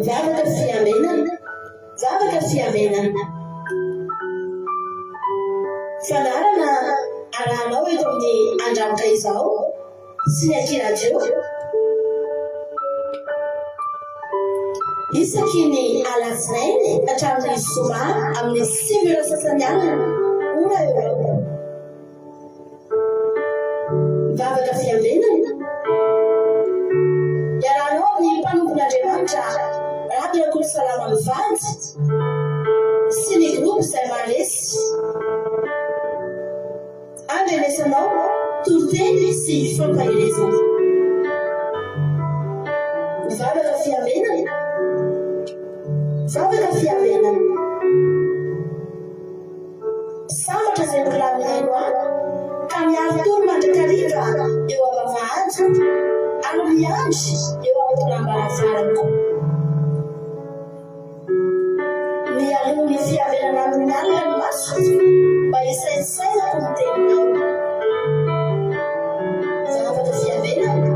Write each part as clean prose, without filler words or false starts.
zavaka fiamenana fanarana arahanao eto amin'ny andramaka izao sy ny akiradio isaky ny alatsinainy hatramin'ny zoma amin'ny 5 sasany alina ora eo vavaka fiamenana iarahanao amin'ny mpanompon'Andriamanitra Radio Salama Mivandy sy ny groupe izay malesy andrenesanao toroteny sy fampahelezana vavaka fiamenana sambatra izay mbolamino ka miaro toro mandrakariva eo avavahanja ary miandry eo am-polambarazarako mialoha ny fiamenana amin'ny alina ny maso mba isaisainako ny teninao zavaka fiamenana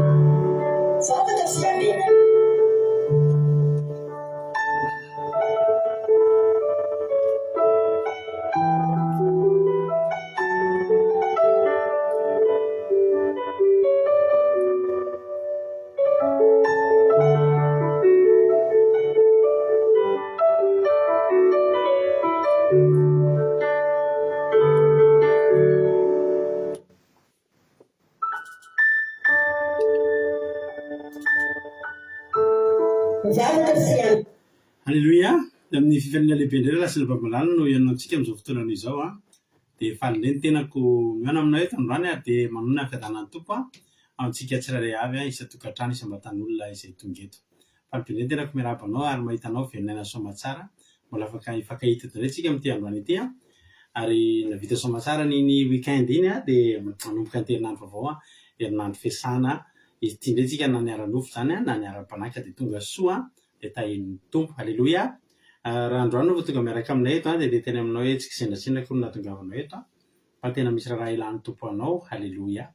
Alléluia, amin'ny fifianana lehibe indray lasa ny babalana no ianantsika amin'izao fotoana izao dia falindreny tenako miana aminao eto androany dia manona ny fiadanan'ny tompo amintsika tsirairay avy isa-tokantrano isam-batan'olona izay tonga eto. Falindreny tenako miarabanao ary mahitanao veninana somatsara mbola afaka hifankahita indray tsika amin'ity androany ity ary navita somatsara ny weekend iny dia manomboka ny herinandro vaovao herinandro fiasana ity indray tsika na ny ara-nofo zany na ny ara-panaka dia tonga soa dia tahin'ny tompo. Halleluia. Raha androany no tonga miaraka aminay eto dia teny aminao hoe tsika sendrasendraka no nahatongavanao eto fa tena misy raha ilan'ny tompo anao. Halleluia.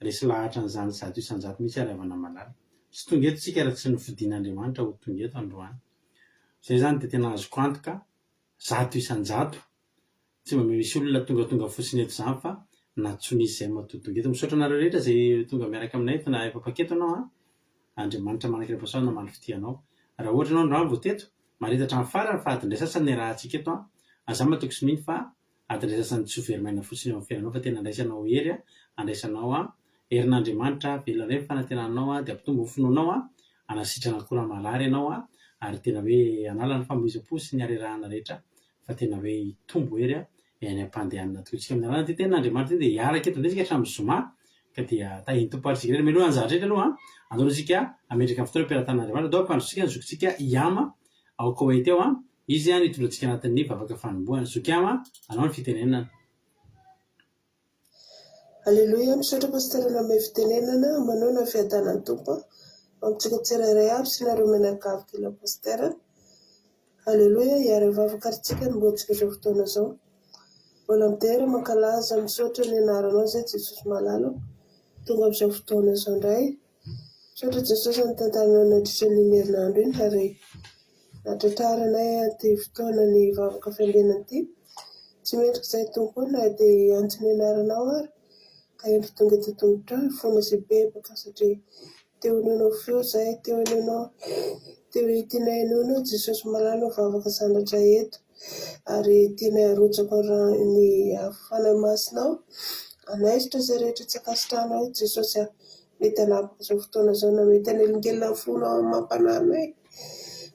Resy lahatra n'izany zato isan-jato mihitsy ary avana malala sy tonga eto tsika raha tsy ny fidin'Andriamanitra ho tonga eto androany. Izay zany dia tena azoko antoka zato isan-jato tsy mba misy olona tonga fotsiny eto zany fa na tsy nisy izay matotonga eto. Misaotra anareo rehetra izay tonga miaraka aminay eto na efa paketo anao Andriamanitra manankiram-pahasoavana manafitianao. Raha ohatra ianao androany vao teto maritatra amin'ny farany fa adiny sasany ny raha antsika eto aza matoko sy miny fa adiny sasany tsy overmaina fotsiny eo amin'ny fiainanao fa tena andraisanao hery andraisanao herin'Andriamanitra velona ireny fanantenanao dia ampitombo ny finoanao anasitrana kora malary ianao ary tena hoe anala ny famoiza-po sy ny harerahana rehetra fa tena hoe hitombo hery any am-pandehanana tokotsika amin'ny alana ty ten'Andriamanitra dia hiaraka eto indray tsika hatramin'ny zoma ka dia tahiny tompo ary tsika rehetra meloha anjara rehetra aloha andoritsika ametraka amin'ny fotoana am-piaratan'Andriamanitra dao ampandrotsika zokintsika iama ao Koweït eo izy nitondrantsika anatin'ny vavaka fanombohana. Zokiama anao ny fitenenana. Alléluia, misaotra pastorana amin'ny fitenenana manao ny fiadanan'ny tompo amintsika tsirairay avy sy nareo menakavy kila pastera. Alléluia, iary vavaka aritsika ny mbotsika izao fotoana izao mbola midera mankalaza misaotra ny anaranao zay Jesosy malalo tonga amin'izao fotoana izao indray. Misaotra Jesosy ny tantaranao nandritra ny herinandro iny ary natratraranay anty fotoana ny vavaka fiandenana ity tsy mendrika izay tompo na dia antony anaranao ary ka endry tonga eto tongotra fona sy bebaka satria teo inoanao feo izay teo tianay inoana Jesosy malalo vavaka sandratra eto ary tianay arotsaka ny fanahy masinao anaisitra izay rehetra tsy akasitranao Jesosy mety hanapaka izao fotoana izao na mety hanelingelina fonao mampananay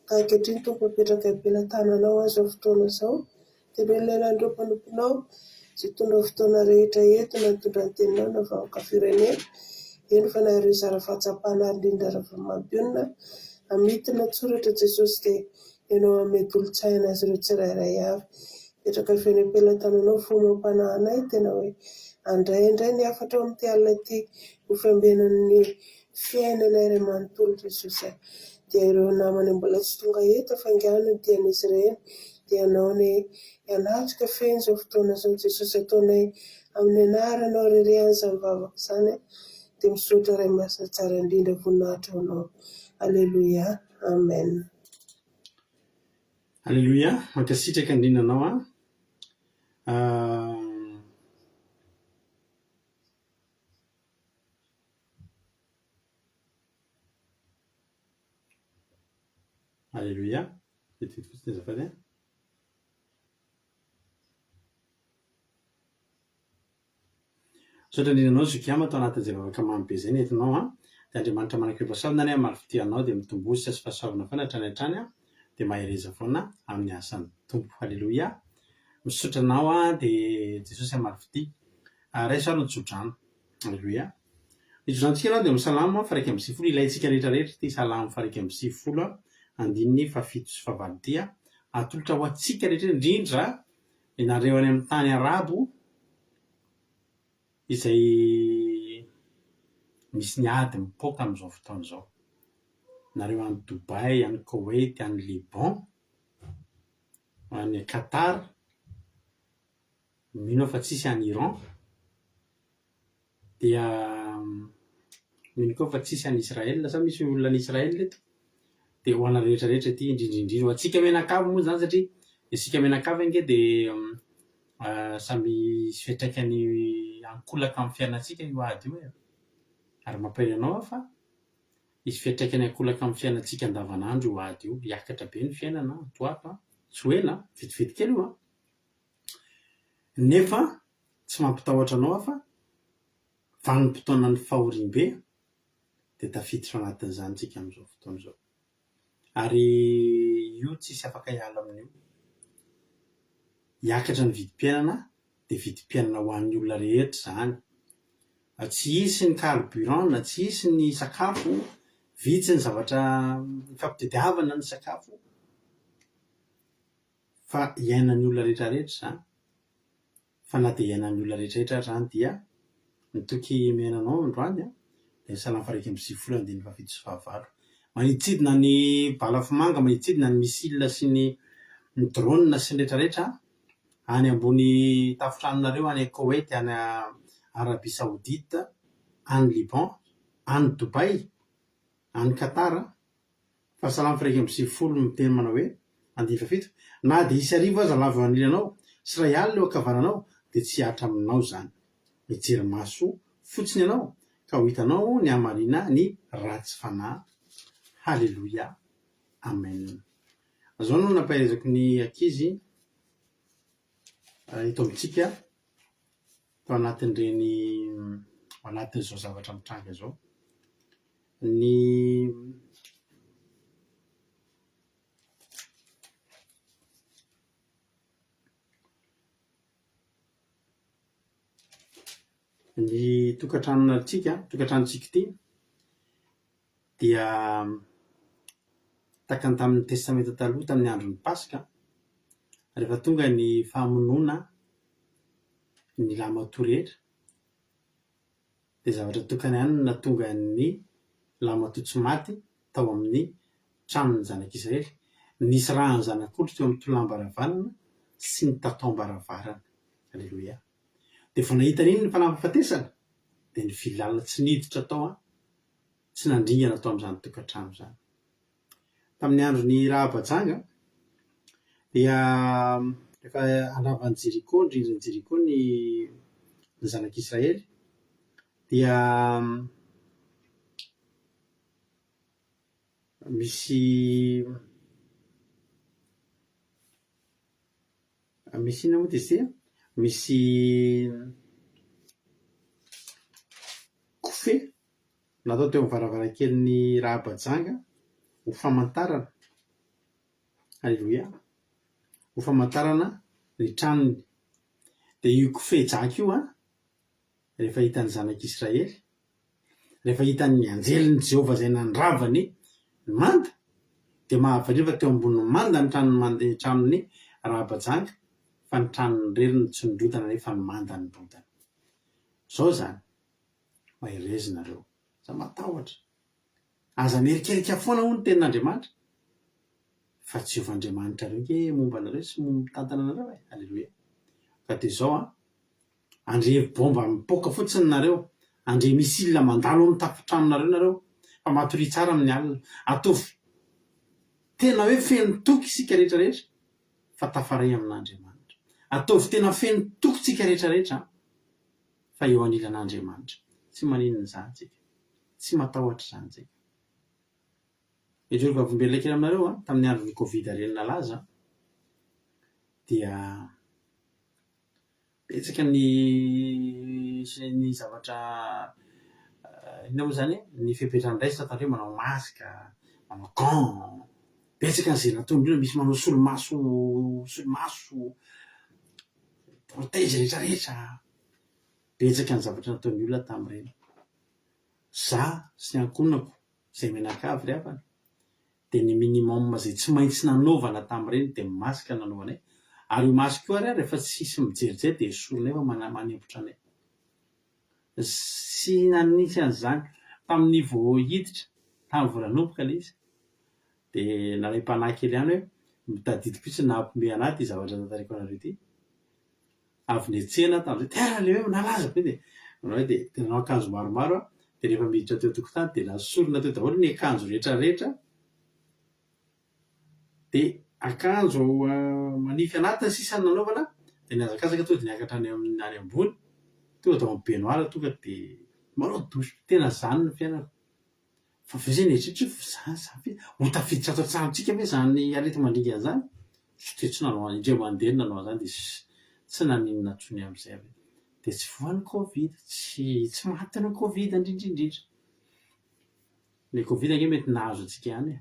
ka ankehitriny tompo apetraka am-pelantananao izao fotoana izao dia noelanandreo mpanomponao izay tondra fotoana rehetra eto na nitondra ny teninao na vavaka firenena eny fa na ireo zara fahatsapana ary indrindra raha-mabionina amitina tsoratra Jesosy dia ianao hamety olo-tsaina azy ireo tsirairay avy petraka feny am-pelantananao fo mampananay tena hoe andray ny afatra ao amin'ity alina ity ho fiambenan'ny fiainana iray manontolo Jesosy dia ireo namany mbola tsy tonga eto afangano ny dian'izy ireny dia anao ny hanatrika feny izao fotoana izao Jesosy ataonay amin'ny anaranao rerehan'izany vavaka izany dia misaotra iray masatsara indrindra voninahitra anao. Alleluia, amen. Alleloia, mankasitraka andrinanao a. Alleloia, vetivety fotsiny azafady a. Saotra andrinanao zokiama atao anatin'izay vavaka mamy be zay nentinao a. Dia Andriamanitra manakaiva fahasalamana ny marifitianao dia mitombosi sy fahasalavana foana hatrany hatrany a. Dia mahereza foana amin'ny asan'ny tompo. Alleloia. Misaotra anao a dia Jesosy amarifity. Raisoarina jodrano. Alleloia. Ijodrantsika ianao dia misalama faraika amby sivifolo ilayntsika rehetrarehetra ty salama faraika amby sivifolo andininy fafito sy fahavalo ty a. Atolotra ho antsika rehetra indrindra nareo any amin'ny tany arabo izay misy ny ady mipoaka amin'izao fotoana izao. Nareo any Dubai, any Koweït, any Liban, any Qatar, mino fa tsisy any Iran, dia mino koa fa tsisy any Israel, sa misy olona any Israel eto. Dia ho ana rehetrarehetra ty indrindrindrindra ho antsika menakavy moa zany satria isika menakavy ange dia samy fiantraikany ankolaka amin'ny fiainantsika io ady io e. Ary mampahay anao fa isy fiantraikany ankolaka amin'ny fiainantsika andavanandro io ady io. Hiakatra be ny fiainana toato tsy ho ela vetivety kely io a. Nefa tsy mampitahotra anao fa vanim-potoana ny fahorim-be dia tafiditra anatin'izany tsika amin'izao fotoana izao. Ary io tsisy afaka hiala amin'io. Hiakatra ny vidim-piainana dia vidim-piainana ho an'ny olona rehetra zany. Tsy hisy ny carburant, tsy hisy ny sakafo, vitsy ny zavatra fampitadiavana ny sakafo, fa iainan'ny olona rehetrarehetra zany. Fa na dia iainan'ny olona rehetrarehetra zany dia mitoky miainanao androany a dia salama faraika amby sivifolo andininy fafito sy fahavalo. Maniditsidina ny balafomanga, maniditsidina ny missile sy ny drone sy ny rehetrarehetra any ambony tafotranonareo any Koweït, any Arabie Saoudite, any Liban, any Dubai, any Qatar. Fa salama faraika amby sivifolo miteny manao hoe andininy fafito. Na dia isy arivo aza lava anilanao sy ray alina eo ankavananao dia tsy hatra aminao zany. Mijery maso fotsiny ianao ka ho hitanao ny hamarina ny ratsy fanahy. Halleluia. Amen. Zao no nampahaizako ny ankizy ito amintsika tao anatin'ireny anatin'izao zavatra mitranga zao. Ny tokantranontsika ty dia takany tamin'ny testamenta taloha tamin'ny andron'ny Pasika, rehefa tonga ny famonoana ny lamatoa rehetra dia zavatra tokany ihany no natonga ny lamatoa tsy maty tao amin'ny tranon'ny zanak'Israely. Nisy rahany zanak'olona teo amin'ny tolambaravarana sy ny tataom-baravarana. Alleloia. Dia vao nahita n'iny ny fanam-pahafatesana dia ny vilalina tsy niditra tao tsy nandringana tao amin'izany tokantrano zany. Tamin'ny andron'ny Rahabajanga dia rehefa handravan'ny Jeriko, indrindra Jeriko ny zanak'Israely dia misy inona moa izy ty? Misy kofehy natao teo amin'ny varavarakelin'ny Rahabajanga ho famantarana. Alleloia. Ho famantarana ny tranony. Dia io kofehy jaka io rehefa hitan'ny zanak'Israely, rehefa hitan'ny anjelin'ny Jehovah izay nandravany manda dia mahavariva teo ambony manda ny tranony Rahabajanga fa ny tranony reriny tsy nodrodana nefa ny manda ny rodana. Zao zany mahereza nareo za matahotra. Aza merikerika foana hono tenin'Andriamanitra fa tsy Jehovahandriamanitra reo ke momba anareo sy momba mitantana anareo e. Alleloia. Ka dia zao andre bomba mipoaka fotsiny nareo, andre missile mandalo amin'ny tafotranonareo nareo fa matory tsara amin'ny alina. Ataovy tena hoe feno toky isika rehetrarehetra fa tafaray amin'Andriamanitra. Ataovy tena feno tokontsika rehetrarehetra fa eo anilan'Andriamanitra. Tsy maninona zany tsika, tsy matahotra zany tsika. Ijoro vavolombelona kely aminareo tamin'ny andron'ny Covid reny nalaza dia betsaka ny zavatra inona moa zany ny fipetrahan'ndraisina tamin'ireo manao masika, manao gant, betsaka n'izay nataon'ny olona, misy manao solomaso protège rehetrarehetra, betsaka ny zavatra nataon'ny olona tamin'ireny. Za sy ny ankonako izay menakavy ry havana dia ny minimum izay tsy maintsy nanaovana tamin'ireny dia masika nanaovanay, ary io masika io ary rehefa tsisy mijerijery dia esorina fa manempotra anay. Sy nanisy an'izany tamin'ny vao hiditra tamin'ny voalanomboka ilay izy dia naray mpanahy kely ihany hoe mitadidi-pitsy na ampime anaty zavatra tantariko anareo ity. Avy niantsena tamin'izay tena le hoe nalaza be dia nanao akanjo maromaro dia rehefa miditra teo tokotany dia nasorina teo daholo ny akanjo rehetrarehetra, dia akanjo manify anatiny sisany nanaovana dia niazakazaka tonga dia niakatra any ambony tonga dao amin'ny benoara tonga dia manao dosy. Tena zany ny fiainana. Fa ve zay nieritreritry zany ho tafiditra ato an-tranontsika ve zany arety mandringa an'izany? Tsy nanao indray mandeha nanao an'izany dia tsy naninona intsony amin'izay avy. Dia tsy voan'ny Covid, tsy maty ny Covid indrindraindrindra. Ilay Covid ange mety nahazo antsika ihany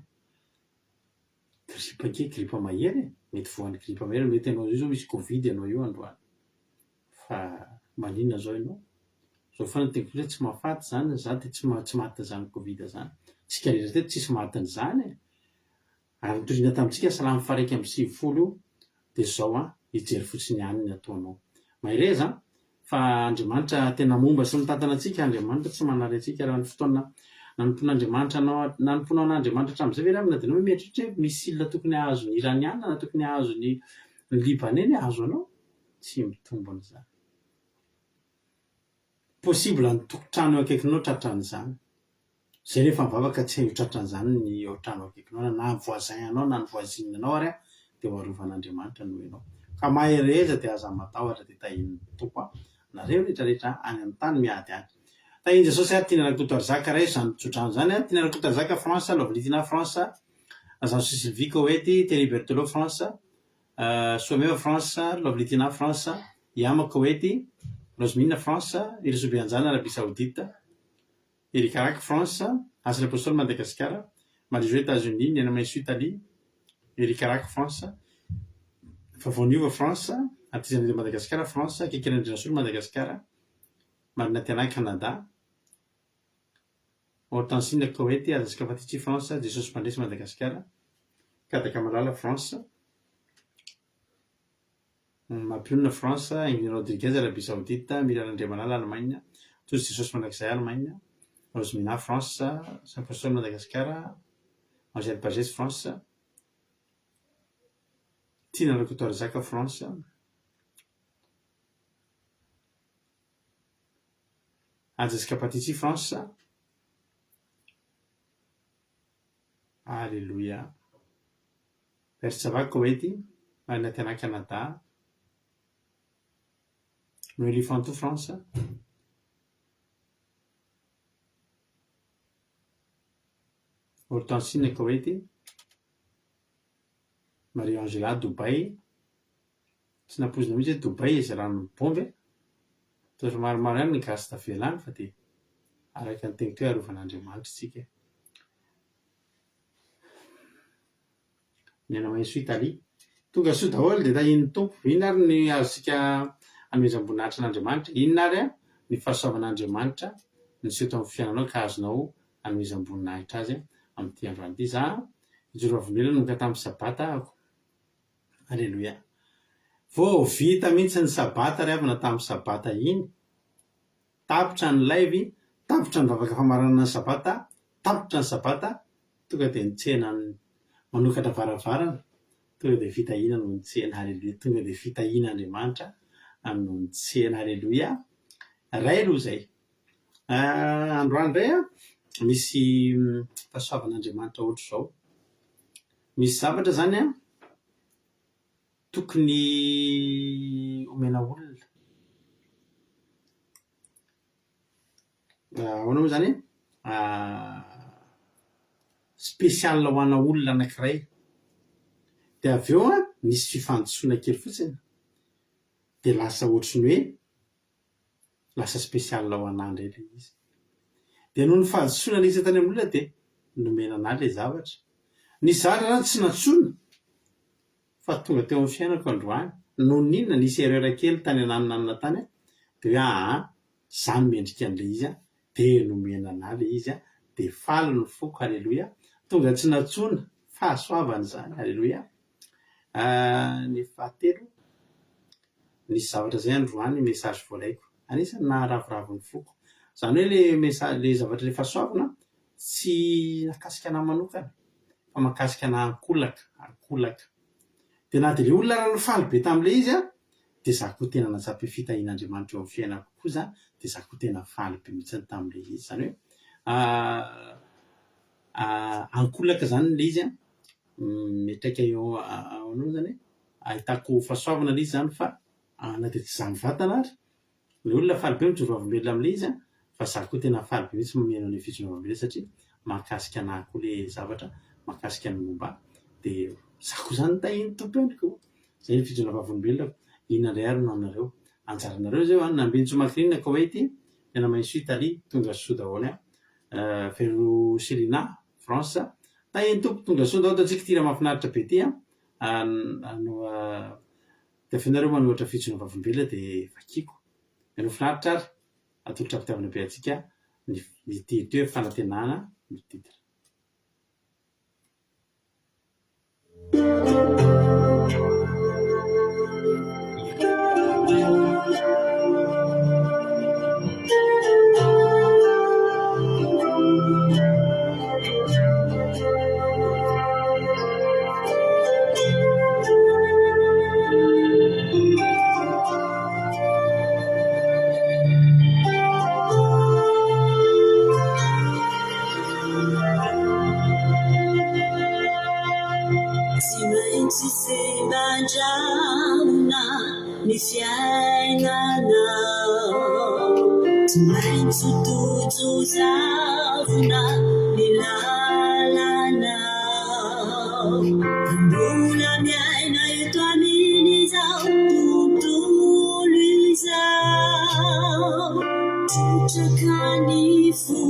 gripa ke gripa mahery mety voan'ny gripa mahery, mety ianao io zao misy Covid ianao io androany fa maninona zao ianao. Zao foana tena hoe tsy mahafaty zany za dia tsy maty zany Covid zany. Tsika rehetra teto tsisy matin'izany ary nitoriana tamintsika salamy faraiky amby 90 io dia zao hijery fotsiny ihany ny ataonao. Mahireza fa Andriamanitra tena momba sy mitantana antsika. Andriamanitra tsy manary antsika raha ny fotoana nanompon'Andriamanitra nanomponao an'Andriamanitra hatramin'izay ve raha dia hoe mieritreritra hoe misy ilona tokony hahazo ny iraniana na tokony hahazo ny libaneny hahazo anao, tsy mitombona zany. Possible ny tokotrano eo akaikinao tratran'izany. Zay rehefa mivavaka tsy hay ho tratran'izany ny eo trano akaikinao na ny voisin anao na ny voisine anao ary dia hoarovan'Andriamanitra no ianao. Ka mahireza dia aza matahotra dia tahin'ny Tompo nareo rehetrarehetra any amin'ny tany miady any. Tahiny Jesosy tiana Rakoto Zaka ray zany tsotrano zany tiana Rakoto Zaka France, Lovelitina France, Jean Sylvie Koety, Thierry Berthelot France, Soameva France, Lovelitina France, Yama Koety, Rosemina France, Iriso Bianjana Arabie Saoudite, Eric Carac France, Asy l'Apostole Madagascar, Marie-Jo États-Unis, Niana Mainso Italie, Eric Carac France, Favoniova France, Artisanale Madagascar France, Kekirana Dinasolo Madagascar, Marina Tiana Canada, Hortensine Koety, Azasika Fatitsy France, Jesosy Mpandresy Madagascar, Kadaka Malala France, Mampionina France, Ingrid Rodriguez Arabie Saoudite, Miriam Andriamanala Allemagne, Tosy Jesosy Mandrakizay Allemagne, Rosemina France, Saint-Apostole Madagascar, Angèle Pagès France, Tina Rakoto Zaka France, Azasika Patitsy France. Alléluia. Persava Koety, Marina Tiana Canada, Noélie Fantou France, Hortensine Koety, Marie-Angela Dubai, tsy nampozina mihitsy hoe Dubai izy rano bomby toetra maromaro ihany ny gasy tavelany fa dia araka ny teny toe arovan'Andriamanitra tsika. Niana Mainso Italie tonga soa daholo dia tahin'ny Tompo. Inona ary ny azontsika hanomezam-boninahitra n'Andriamanitra, inona ary ny fahasoavan'Andriamanitra ny seto amin'ny fiainanao ka azonao hanomezam-boninahitra azy amin'ity androany ity. Za ijoro vavolombelona nomboka tamin'ny sabata ahako. Alleluia. Vao vita mihitsy ny sabata ry havana tamin'ny sabata iny, tapitra ny laivy, tapitra ny vavaka famaranana ny sabata, tapitra ny sabata, tonga dia nitsena manokatra varavarana, tonga dia fitahiana no nitsena. Halleluia. Tonga dia fitahian'Andriamanitra no nitsena. Halleluia. Ray aloha zay. Androany ray misy fahasoavan'Andriamanitra ohatr'izao. Misy zavatra zany tokony omena olona ahoana moa zany spesial ho ana olona anankiray de avy eo nisy fifandosona kely fotsiny de lasa ohatry ny hoe lasa spesial ho anandray le izy de noho ny fahadosona nisy tany amin'olona de nomena ana le zavatra nisy zavatra zany tsy natsona fa tonga teo amin'ny fiainako androany noho ninona nisy erreur kely tany ananina tany de hoe zany mendrika an'le izy de nomena ana le izy de faly ny foko alleloia tonga tsy natsona fahasoavana zany alleloia ny fahatelo nisy zavatra zay androany message voalaiko anisany naharavoravo ny foko zany hoe le message le zavatra le fahasoavana tsy nakasika ana manokana fa makasika ana ankolaka de na de le olona raha nofaly be tam'le izy de za koa tena natsapy fitahin'Andriamanitra eo amin'ny fiainako koza de za koa tena faly be mihitsy tam'le izy zany hoe ankolaka zany le izy metraka eo anao zany ahitako fahasoavana le izy zany fa na de tsy zany vatana ary le olona faly be mijoro avim-belona am'le izy fa za koa tena faly be mihitsy mameno le fijoro avim-belona satria mahakasika ana koa le zavatra mahakasika ny momba de za koa zany tahiny tompo endriko zay ny fijoro avim-belona inandray ary no anareo anjaranareo zay nambintsy makrinina ka hoety tena mainso Italie tonga soa daholo Ferro Selina France tahiny tompo tonga soa daholo tatsika tira mahafinaritra be ty de finareo manohatra fijoro avim-belona de vakiko meno finaritra ary atolotra ampitiavana be atsika ny titio fanantenana ny titre Zavona nilalanao mbola miaina eto amin'izao tontolo izao trotraka ny fo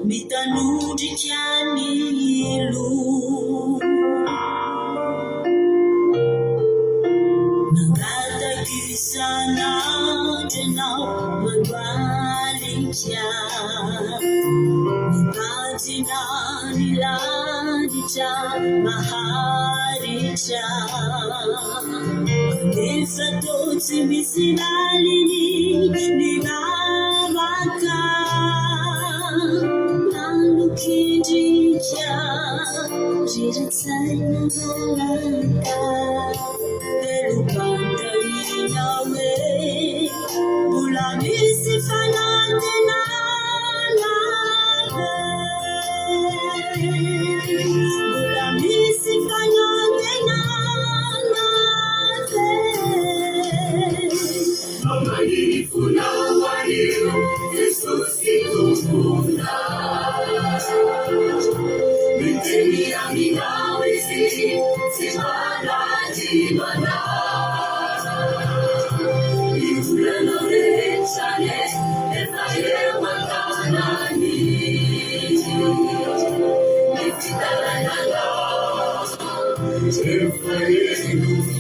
mitanondrika ny lo nangataky sanandranao mandoalikya Nipatina niladija maharija Nesa toti misinalini ninamaka Nalukindija jiratsaina malaka Delupanda inawe Bulamisi fanatena Bulamisi fanatena Mamani funawari Jesus kitupunda Miteni amina wisi Simana jimana Iuleno rechane Efaye wakanani Nititalana Efaye nufi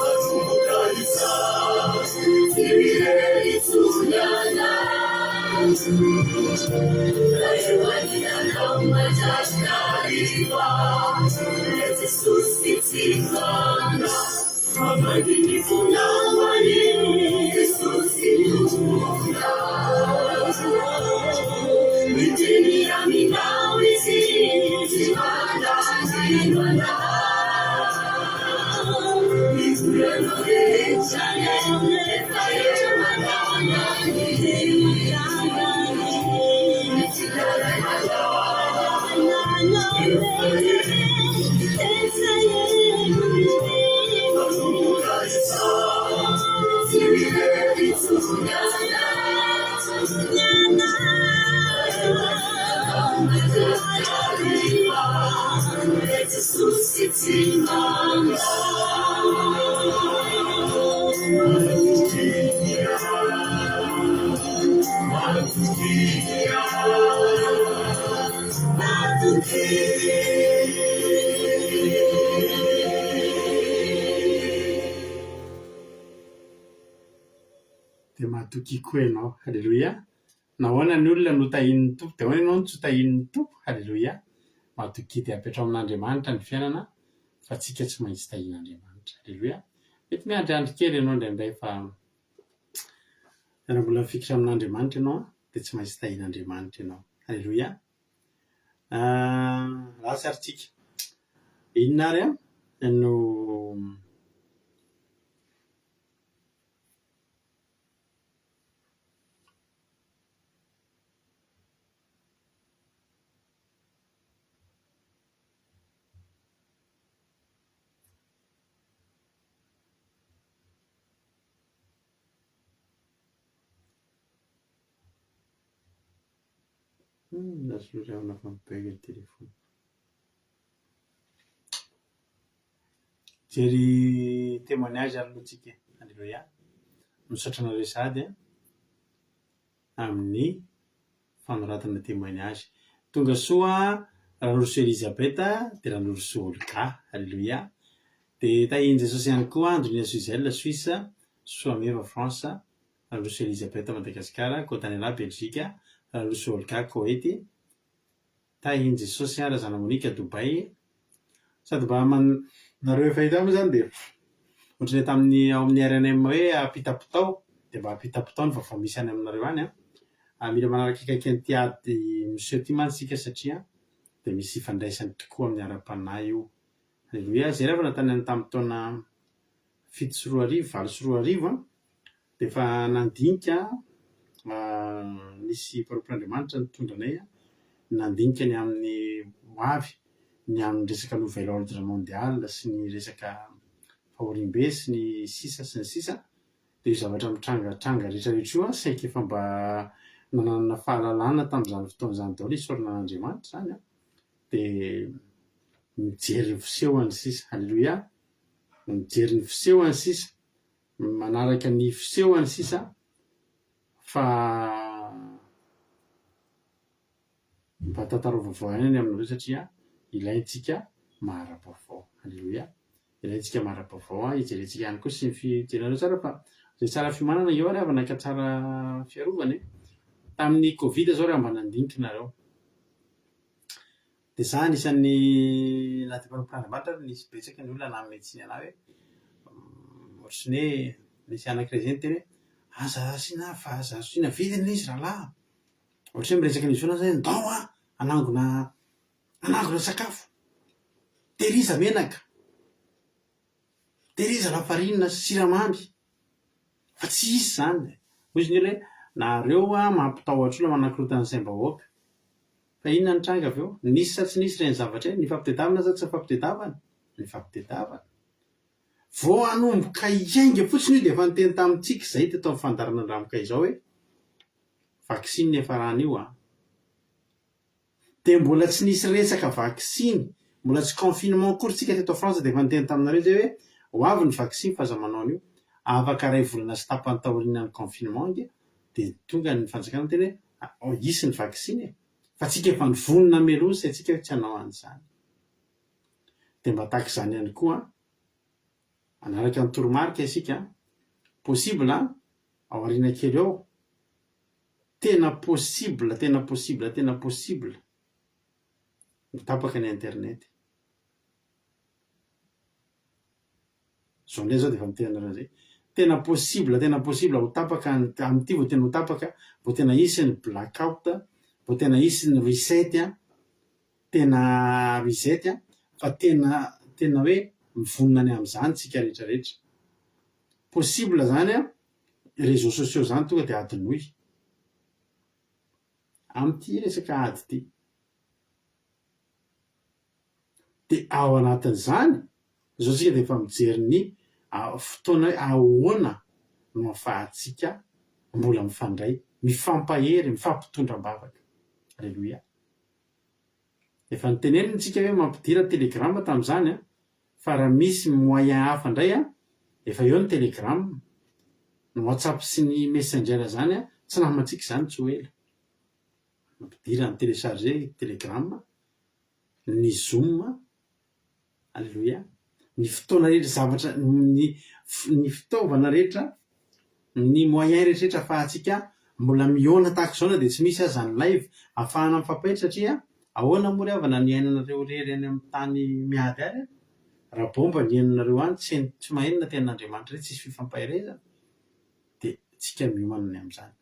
Azumukalisa Sirire itsunyana Rayuanina majashkariva Jesus kitsikana Abadini funawari Jesus kitupunda Mitini amina wisi Simana jimana Iuleno rechane Efaye wakanani Nititalana Efaye dia mahatoky koa ianao. Halleloia. Nahoana ny olona no tahin'ny tompo dia hoana ianao no tsy tahin'ny tompo. Halleloia. Mahatoky dia apetrao amin'Andriamanitra ny fiainana fa tsika tsy maintsy tahin'Andriamanitra. Halleloia. Mety miandriandry kely ianao indraindray fa raha mbola mifikitra amin'Andriamanitra ianao dia tsy maintsy tahin'Andriamanitra ianao. Halleloia. Lasa ary tsika inona ary no nasoloreavana fa mipega ny telefony. Jery témoignage aloha tsika. Halleloia. Misaotra anareo sady amin'ny fanoratana témoignage. Tonga soa ranoroso Elisabeth dia ranoroso Olga. Halleloia. Dia tahiny Jesosy ihany koa Andrenia Suzelle Suisse, Soameva France, ranoroso Elisabeth Madagasikara, Cotanella Belgique, ranoroso Olga Koety, tahiny Jesosy Razana Monika Dubai. Sady mba nareo fahita moa zany dia ohatran'ny tamin'ny ao amin'ny RNM hoe apitapitao dia mba apitapitao ny vaovao misy any aminareo any mila manaraka akaiky ny tiady monsieur ty mantsika satria dia misy ifandraisany tokoa amin'ny ara-panahy io. Halleloia. Zay rehefa natany any tamin'ny taona 7 sy 4 dia efa nandinika nisy mpanompon'Andriamanitra nitondra anay nandinika ny amin'ny hoavy ny amin'ny resaka nouvel ordre mondial sy ny resaka fahorimbe sy ny sisa sy ny sisa. Dia io zavatra mitrangatranga rehetrarehetra io saika efa mba nanana fahalalana tamin'izany fotoan'izany daholo isaorana an'Andriamanitra zany dia mijery ny fisehony sisa. Halleloia. Mijery ny fisehony sisa, manaraka ny fisehony sisa fa mba tantara vaovao ihany amin'ireo satria ilaintsika mahara-baovao. Halleloia. Ilaintsika mahara-baovao hijerentsika ihany koa sy ny fijerenareo tsara fa zay tsara fimanana eo ary avanaka tsara fiarovana tamin'ny Covid zao raha mba nandinika nareo. Dia za anisan'ny naty mpanompon'Andriamanitra nisy betsaka ny olona nanometsiny anahy hoe ohatrany hoe nisy anankiray zay teny hoe aza asiana vidiny izy rahalahy. Ohatra hoe miresaka ny isoana zay ndao anangona sakafo, tehiriza menaka, tehiriza lafarinina sy siramamy fa tsy isy zany. Hoy izy ny hoe nareo mampitahotra olona manankorotana ny saim-bahoaka fa inona ny tranga avy eo? Nisy sa tsy nisy ireny zavatra ny fampitadiavana sa tsy fampitadiavana? Ny fampitadiavana. Vao hanomboka hiainga fotsiny io dia efa niteny tamintsika izay teto amin'ny fandarana andramoka izao hoe vaksiny efa rana io dia mbola tsy nisy resaka vaksiny, mbola tsy confinement akory tsika teto France dia efa niteny taminareo zay hoe ho avy ny vaksiny fa aza manao an'io afaka ray volana sy tapany taoriana ny confinement dia tonga ny fanjakana teny hoe hisy ny vaksiny fa tsika efa nivonona meloa sy atsika tsy hanao an'izany. Dia mba tahaka izany ihany koa anaraka ny toromarika isika possible ao aoriana kely ao tena possible mitapaka ny internet. Zao indray zao dia efa mitenanareo zay tena possible ho tapaka amin'ity vao tena ho tapaka vao tena hisy ny blackout vao tena hisy ny reset fa tena hoe mivonona ny amin'izany tsika rehetrarehetra. Possible zany réseaux sociaux zany tonga dia adinoy amin'ity resaka ady ity. Dia ao anatin'izany zao tsika de efa mijery ny fotoana hoe ahoana no ahafahantsika mbola mifandray, mifampahery, mifampitondram-bavaka. Alleloia. Efa nitenenitsika hoe mampidira telegrama tamin'izany fa raha misy moyen hafa indray efa eo ny telegrama, ny WhatsApp sy ny messenger zany tsy namantsika izany tsy ho ela. Mampidira ny télécharger telegrama, ny Zoom. Alleloia. Ny fotoana rehetra zavatra ny fitaovana rehetra, ny moyen rehetra ahafahantsika mbola mihaona tahaka izao na de tsy misy aza ny live ahafahana mifampahita, satria ahoana moa ry havana ny ainanareo rery any amin'ny tany miady ary raha bomba ny ainanareo any tsy mahenona tenan'Andriamanitra hoe tsisy fifampaherezana de tsika miomana ny amin'izany.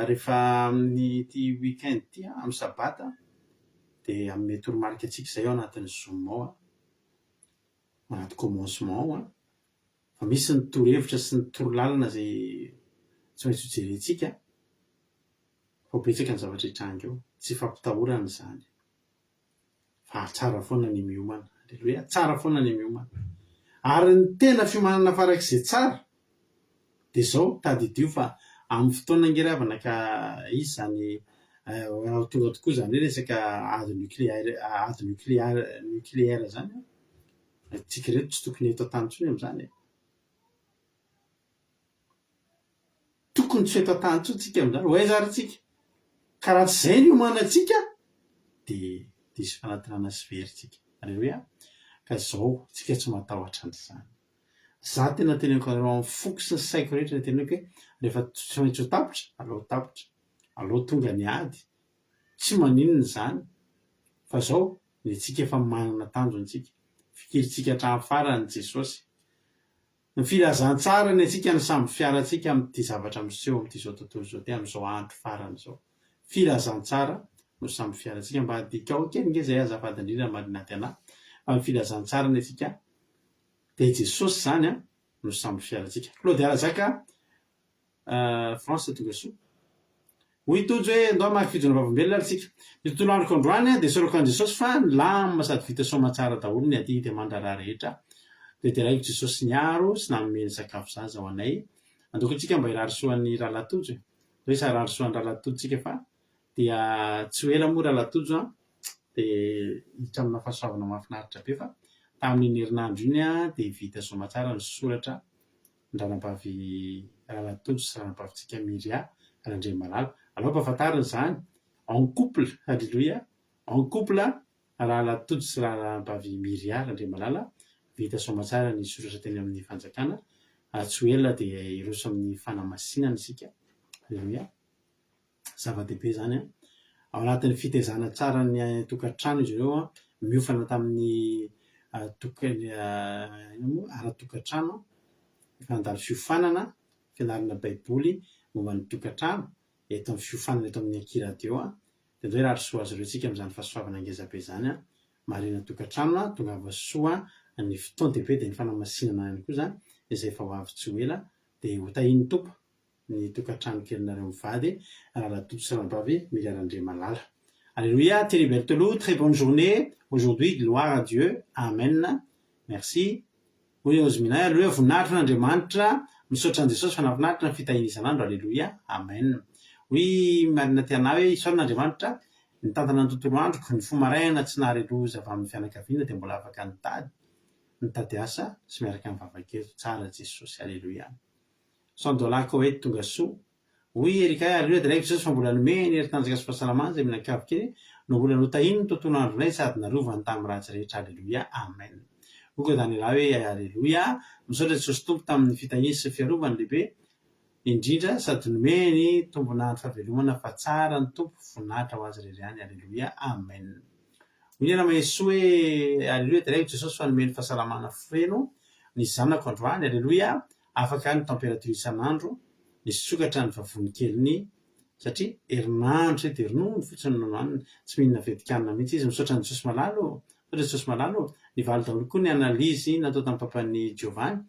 Rehefa amin'ny ty weekend ty amin'ny sabata de amin'ny toromarika antsika izay ao anatin'ny Zoom ao anaty commencement ao fa misy ny torohevitra sy ny torolalana zay tsy maintsy hojerentsika fa betsaka ny zavatra hitranga eo, tsy fampitahorana izany fa tsara foana ny miomana. Alleloia. Tsara foana ny miomana, ary ny tena fiomanana farak'izay tsara de zao tadidio fa amin'ny fotoana angeravana ka izy zany tonga tokoa zany hoe resaka ady nucléaire zany tsika reto tsy tokony eto an-tany intsony amin'izany tokony tsy eto an-tany intsony tsika amin'izany, hoaiza ary tsika ka raha tsy zay ny iomanantsika de diso fanatirana sy veritsika. Alleloia. Ka zao tsika tsy matahotra an'izany. Za tena teneniko anareo amin'ny foko sy ny saiko rehetra teneniko hoe rehefa tsy maintsy ho tapitra, aleo tonga ny ady, tsy maninona izany fa zao ny tsika efa manana tanjontsika, fikirintsika hatramin'ny farany Jesosy. Ny filazantsara ny atsika ny samby fiarantsika amin'ity zavatra miseho amin'ity zao tontolo zao ty amin'izao andro farany zao. Filazantsara no samby fiarantsika. Mba adikao kely nge zay azafady indrindra maninady anahy fa ny filazantsara ny atsika de Jesosy zany no samby fiarantsika. Claude Arazaka France tonga soa. Hoy tojo hoe andao maky fijona vavambelona atsika. Ny tontolo androko androany de sorako an Jesosy fa lamina sady vita somatsara daholo ny ady de mandraraha rehetra. De teraiko Jesosy niaro sy nameny sakafo zaza ho anay. Andoko antsika mba hirarisoan'ny Ralatojo. Hoe sa rarisoan'ny Ralatojo tsika fa dia tsy ho ela moa Ralatojo de hiditra amina fahasoavana mahafinaritra be fa tamin'ny herinandro iny de vita somatsara ny soratra ndranambavy Ralatojo sy ranambavitsika Miria Randre Malala. Alors ampahafantarina izany en couple. Alléluia. En couple Ralatojo sy ranambavy Miria Randre Malala vita somatsara ny soratra teny amin'ny fanjakana. Tsy ho ela de hiroso amin'ny fanamasinana isika. Alleluia. Zava-dehibe zany ao anatin'ny fitaizana tsara ny tokantrano izy ireo miofana tamin'ny ara-tokantrano, fandalo fiofanana, fianarana baiboly momba ny tokantrano eto amin'ny fiofanana eto amin'ny ankiradio de ndray raha soa azy ireo tsika amin'izany fahasoavana ngezabe zany marina tokantrano tonga soa ny fotoan-dehibe de ny fanamasinana ihany koa zany izay efa ho avy tsy ho ela de ho tahin'ny tompo ny tokantrano kelinareo mivady Ralatojo sy ranambavy Miria Randre Malala. Alléluia. Thierry Berthelot, très bonne journée aujourd'hui, gloire à Dieu, amen, merci. Hoy Ozminay, alléluia, voninahitra n'Andriamanitra misaotra an Jesosy fanafinaritra ny fitahina isan'andro, alléluia, amen. Hoy marina tiana hoe isaoran'Andriamanitra ny tantana ny tontolo androko, ny fomaraina tsy nahary loza avy amin'ny fianakaviana de mbola afaka nitady asa sy miaraka amin'ny vavankely tsara Jesosy, alléluia. Sandolako hoe tonga soa. Hoy Erika, alléluia, de raiko Jesosy fa mbola nomeny hery tanjaka sy fahasalamana zay minan-kavy kely no mbola notahiny ny tontolo andronay sady narovany tamin'ny ratsy rehetra, alléluia, amen. Hoy Daniela hoe alléluia, misaotra Jesosy tompo tamin'ny fitahiny sy fiarovany lehibe indrindra sady nomeny tombonandro fahavelomana fa tsara ny tompo voninahitra ho azy rery any, alléluia, amen. Hoy nena maesoa hoe alléluia, de raiko Jesosy fa nomeny fahasalamana feno ny zanako androany, alléluia, afaka ny température isan'andro ny sokatra ny vavonikeliny satria herinandro de herinondro fotsiny nohanina tsy mihinana vetikanina mihitsy izy. Misaotra ny Jesosy malalo, misaotra Jesosy malalo. Ny valo daholo koa ny analizy natao tamin'ny papany Giovanni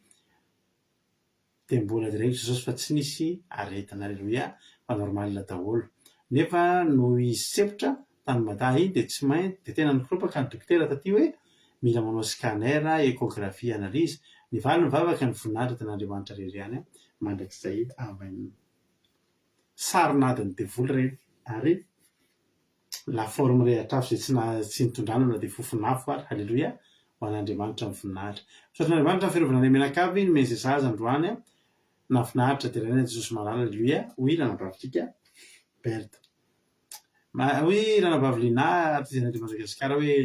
de mbola de raiko Jesosy fa tsy nisy aretina, alléluia, fa normal daholo. Nefa no isepotra tany madahy de tsy maintsy de tena nikoropaka ny dokotera taty hoe mila manao scanner, échographie, analyse. Ny valo mivavaka ny voninahitra ten'Andriamanitra rery ihany mandrakizay avainina. Saronadiny devoly reny ary la forme rehatra avy izay tsy nitondrana na dia fofonafo ary halleloia ho an'Andriamanitra ny voninahitra. Misaotran'Andriamanitra ny fiarovana ny menakavy ny meny izay zaza androany na voninahitra teraina Jesosy malala halleloia hoy ranabavitsika Berta. Hoy ranabavy Lina artisan'Andriamanitra Madagasikara hoe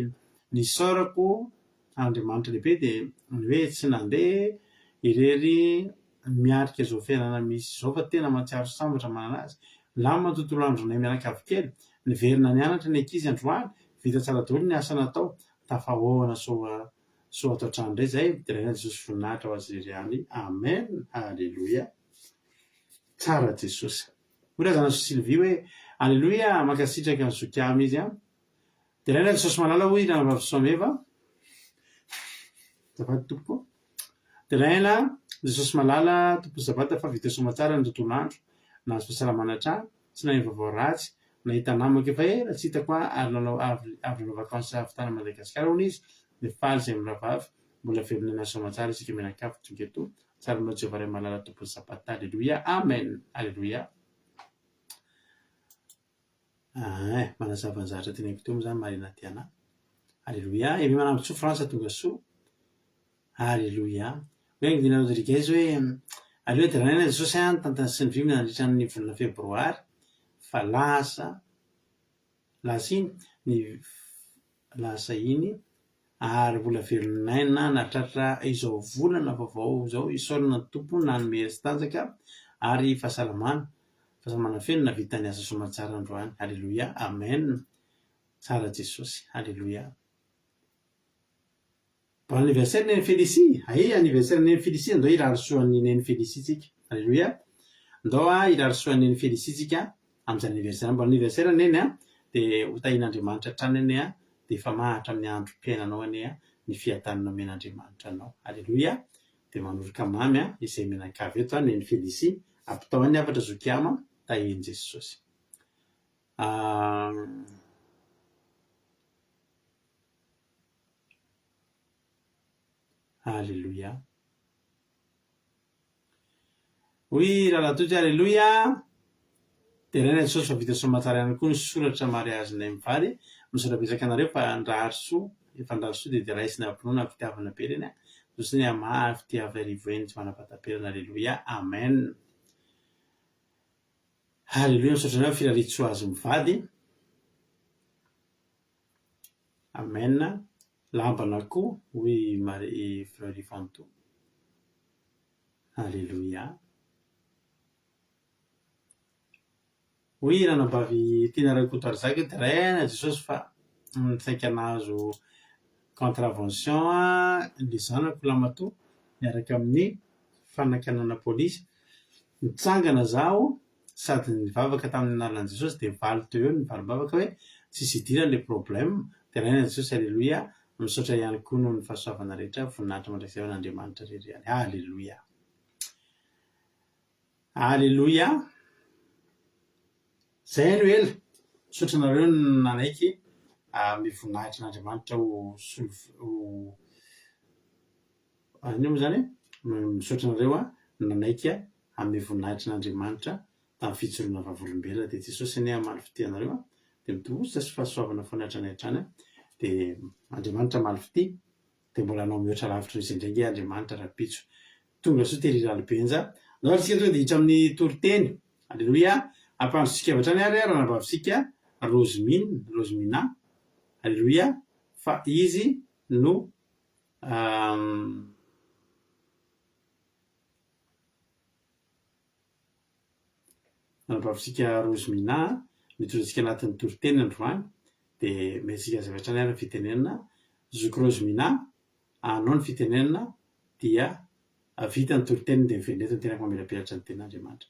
ny saorako Andriamanitra lehibe dia ny hoe tsy nandeha irery miarika izao fiainana misy izao fa tena matsiaro sambatra manana azy. Lamina tontolo andronay mianakavy kely niverina nianatra ny ankizy androany vita tsara daholo ny asa natao tafahoana soa atao trano indray zay teraina Jesosy voninahitra ho azy irery ihany. Amen, halleloia. Tsara Jesosy. Hoy razana Sylvie hoe halleloia mankasitraka ny zokiamy izy teraina Jesosy malala hoy ranabavy Soameva zafady tompoko. Teraina Jesosy malala tompo sabata fa vita soma tsara ny tontolo andro na azo fahasalamana hatrany tsy naheno vaovao ratsy nahita namako efa ela tsy hitako ary avy nanao vakansy avy tany Madagasikara hono izy dia faly izay miravavy mbola velona soma tsara isika mianakavy tonga eto tsara manao Jehovah ray malala tompony sabata. Halleloia, amen, halleloia. Manazava ny zavatra tena haiko teo moa zany marina tiana. Halleloia. Emy manambo tsoa Frantsa tonga soa. Halleloia. Hoe Dina Rodriguez hoe halleloia teraina Jesosy tantana sy ny vimy nandritra ny volana febroary fa lasa iny ary mbola velonaina natratra izao volana vaovao izao isaorana ny tompony nanome hery sy tanjaka ary fahasalamana feno navita ny asa somatsara androany. Halleloia, amen. Tsara Jesosy, halleloia. Bon anniversaire neny Félicie. Anniversaire neny Félicie andao irarisoan'ny neny Félicie tsika. Halleloia. Andao irarisoan'ny neny Félicie tsika amin'izany anniversaire. Bon anniversaire neny dia hotahin'Andriamanitra trany ane dia efa mahatra amin'ny androm-piainanao ane ny fiadanana men'Andriamanitra anao. Halleloia. Dia manoroka mamy izay menakavy eto neny Félicie ampitao any afatra zokiama tahiny Jesosy. Halleluia. Hoy rahalatotra halleluia. Teraina Jesosy fa vita somatsara ihany koa ny soratra mariazinay mivady. Misaotra betsaka anareo fa ndrahary soa, efa ndrahary soa dia raisina ampinoana fitiavana be reny Jesosy ny amahy fitiava arivo eny tsy manapataperana. Halleluia, amen. Halleluia. Misaotra anareo firaritsoa azy mivady. Amen. Lambana koa hoy Marie Fleury Fanto. Halleluia. Hoy ranabavy tiana rakoto arzaka teraina Jesosy fa nitsaika nahazo contravention ny zanako lamatoa miaraka amin'ny fanakanana polisy. Nitsangana zaho sady nivavaka tamin'ny anaran'i Jesosy dia valy teo eo ny valom-bavaka hoe tsisy idirana ilay problème. Teraina Jesosy, halleluia. Misaotra ihany koa noho ny fahasoavana rehetra voninahitra mandrakizay an'Andriamanitra rery ihany. Halleluia. Halleluia. Zay no ela. Misaotra anareo nanaiky mivoninahitra n'Andriamanitra ino moa zany misaotra anareo nanaiky amin'ny voninahitra n'Andriamanitra tamin'ny fijoroana vavolombelona dia Jesosy ane amaly fitianareo dia mitovositra sy fahasoavana foana hatrany hatrany dia Andriamanitra maly fity dia mbola anao mihoatra lavitra izy indray Andriamanitra rapitso tonga soa tery ralibenja nao tsika tonga dia hiditra amin'ny toriteny. Halleloia. Ampandrosika avy hatrany ary ranabavitsika Rosemina. Halleloia. Fa izy no ranabavitsika Rosemina mitondrantsika anatin'ny toriteny androany dia metsika azy avy hatrany ary ny fitenenana zoky Rosemina anao ny fitenenana dia vita ny toriteny dia mivelonetiny tena mamelapelatra ny ten'Andriamanitra.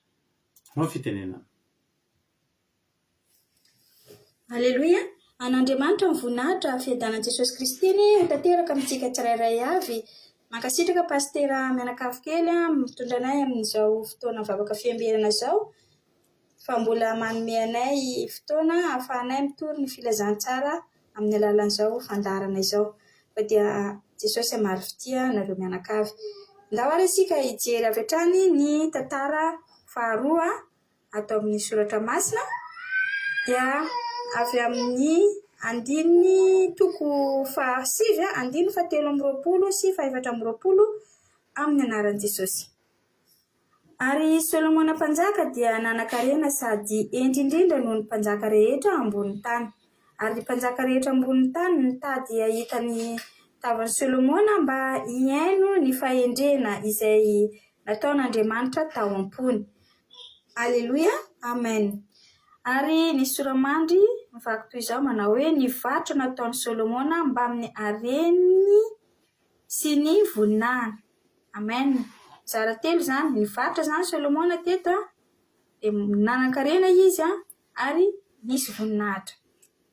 Anao fitenenana. Halleluia. An'Andriamanitra mivoninahitra fiadanan'i Jesosy Kristy ho tanteraka amintsika tsirairay avy. Mankasitraka pastera mianakavy kely mitondra anay amin'izao fotoana vavaka fiamberana izao fa mbola manome anay fotoana ahafahanay mitory ny filazantsara amin'ny alalan'izao fandarana izao. fa dia Jesosy maro fitia nareo mianakavy. Ndao ary isika hijery avy hatrany ny tantara faharoa atao amin'ny soratra masina dia avy amin'ny andininy toko fahasivy, andiny fahatelo amby roapolo sy fahaefatra amby roapolo amin'ny anaran'i Jesosy. Ary Solomona mpanjaka dia nanan-karena sady indrindra noho ny mpanjaka rehetra ambony tany. Ary ny mpanjaka rehetra ambony tany nitady ahitany tavan'i Solomona mba hiaino ny fahendrena izay nataon'Andriamanitra tao am-pony. Alleluia, amen. Ary ny soramandry mivaky toy izao manao hoe nivarotra nataon'i Solomona mba amin'ny hareny sy ny voninahiny. Amen. Zara telo zany, nivarotra zany Solomona teto dia nanan-karena izy ary nisy voninahitra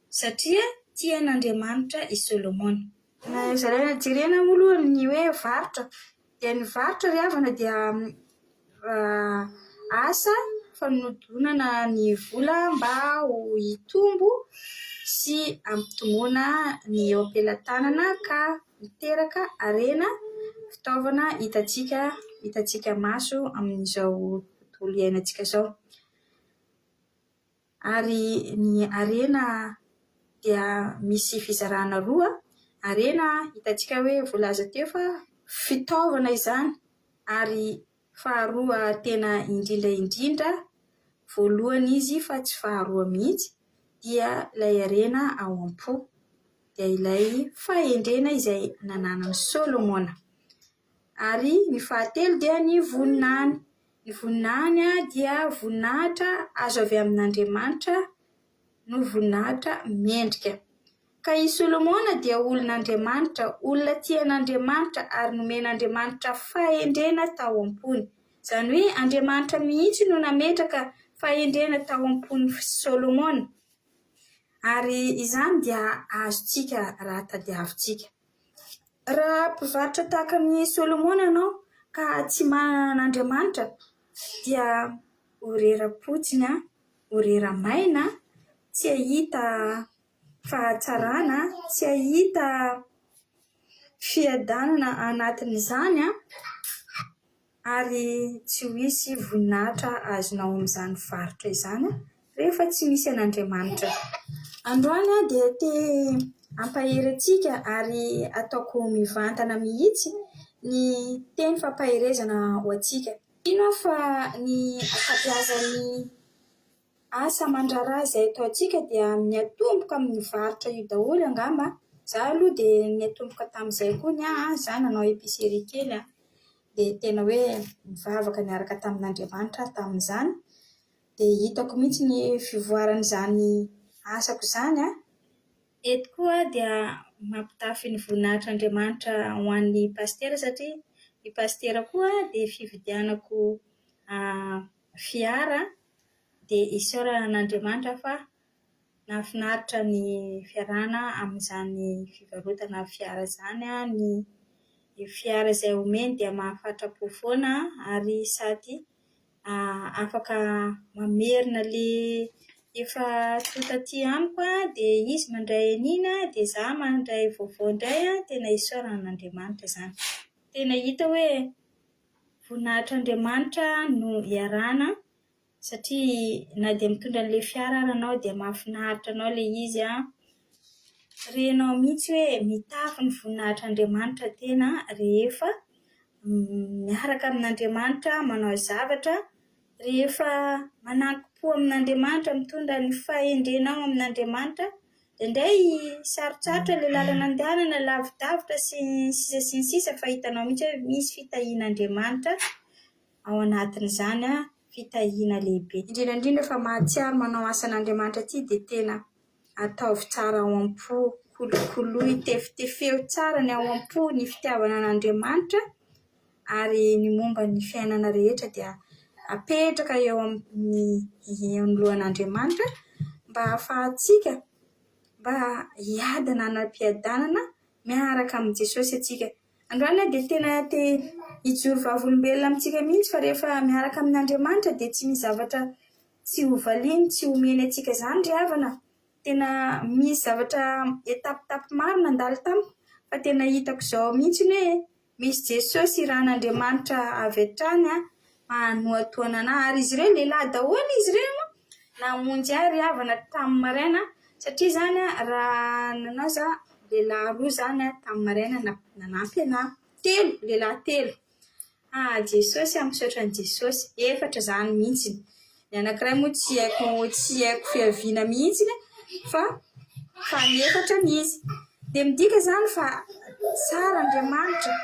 satria tian'Andriamanitra i Solomona. Jerena moa ny hoe varotra dia ny varotra ry havana dia asa fanodonana ny vola mba ho hitombo sy ampitomboana ny eo am-pelantanana ka miteraka harena fitaovana hitantsika maso amin'izao tontolo iainantsika izao. Ary ny harena dia misy fizarana roa. Harena hitantsika hoe voalaza teo fa fitaovana izany, ary faharoa tena indrindra voalohany izy fa tsy faharoa mihitsy dia ilay harena ao am-po dia ilay fahendrena izay nananan'i Solomona. Ary ny fahatelo dia ny voninahiny. Ny voninahiny dia voninahitra azo avy amin'Andriamanitra no voninahitra mendrika. Ka i Solomona dia olon'Andriamanitra, olona tian'Andriamanitra ary nomen'Andriamanitra fahendrena tao am-pony. Izany hoe Andriamanitra mihitsy no nametraka fahendrena tao am-pony Solomona. Ary izany dia azontsika raha tadiavintsika. Raha mpivarotra tahaka ny Solomona ianao ka tsy manana n'Andriamanitra dia horera-potsiny, horera-maina, tsy ahita fahatsarana, tsy ahita fiadanana anatin'izany ary tsy ho hisy voninahitra azonao amin'izany varotra izany rehefa tsy misy an'Andriamanitra. Androany dia te hampahery antsika ary ataoko mivantana mihitsy ny teny fampaherezana ho antsika. Ino fa ny akabeazan'ny asa aman-draharaha izay atao antsika dia miatomboka amin'ny varotra io daholo angamba. Za aloha dia niatomboka tamin'izay koa za nanao épicerie kely dia tena hoe mivavaka niaraka tamin'Andriamanitra tamin'izany. Dia hitako mihitsy ny fivoaran'izany asako izany. Eto koa dia mampitafy ny voninahitr'Andriamanitra ho an'ny pastera satria ny pastera koa dia fividianako fiara dia isaoran'Andriamanitra fa nahafinaritra ny fiarana amin'izany fivarotana fiara izany. Ny fiara izay omeny dia mahafatra-po foana ary sady afaka mamerina ilay efa totaty amiko dia izy mandray an'iny dia za mandray vaovao indray. Tena isaoran'Andriamanitra izany. Tena hita hoe voninahitr'Andriamanitra no iarana satria na dia mitondra an'ilay fiara ary ianao dia mahafinaritra anao ilay izy. Renao mihitsy hoe mitafy ny voninahitr'Andriamanitra tena rehefa miaraka amin'Andriamanitra manao zavatra, rehefa manankimpo amin'Andriamanitra mitondra ny fahendrenao amin'Andriamanitra. Indray sarotsarotra ilay lalana andehanana lavidavitra sy ny sisa fa hitanao mihitsy hoe misy fitahian'Andriamanitra ao anatin'izany, fitahiana lehibe. Indrindra fa mahatsiaro manao asan'Andriamanitra ity dia tena ataovy tsara ao am-po, kolokoloy, tefitefeo tsara ny ao am-po ny fitiavana an'Andriamanitra ary ny momba ny fiainana rehetra dia apetraka eo amin'ny lohan'Andriamanitra mba ahafahantsika mba hiadana anam-piadanana miaraka amin'ny Jesosy atsika. Androany dia tena te hijoro vavolombelona amintsika mihitsy fa rehefa miaraka amin'Andriamanitra dia tsy misy zavatra tsy ho valiany, tsy homeny antsika izany ry havana. Tena misy zavatra etapitapy maro nandalo tamiko fa tena hitako zao mihitsy hoe misy Jesosy ran'Andriamanitra avy hatrany manohatoana anahy ary izy ireo lehilahy daholo izy ireo namonjy ahy ry havana tamin'ny maraina satria zany raha nanao za lehilahy roa zany tamin'ny maraina nanampy anahy lehilahy telo. Jesosy misaotra ny Jesosy 4 zany mihitsy. Ny anankiray moa tsy haiko fiaviana mihitsy fa ny 4 n'izy. Dia midika zany fa tsara Andriamanitra.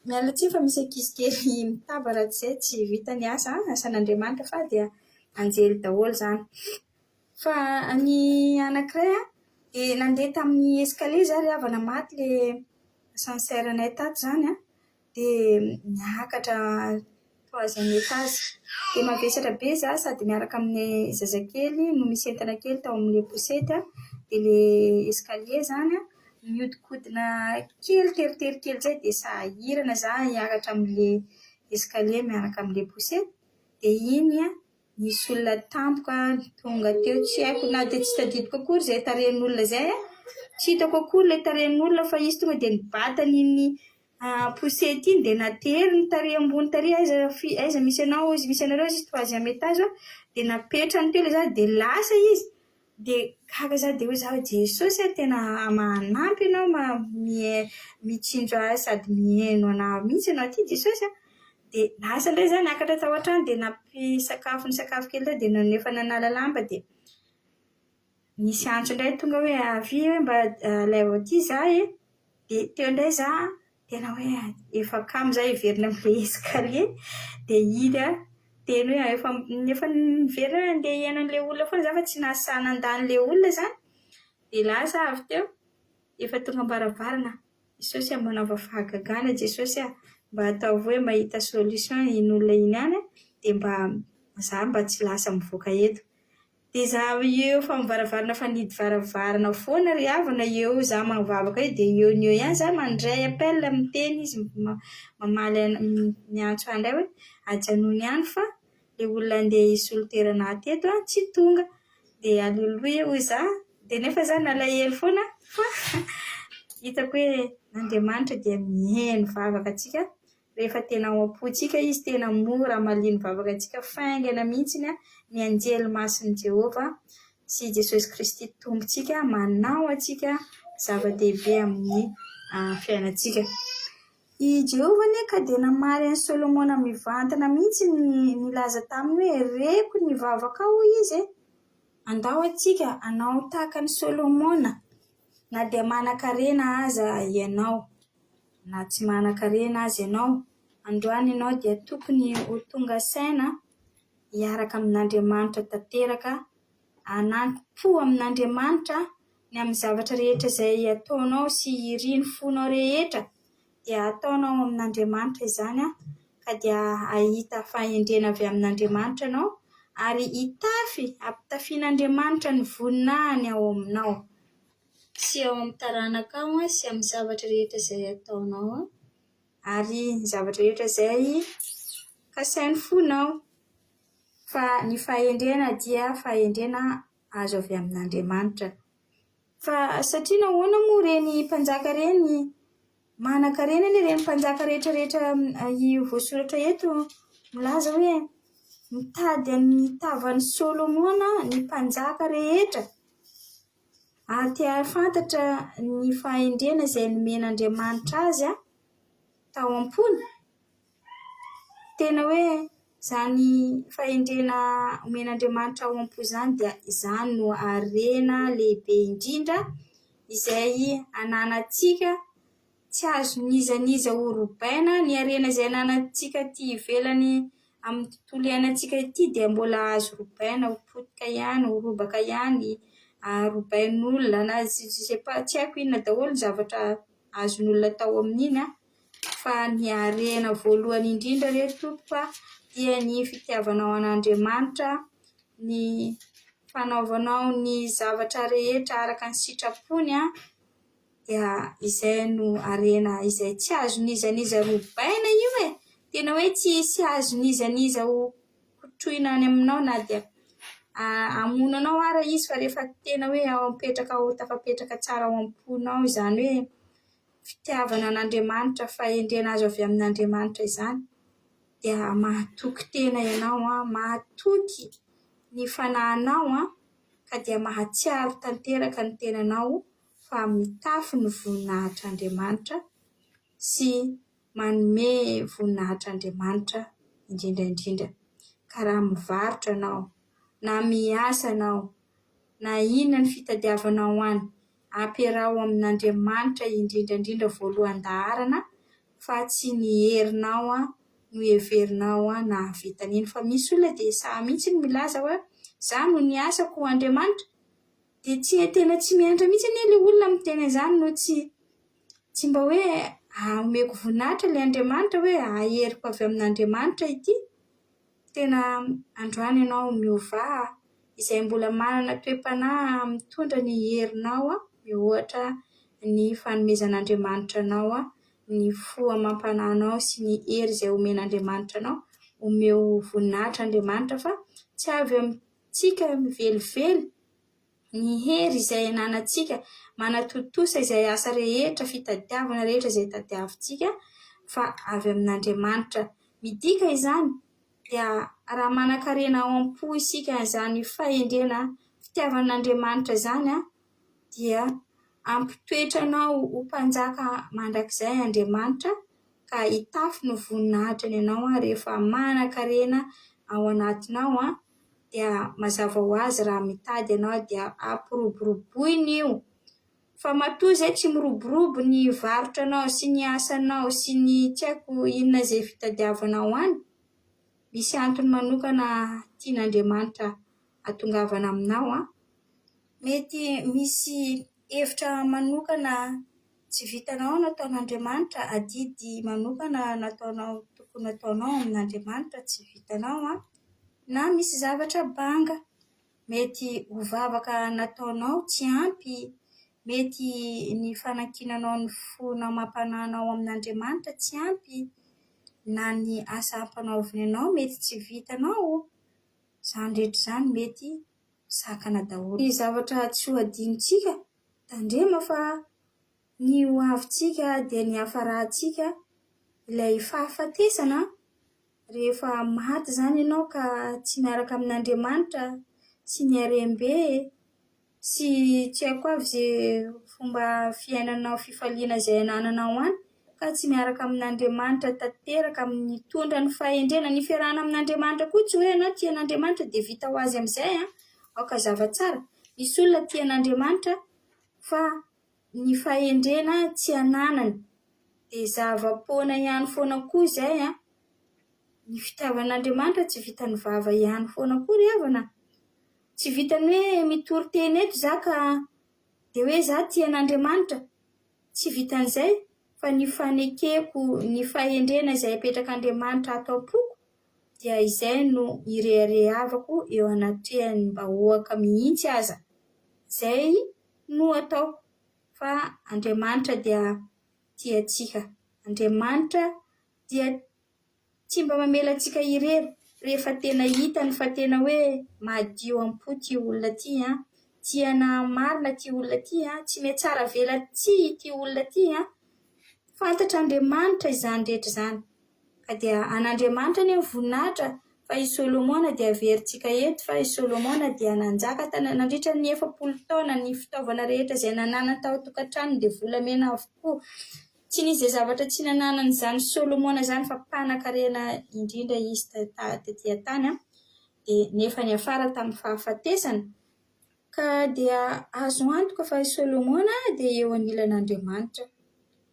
Miala tsiny fa misy ankizy kely mitaba raha tsy izay tsy vita ny asan'Andriamanitra fa dia anjely daholo zany. Fa ny anankiray nandeha tamin'ny escalier za ry havana maty le ascenseur-nay tato zany dia niakatra 3e étage. Dia mavesatra be za sady miaraka amin'ny zazakely no misy entana kely tao amin'ilay posety dia le escalier zany mihodinkodina kely teritery kely zay dia sahirana za hiakatra amin'ilay escalier miaraka amin'ilay posety dia iny nisy olona tampoka tonga teo tsy haiko na dia tsy tadidiko akory zay tarehin'olona zay tsy hitako akory ilay tarehin'olona fa izy tonga dia nibatany iny posety iny dia natery ny tarehy ambony tarehy aiza misy anao izy misy anareo izy 3e étage dia napetrany teo ilay za dia lasa izy dia gaga za dia hoe za Jesosy tena manampy ianao mitsinjo ahy sady mihaino anahy mihitsy ianao ty Jesosy dia lasa indray za niakatra tao an-trano dia nampisakafo kely dia nefa nanala lamba dia nisy antso indray tonga hoe avy hoe mba alaivo aty za dia teo indray za tena hoe efa kamo za hiverina amin'ilay escalier dia iny teny hoe efa niverina andeha hiaino an'ilay olona foana za fa tsy nahasana andan'ilay olona zany dia lasa avy teo efa tonga ambaravarana. Jesosy manaova fahagagana Jesosy mba atao hoe mahita solution iny olona iny ihany dia mba tsy lasa mivoaka eto. Dia za eo fa mivaravarana fa nidy varavarana foana ry havana eo za mavavaka eo dia eo ihany za mandray appel miteny izy mamaly ny antso andray hoe ajanony ihany fa ilay olona andeha hisoloterana teto tsy tonga dia aleloia hoy za dia nefa za nalahelo foana fa hitako hoe Andriamanitra dia mihaino vavaka antsika rehefa tena ao am-pontsika izy tena mora hamaliany vavaka antsika faingana mihitsy ny anjely masin'i Jehovah sy Jesosy Kristy tompontsika manao antsika zava-dehibe amin'ny fiainantsika. I Jehovah ka dia namaly an'i Solomona mivantana mihitsy nilaza taminy hoe reko ny vavaka ao izy andao antsika anao tahaka ny Solomona na dia manan-karena aza ianao na tsy manan-karena aza ianao androany ianao dia tokony ho tonga saina hiaraka amin'Andriamanitra tanteraka anampo amin'Andriamanitra ny amin'ny zavatra rehetra izay ataonao sy iriny fonao rehetra dia ataonao amin'Andriamanitra izany ka dia ahita fahendrena avy amin'Andriamanitra ianao ary ampitafian'Andriamanitra ny voninahiny ao aminao sy ao amin'ny taranaka ao sy amin'ny zavatra rehetra izay ataonao ary ny zavatra rehetra izay kasainy fonao fa ny fahendrena dia fahendrena azo avy amin'Andriamanitra. Fa satria nahoana moa reny mpanjaka reny manan-karena reny mpanjaka rehetrarehetra voasoratra eto milaza hoe mitady ny tavan'ny Solomona ny mpanjaka rehetra ary tia fantatra ny fahendrena izay nomen'Andriamanitra azy tao am-pony. Tena hoe izany fahendrena omen'Andriamanitra ao am-po izany dia izany no harena lehibe indrindra izay ananantsika tsy azo nizaniza ho robaina. Ny harena izay ananantsika ity ivelany amin'ny tontolo iainantsika ity dia mbola azo robaina ho potika ihany ho robaka ihany robain'olona na tsy haiko inona daholo ny zavatra azon'olona tao amin'iny fa ny harena voalohany indrindra re tompoko dia ny fitiavanao an'Andriamanitra ny fanaovanao ny zavatra rehetra araka ny sitrapony dia izay no harena izay tsy azo nizaniza robaina io tena hoe tsy azo nizaniza ho kotroina any aminao na dia amonanao ara izy fa rehefa tena hoe ao apetraka ao tafapetraka tsara ao am-ponao izany hoe fitiavana an'Andriamanitra, fahendrena azo avy amin'Andriamanitra izany dia mahatoky tena ianao, mahatoky ny fanahinao ka dia mahatsiaro tanteraka ny tenanao fa mitafy ny voninahitr'Andriamanitra sy manome voninahitr'Andriamanitra indrindraindrindra. Ka raha mivarotra anao na miasa anao na inona ny fitadiavanao any, ampiarao amin'Andriamanitra indrindraindrindra voalohan-daharana fa tsy ny herinao no heverinao na havitan'iny. Fa misy olona dia sahy mihitsy milaza hoe za no ny asako Andriamanitra, dia tena tsy mianatra mihitsy ilay olona miteny izany no tsy mba hoe omeko voninahitra ilay Andriamanitra hoe aheriko avy amin'Andriamanitra ity. Tena androany ianao miova izay mbola manana toe-panahy mitondra ny herinao mihoatra ny fanomezan'Andriamanitra anao, ny foamam-panahinao sy ny hery izay omen'Andriamanitra anao. Omeo voninahitran'Andriamanitra fa tsy avy amintsika mivelively ny hery izay ananantsika, manatontosa izay asa rehetra, fitadiavana rehetra izay tadiavintsika fa avy amin'Andriamanitra. Midika izany dia raha manan-karena ao am-po isika izany fahendrena fitiavan'Andriamanitra izany dia ampitoetranao ho mpanjaka mandrakizay Andriamanitra ka hitafy ny voninahitrany ianao rehefa manan-karena ao anatinao dia mazava ho azy raha mitady ianao dia ampiroboroboiny io. Fa matoa izay tsy miroborobo ny varotranao sy ny asanao sy ny tsy haiko inona izay fitadiavanao any, misy antony manokana tian'Andriamanitra hatongavana aminao. Mety misy hevitra manokana tsy vitanao nataon'Andriamanitra, adidy manokana tokony nataonao amin'Andriamanitra tsy vitanao, na misy zavatra banga mety ho vavaka nataonao tsy ampy, mety ny fanankinanao ny fonamam-panahinao amin'Andriamanitra tsy ampy, na ny asa ampanaoviny anao mety tsy vitanao. Izany rehetra izany mety sakana daholo. Ny zavatra tsy ho adinontsika tandrema fa ny ho avintsika dia ny hafarantsika ilay fahafatesana. Rehefa maty izany ianao ka tsy miaraka amin'Andriamanitra sy ny harem-be sy tsy haiko avy izay fomba fiainanao, fifaliana izay anananao any, ka tsy miaraka amin'Andriamanitra tanteraka amin'ny tondra ny fahendrena, ny fiarahana amin'Andriamanitra koa tsy hoe ianao tian'Andriamanitra dia vita ho azy amin'izay aoka zava-tsara. Misy olona tian'Andriamanitra fa ny fahendrena tsy ananany dia zava-poana ihany foana koa izay ny fitiavan'Andriamanitra tsy vitany vava ihany foana koa ry havana. Tsy vitany hoe mitory teny eto za ka dia hoe za tian'Andriamanitra, tsy vitan'izay fa ny fanekeko ny fahendrena izay apetrak'Andriamanitra ato am-poko dia izay no ireharehavako eo anatrehany mba hoaka mihitsy aza. Izay no ataoko fa Andriamanitra dia tiantsika. Andriamanitra dia tsy mba mamela antsika irery rehefa tena hitany fa tena hoe madio am-po ty olona ty, tiana marina ty olona ty, tsy mihatsara vela tsia ty olona ty, fantatr'Andriamanitra izany rehetra izany. Ka dia an'Andriamanitra ny voninahitra. Fa i Solomona dia averintsika eto fa i Solomona dia nanjaka nandritra ny 7 taona, ny fitaovana rehetra izay nananany tao an-tokantrano dia volamena avokoa. Tsy nisy izay zavatra tsy nananany izany Solomona izany fa mpanan-karena indrindra izy tetỳ tany, dia nefa ny afara tamin'ny fahafatesana. Ka dia azo antoka fa i Solomona dia eo anilan'Andriamanitra.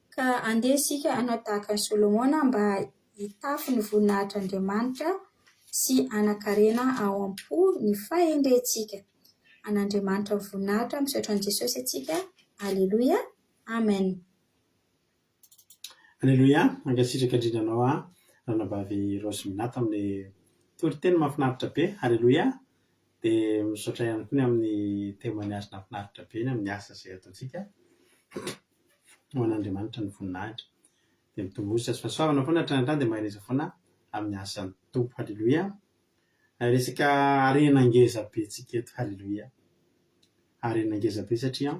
Ka andeha isika hanao tahaka ny Solomona mba hitafy ny voninahitr'Andriamanitra sy hanan-karena ao am-po ny fahendrentsika. An'Andriamanitra voninahitra misaotra an'i Jesosy atsika. Aleloia. Amen. Aleloia. Ankasitraka indrindranao ranabavy Roseminata amin'ny toriteny mahafinaritra be. Aleloia. Dia misaotra ihany koa ny amin'ny témoignage mahafinaritra be ny amin'ny asa izay ataontsika ho an'Andriamanitra ny voninahitra. Dia mitombosa sy fahasoavana foana hatrany dia mahereza foana amin'ny asan'ny tompo. Aleloia. Resaka harena ngeza be tsika eto. Aleloia. Harena ngeza be satria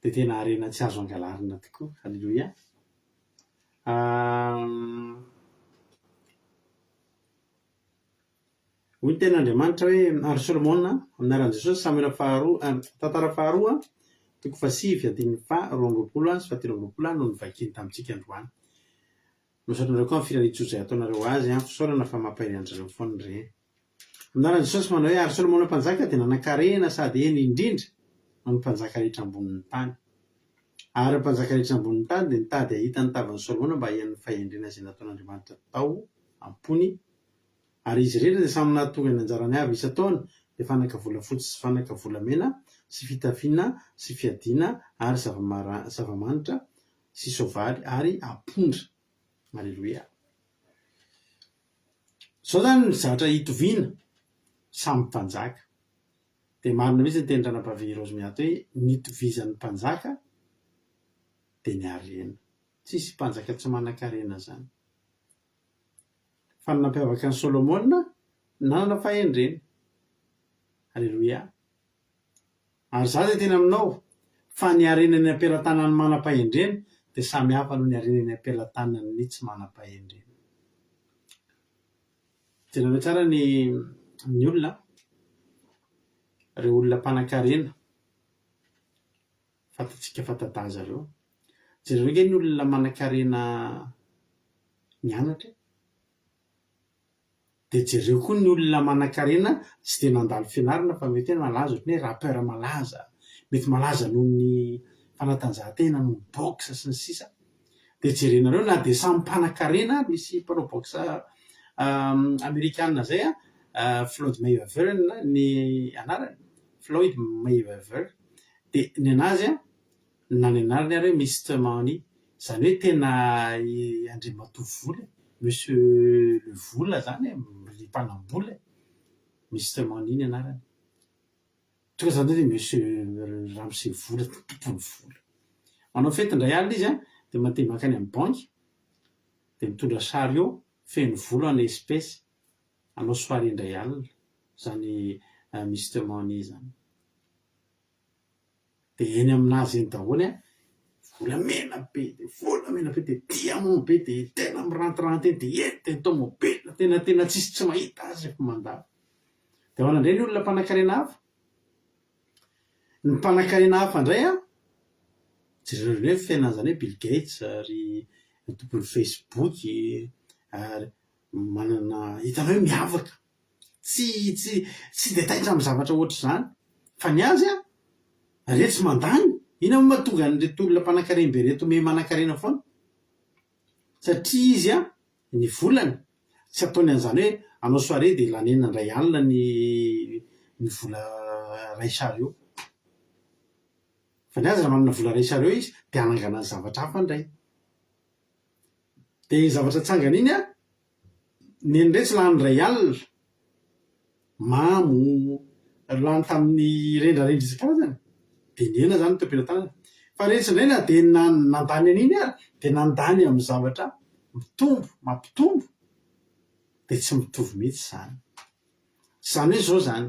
dia tena harena tsy azo angalarina tokoa. Halleloia. Hoy ny ten'Andriamanitra hoe ary Solomona anaran'i Jesosy Samuela tantara faharoa 8:7-roa sy 13 no nivakiny tamintsika androany. Misaotra koa amin'ny firarian-tsoa ataonareo azy fisaorana fa mampahiran'izareo foana ireny. Anaran'i Jesosy manao hoe ary Solomona mpanjaka dia nanan-karena sady eny indrindra no ny mpanjaka rehetra ambonin'ny tany. Ary mpanjaka rehetra ambonin'ny tany dia nitady ahita ny tavan'i Solomona mba hihaino ny fahendrena izay nataon'Andriamanitra tao ampony. Ary izy rehetra dia samy nahatonga ny anjarany avy isa-taona dia fanaka volafotsy sy fanaka volamena sy fitafiana sy fiadiana ary zava-manitra sy soavaly ary ampondra. Halleloia. Zao zany ny zavatra hitoviana samy mpanjaka. Dia marina mihitsy ny teny ranam-pavy Rozy-Miato hoe nitovizan'ny mpanjaka dia ny harena. Tsisy mpanjaka tsy manan-karena zany. Fa ny nampiavaka ny Solomona nanana fahendrena. Halleloia. Ary za dia tena aminao fa ny harenan'ny ampelantanany manam-pahendrena dia samy hafa noho ny harenan'ny ampelantanany tsy manam-pahendrena. Jereo tsara ny olona, ireo olona mpanan-karena, fantatsika fantadaza ireo. Jereo nge ny olona manan-karena mianatra. Dia jereo koa ny olona manan-karena tsy dia nandalo fianarana fa mety malaza ohatry ny hoe rapeur malaza, mety malaza noho ny fanatanjahantena, noho ny boxe sy ny sisa. Dia jerenareo na dia samy mpanan-karena, misy mpanao boxe Amerikanina zay Floyd Mayweather ny anarany, Floyd Mayweather. Dia ny anazy na ny anarany ary hoe Mr Money, izany hoe tena andriamatoa vola, Monsieur le vola zany, mpanam-bola, Mr Money ny anarany. Tonga zany hoe Monsieur Ramsey vola, tompony vola. Manao fety indray alina izy dia mandeha makany amin'ny banky dia mitondra sary eo feno vola any espèce, anao soirée indray alina zany Mr Money zany. Dia eny aminazy eny daholo volamena be dia diamant be dia tena mirantiranty eny dia eny tomobile tena tsisy tsy mahita azy rehefa mandalo. Dia ahoana indray ny olona mpanan-karena hafa? Ny mpanan-karena hafa indray jereo hoe fiainan'izany hoe Bill Gates ary tompon'ny Facebook ary manana hitanao hoe miavaka, tsy dia taitra amin'ny zavatra ohatr' izany fa ny azy rehetra tsy mandany. Ina moa mahatonga an'ireto olona mpanan-karena be reto me manan-karena foana? Satria izy ny volany tsy ataony an'izany hoe anao soirée dia lanena indray alina ny vola ray sary eo. Fa ny azy raha manana vola ray sary eo izy dia anangana ny zavatra hafa indray. Dia ny zavatra tsangana iny ny indray tsy lany ray alina mamo lany tamin'ny rendrarendra isan-karazany dia niena zany tompelan-tanana. Fa rehetra indray dia nandany an'iny dia nandany amin'ny zavatra mampitombo dia tsy mitovy mihitsy zany. Zany hoe zao zany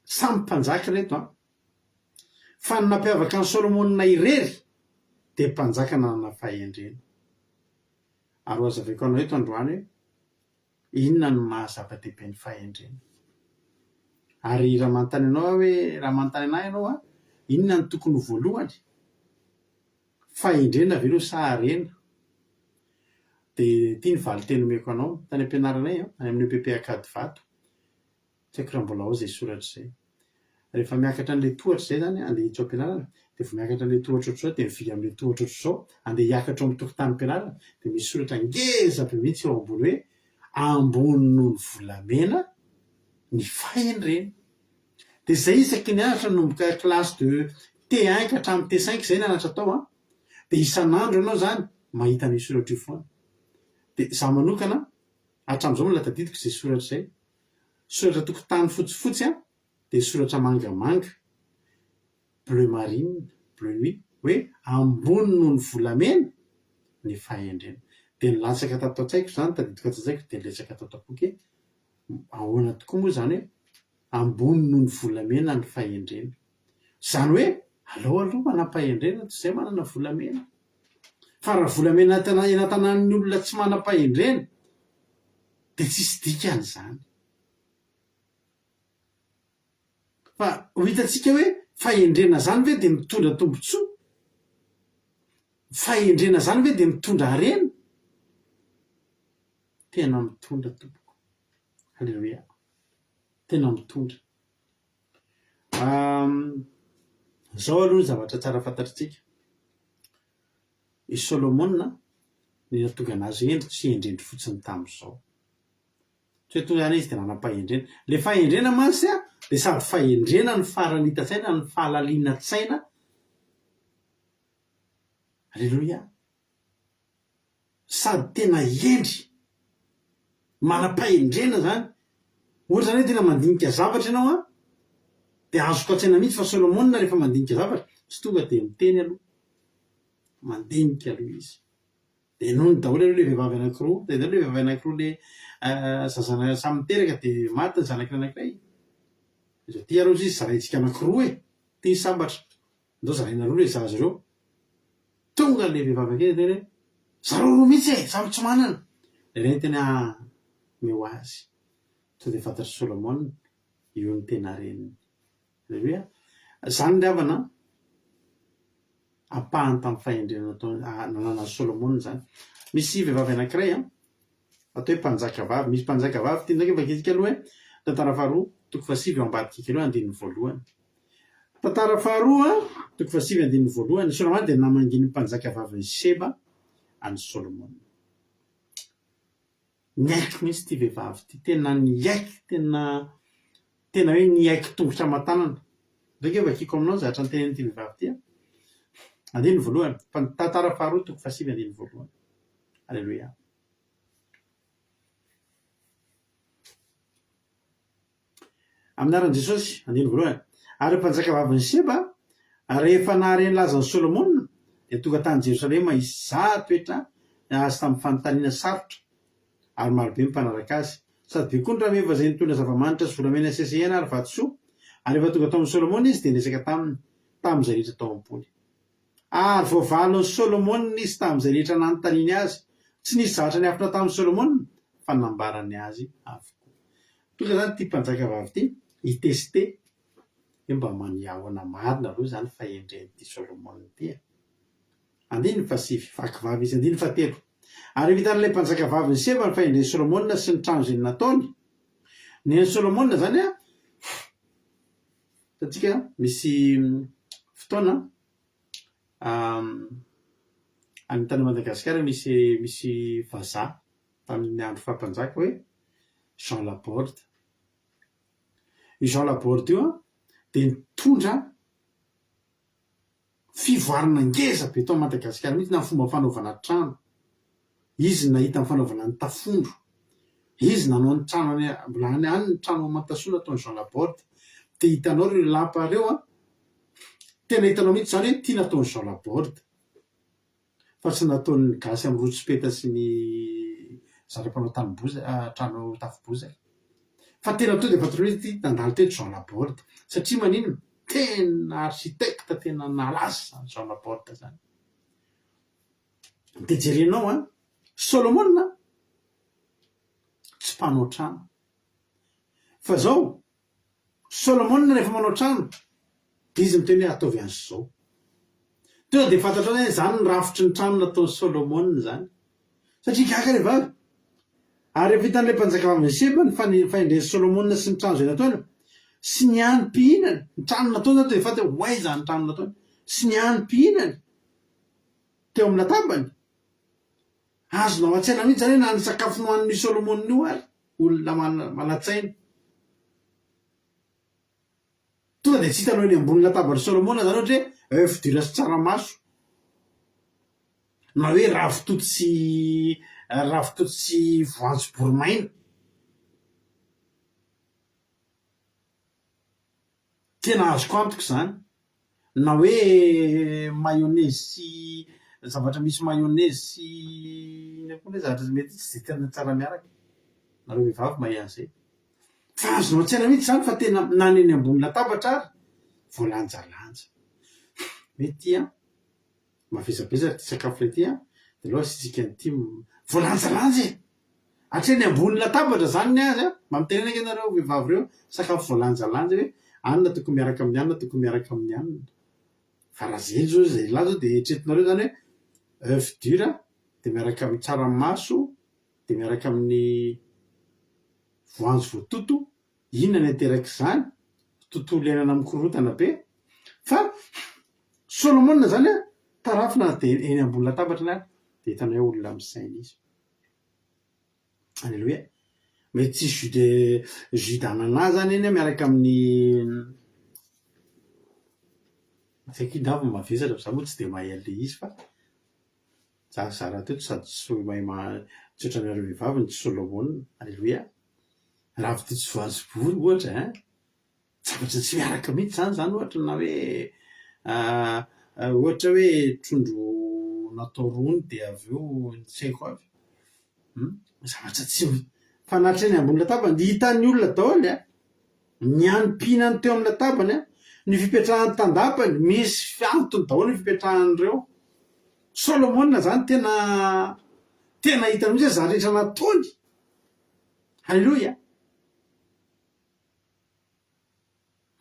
samy mpanjaka reto fa ny nampiavaka ny Solomona irery dia mpanjaka nanana fahendrena. Ary ho azavaiko anao eto androany hoe inona no mahazava-dehibe ny fahendrena? Ary raha manontany anao ianao inona ny tokony voalohany, fahendrena ve aloha sa harena? Dia ity ny valiteny omeko anao tany am-pianaranay any amin'ny EPP Akadivato, tsy haiko raha mbola ao izay soratra izay. Rehefa miakatra an'ilay tohatra izay zany andeha hiditra ao am-pianarana dia vao miakatra an'ilay tohatra ohatr'izao dia mivily amin'ilay tohatra ohatr'izao andeha hiakatra ao amin'ny tokotanin'ny mpianarana dia misy soratra ngeza be mihitsy eo ambony hoe ambony noho ny volamena ny fahendrena. Dia izay isaky nianatra nomboka classe de T1 ka hatramin'ny T5 izay nianatra tao dia isan'andro ianao zany mahita ny soratra io foana. Dia izaho manokana hatramin'izao mbola tadidiko izay soratra izay, soratra tokotany fotsifotsy dia soratra mangamanga, bleu marine, bleu nuit, hoe ambony noho ny volamena ny fahendrena. Dia nilatsaka tato an-tsaiko zany, tadidiko an-tsaiko dia nilatsaka tato am-boky ahoana tokoa moa zany hoe ambony noho ny volamena ny fahendrena. zany hoe aloha manam-pahendrena tsy izay manana volamena fa raha volamena enatanan'ny olona tsy manam-pahendrena dia tsisy dikany zany. Fa ho hitantsika hoe fahendrena zany ve dia mitondra tombontsoa? Fahendrena zany ve dia mitondra harena? Tena mitondra tompoko. Halleloia. Tena mitondra. Zao aloha ny zavatra tsara fantatritsika. I Solomona ny nahatonga anazy endry tsy endrendry fotsiny tamin'izao. Tsy hoe tonga any izy dia nanam-pahendrena. Le fahendrena mantsy dia sady fahendrena ny farany hitan-tsaina, ny fahalalinan-tsaina. Halleloia. Sady tena endry manam-pahendrena zany. Ohatra zany hoe tena mandinika zavatra ianao dia azoko an-tsaina mihitsy fa Solomona rehefa mandinika zavatra tsy tonga dia miteny aloha, mandinika aloha izy. Dia noho ny daholo aloha le vehivavy anankiroa, dia le vehivavy anankiroa le zazana samy miteraka dia maty ny zanakiny anankiray. Izy ty arô izy zaraintsika anankiroa tia sambatra. Ndao zaraina roa le zaza ireo. Tonga le vehivavy akeny teny hoe zareo roa mihitsy samy tsy manana. Ireny tena meo azy. To dia fantatry Solomona io ny tena reniny. Halleloia. Zany ry havana ampahany tamin'ny fahendrena nanana Solomona zany. Misy vehivavy anankiray atao hoe mpanjaka vavy. Misy mpanjaka vavy tia ndraiky vakitsika aloha hoe tantara faharoa toko fahasivy ao ambadika aloha andininy voalohany. Tantara faharoa toko fahasivy andininy voalohany. Solomona dia namanginy mpanjaka vavy ny Seba any Solomona. Niaiky mihitsy ty vehivavy ty, tena niaiky, tena hoe niaiky tongotra aman-tanana. Ndraiky hoe vakiko aminao zavatra ny tenen'ity vehivavy ty. Andininy voalohany, tantara faharoa toko fahasivy andininy voalohany. Halleloia. Amin'ny anaran'i Jesosy andininy voalohany. Ary mpanjaka vavy ny Seba rehefa nahareny laza ny Solomona dia tonga tany Jerosalema izy 100 toetra azy tamin'ny fanontaniana sarotra. Ary marobe mpanaraka azy. Sady be koa ny rameva izay nitondra zava-manitra sy volamena sy sehena ary vatosoa. Ary rehefa tonga tamin'ny Solomona izy dia niresaka tamin'izay rehetra tao am-pony. Ary voavalon'ny Solomona izy tamin'izay rehetra nanontaniany azy. Tsy nisy zavatra niafina tamin'ny Solomona fa nambarany azy avokoa. Tonga zany ty mpanjaka vavy ty hitesite hoe mba maniahona marina aloha zany fahendren'ity Solomona ity. Andininy fahasivy, vaky vavy izy. Andininy fahatelo. Ary vitan'ilay mpanjaka vavy ny Seba ny fahendren'ny Solomona sy ny trano izay nataony. Ny Solomona zany tatsika misy fotoana any tany Madagasikara misy vazaha tamin'ny andro fahampanjaka hoe Jean Laborde. I Jean Laborde io dia nitondra fivoarana ngeza be tao Madagasikara mihitsy na fomba fanaovana trano. Izy nahita ny fanaovana ny tafondro. Izy nanao ny trano mbola any ny trano Amantasoa nataon'i Jean Laborde. Dia hitanao ireo lapa ireo tena hitanao mihitsy zany hoe ity nataon'i Jean Laborde. Fa tsy nataon'ny gasy amin'ny Rotsopeta sy ny zara-panao trano tafo-bozaka. Fa tena to dia fantarao hoe ity nandalo teto Jean Laborde. Satria manino tena arsitekta tena nalaza Jean Laborde zany. Dia jerenao Solomona tsy mpanao trano. Fa zao Solomona rehefa manao trano dia izy miteny hoe ataovy an'izao. Tonga dia fantatrao hoe zany ny rafitry ny trano nataon'i Solomona zany. Satria gaka re vavy. Ary rehefa hitan'ilay mpanjaka vavy ny Seba ny fahendren'i Solomona sy ny trano izay nataony sy ny anim-pihinany. Ny trano nataony dia fanta hoe hoaiza ny trano nataony. Sy ny anim-pihinany teo amin'ny latabany. Azonao an-tsaina mihitsy zany hoe na ny sakafo nohan'ny Solomona io ary olona manan-tsaina. Tonga dia tsy hitanao eny ambony lataban'i Solomona zany ohatra hoe œuf dur sy tsaramaso. Na hoe ravitoto sy voanjobory-maina. Tena azoko antoka zany. Na hoe mayonnaise sy zavatra misy mayonnaise sy hoe zavatra mety tsy tena tsara miaraka. Nareo vehivavy mahay an'izay. Fa azonao an-tsaina mihitsy zany fa tena na eny ambony latabatra ary voalanjalanja mety a mavesabezatra ty sakafo le ty a de loha sitsika nyty voalanjalanja e atreny ambony latabatra zany ny azy a mamitenenaka anareo vehivavy reo sakafo voalanjalanja hoe anina toko miaraka amin'ny anina toko miaraka amin'ny anina fa raha zeny zao zay la zao de etretinareo zany hoe œuf dur de miaraka amin'ny tsaramaso de miaraka amin'ny voanjo voatoto inona ny ateraka zany tontolo iainana mikorotana be fa Solomon zany a tarafina de eny ambony latabatra na de hitanao hoe olona misaina izy alleloia mety tsy jus d'ananas zany eny miaraka amin'ny sakindava mavesatra za moa tsy de mahay ale izy fa za zara teto sady tsy mahay tsoetranareo vehivavy ny Solomon alleloia ravitoto voanjobory ohatra ein zavatra tsy miaraka mihitsy zany ohatra na hoe ohatra hoe trondro natao rony de avy eo tsy haiko avy zavatra tsy fa nahatreny ambony latabany de hitan'ny olona daholo a ny anim-pihinany teo amin'ny latabany a ny fipetrahany tandapany misy fiantony daholo ny fipetrahan'ireo Solomon zany tena hitany mihitsy za rehetra nataony halleloia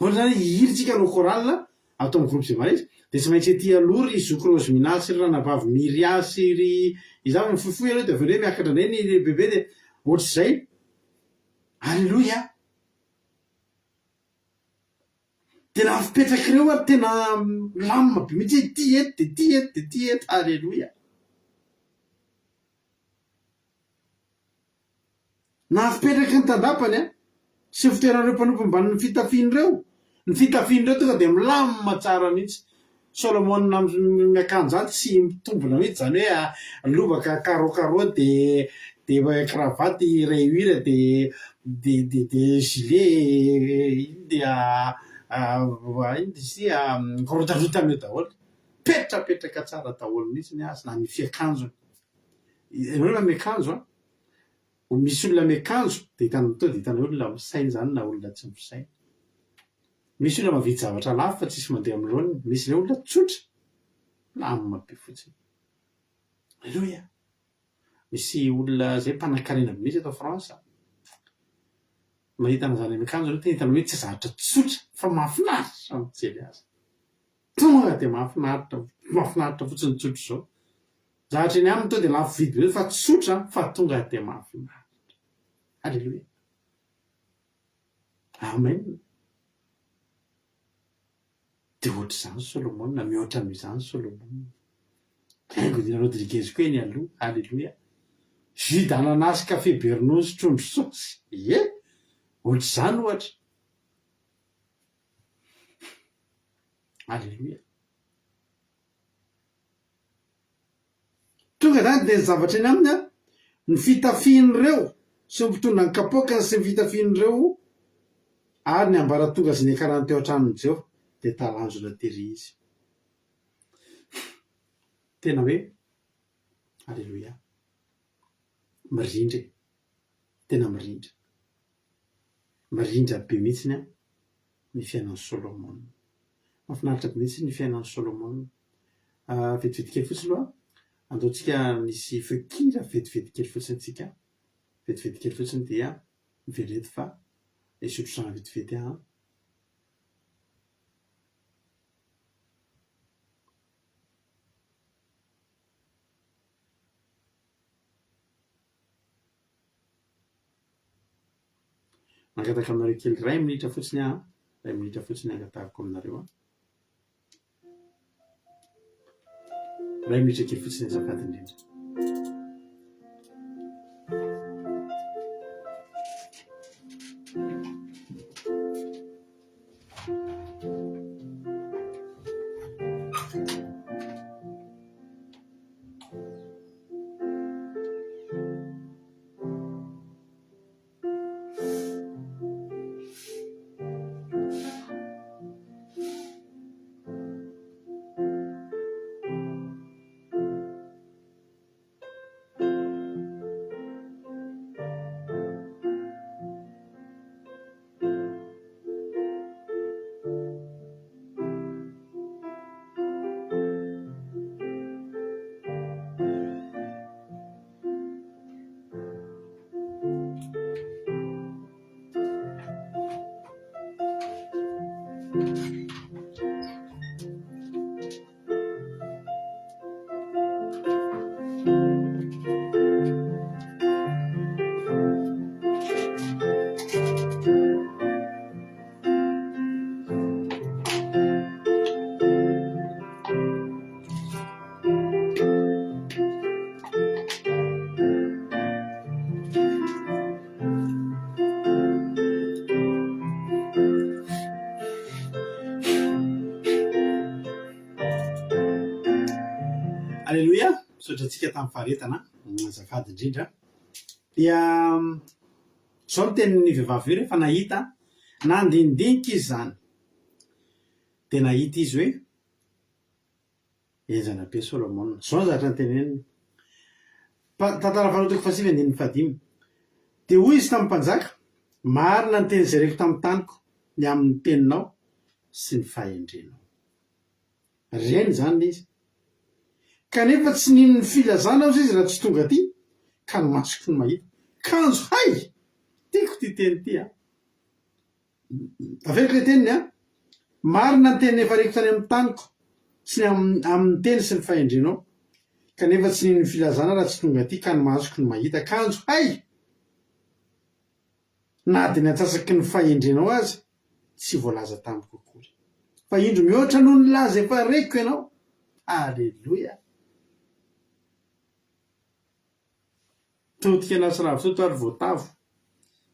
ohatra zany hiritsika no koralina atao amin'ny groupe zay izy de tsy maintsy ety aloha ry zokrozy minasy ry ranavavy miriasy ry izavy mifoifoy aloha de avy hoe miakatra ndray ny bebe de ohatr'izay alleloia tena fipetraky reo ary tena lamina be mihitsy ty eto de ty eto de ty eto alleloia na fipetraky ny tandapany a sy fitoeran'ireo mpanompo mbany ny fitafian'ireo tonga de milamina tsara mihitsy Solomon miakanjo zany tsy mitombona mihitsy zany hoe lobaka carreau de cravaty ray huile de gilet iny de iny de sy rotarotana eo daholo petrapetraka tsara daholo mihitsy ny azy na ny fiakanjony ianao la miakanjo a misy olona miakanjo de hitany to de hitany olona misaina zany na olona tsy misaina misy olona mavidy zavatra lafo fa tsisy mandeha amin'ny loany misy le olona tsotra lamina be fotsiny alleloia misy olona zay mpanan-karena be mihitsy eto France mahita an'izany miakanjo aloha hitany hoe tsy zavatra tsotra fa mahafinaritra mijery azy tonga de mahafinaritra fotsiny tsotra zao zavatra eny aminy to de lafo vidy be fa tsotra fa tonga de mahafinaritra alleloia amen de ohatr'izany Solomon mihoatra amin'izany Solomon aingo dina Rodriguez koa eny aloha alleloia jus d'ananas café bernozy trondro saosy ohatr'izany ohatra alleloia tonga zany de zavatra eny aminy a ny fitafian'ireo sy mpitondra ny kapoakany sy ny fitafian'ireo ary ny ambaratonga zay ny akarany teo an-tranony jeo de talanjona tery izy tena hoe alleloia mirindra tena mirindra be mihitsiny a ny fiainan'ny Solomon mahafinaritra be mihitsy ny fiainan'ny Solomon vetivety kely fotsiny aloha andaontsika nisy fekira vetivety kely fotsiny tsika vetivety kely fotsiny dia mivelety fa isotro sana vetivety mangataka aminareo kely ray minitra fotsiny angatahako aminareo ray minitra kely fotsiny azafady indrindra Alleloia, misaotra antsika tamin'ny faharetana azafady indrindra dia zao no tenin'ny vehivavy io rehefa nahita nandindinika izy zany dia nahita izy hoe enjana be Solomona. Zao ny zavatra nyteneniny tantara faharoa toko 7:5 dia hoy izy tamin'ny mpanjaka, marina ny teny jereko tamin'ny taniko ny amin'ny teninao sy ny fahendrenao. Reny zany izy kanefa tsy ninony filazana aho izy raha tsy tonga aty ka ny masoko ny mahita. Kanjo hay tiako ty teny ty aveko le teniny marina ny teny efa reko tany amin'ny taniko sy amin'ny teny sy ny fahendrenao kanefa tsy ninony filazana raha tsy tonga aty ka ny masoko ny mahita. Kanjo hay na dia natsasaky ny fahendrenao azy tsy voalaza tamiko akory fa indro mihoatra noho ny laza efa reko ianao. Alleloia. Totika nasy ravitoto ary voatavo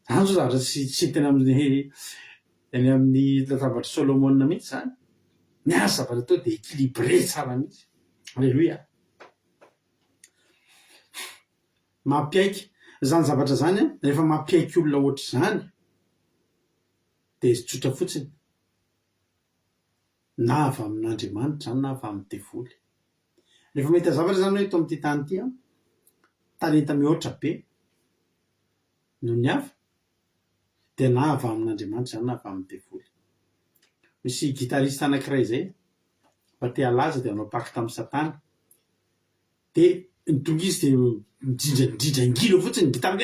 zany zao zavatra tsy tena eny amin'ny latabatra Solomona mihitsy zany. Ny azy zavatra tao dia équilibré tsara mihitsy. Alleloia. Mampiaiky zany zavatra zany rehefa mampiaiky olona ohatr' zany dia izy tsotra fotsiny na avy amin'Andriamanitra zany na avy amin'ny devoly. Rehefa mahita zavatra zany hoe eto amin'ity tany ity talenta mihoatra be noho ny hafa dia na avy amin'Andriamanitra zany na avy amin'ny devoly. Misy gitarista anankiray zay mba te halaza dia manao pacte tamin'ny Satana dia nitonga izy dia midrindra ingilo fotsiny ny gitara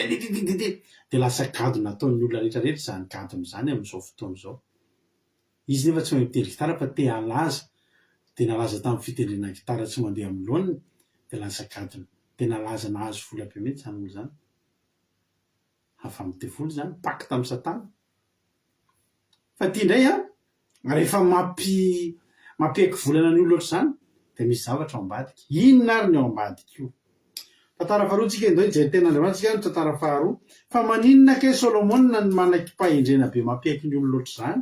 dia lasa gado nataon'ny olona rehetrarehetra zany gadony zany amin'izao fotoana izao. Izy nefa tsy mahay mitendry gitara fa te halaza dia nalaza tamin'ny fitendrena gitara tsy mandeha amin'ny lohaniny dia lasa gadony. Dia nalaza nahazo vola be mihitsy zany olo zany. Avy amin'ny devoly zany pacte tamin'ny Satana. Fa ity indray rehefa mampiaiky volana ny olo ohatr' zany dia misy zavatra ao ambadika. Inona ary ny ao ambadika io? Tantara faharoa tsika indao hijery ten'Andriamanitra no tantara faharoa. Fa maninona ke Solomona ny manakim-pahendrena be mampiaiky ny olo ohatr' zany?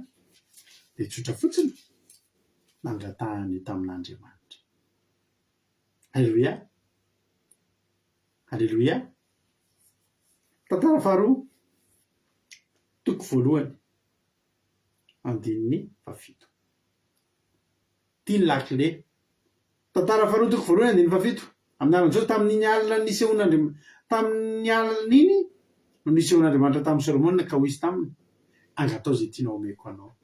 Dia tsotra fotsiny nangratahany tamin'Andriamanitra. Alleluia. Alleluia. Tantara faharoa toko 1:7. Tia ny lakile. Tantara faharoa toko 1:7 amin'ny alan'izao tamin'ny alina nisehoan'Andriamanitra tamin'ny alina iny no nisehoan'Andriamanitra tamin'ny Solomona ka hoy izy taminy, angatao zay tianao omeko anao.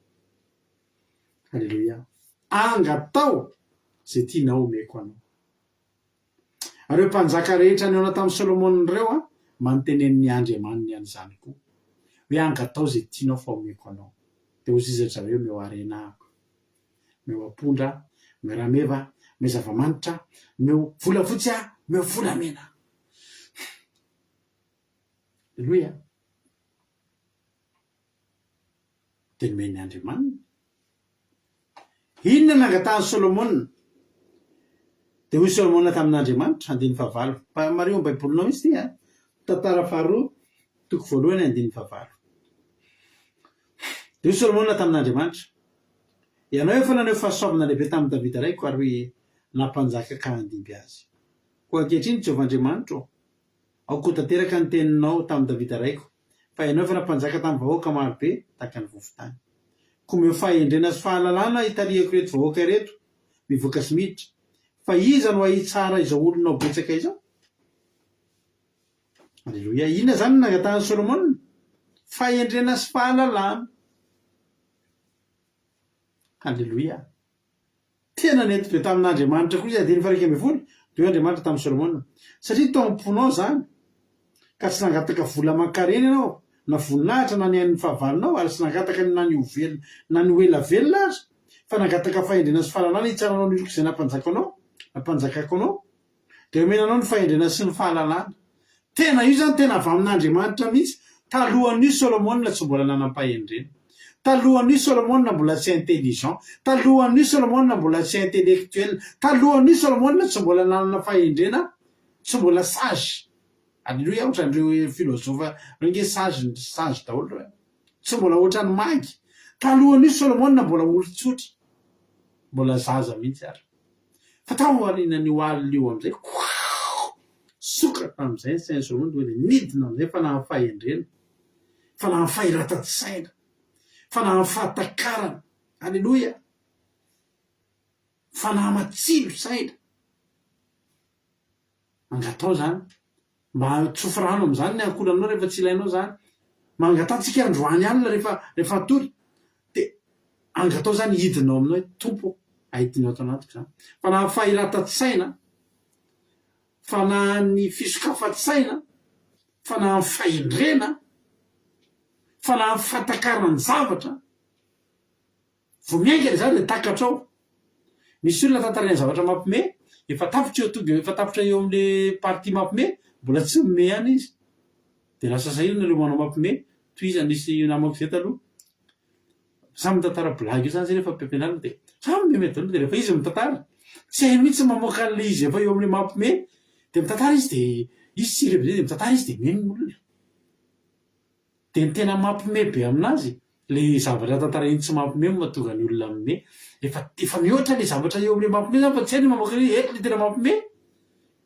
Alleluia. Angatao zay tianao omeko anao. Areo mpanjaka rehetra ny ao tamin'ny Solomona ireo manontenen'ny Andriamaniny an'izany koa hoe angatao zay tianao fa omeko anao. Dia hozy izatra hoe meo arenahako, meo ampondra, meo rameva, meo zava-manitra, meo volafotsy meo volamena. Alleluia. Dia nomeny Andriamanina. Inona nangatahany Solomona? Dia hoy Solomona tamin'Andriamanitra 9:9. Mario amin'ny baibolinao izy ity tantara faharoa toko 1:9. Dia hoy Solomona tamin'Andriamanitra, ianao efa naneo fahasoavana lehibe tamin'ny Davida raiko ary nampanjaka ka handimby azy. Koa ankehitriny Jehovahandriamanitra ao koa tanteraka ny teninao tamin'ny Davida raiko fa ianao efa nampanjaka tamin'ny vahoaka marobe tahaka ny vovotany. Koa meo fahendrena sy fahalalana hitarihako reto vahoaka reto mivoaka sy miditra. Fa iza no ahitsara izao olonao betsaka izao? Alleluia. Inona zany nangatahany Solomona? Fahendrena sy fahalalana. Alleluia. Tena nety be tamin'Andriamanitra koa izy 1:10 dia Andriamanitra tamin'ny Solomona, satria tao am-ponao zany ka tsy nangataka vola aman-karena ianao na voninahitra na ny ain'ny fahavalinao ary sy nangataka na ny ovelona na ny oela velona azy fa nangataka fahendrena sy fahalalana hitsaranao ny loko izay nampanjakako anao dia omenanao ny fahendrena sy ny fahalalana. Tena io zany tena avy amin'Andriamanitra mihitsy. Talohan'io Solomona tsy mbola nanam-pahendrena, talohan'io Solomona mbola tsy intelligent, talohan'io Solomona mbola tsy intellectuel, talohan'io Solomona tsy mbola nanana fahendrena, tsy mbola sage. Alleluia, ohatran'ireo filozofa renge sage daholo reo, tsy mbola ohatran'ny magy. Talohan'io Solomona mbola olon-tsotra, mbola zaza mihitsy ary. Fa tao aorianan'ny oalina io amin'izay sokatra amin'izay sain'ny Solomona hoe nidina amin'izay fa naha'ny fahendrena, fa naha'ny fahiratan-tsaina, fa naha'ny fahatakarana. Alleluia, fa naha'ny matsilo saina. Mangatao zany mba tsofi rano amin'izany ny ankoranao rehefa tsy ilainao zany. Mangatantsika androany alina rehefa atory dia angatao zany hidinao aminao hoe tompo ahidinao ato anatiko zany. Fa naha'ny fahiratan-tsaina, fa naha'ny fisokafa-tsaina, fa naha'ny fahendrena, fa naha'ny fahatakarana ny zavatra. Vao miaingana zany dia takatrao. Misy olona tantarany zavatra mampime, efa tapitra eo tonga efa tapitra eo amin'le partie mampime, mbola tsy mime any izy dia lasa sahirana ilay manao mampime. Toy izy nisy namako izay taloha, samy mitantara blagy io zany zay rehefa ampianarina dia samy mime daholo dia rehefa izy mitantara tsy hainy mihitsy mamoaka an'le izy efa eo amin'le mampime dia mitantara izy dia izy tsy rehefa dia mitantara izy dia meme olona. Dia ny tena mampime be aminazy le zavatra tantarainy tsy mampime mahatonga ny olona mime. Efa mihoatra le zavatra eo amin'le mampime zany fa tsy hainy mamoaka le eto le tena mampime.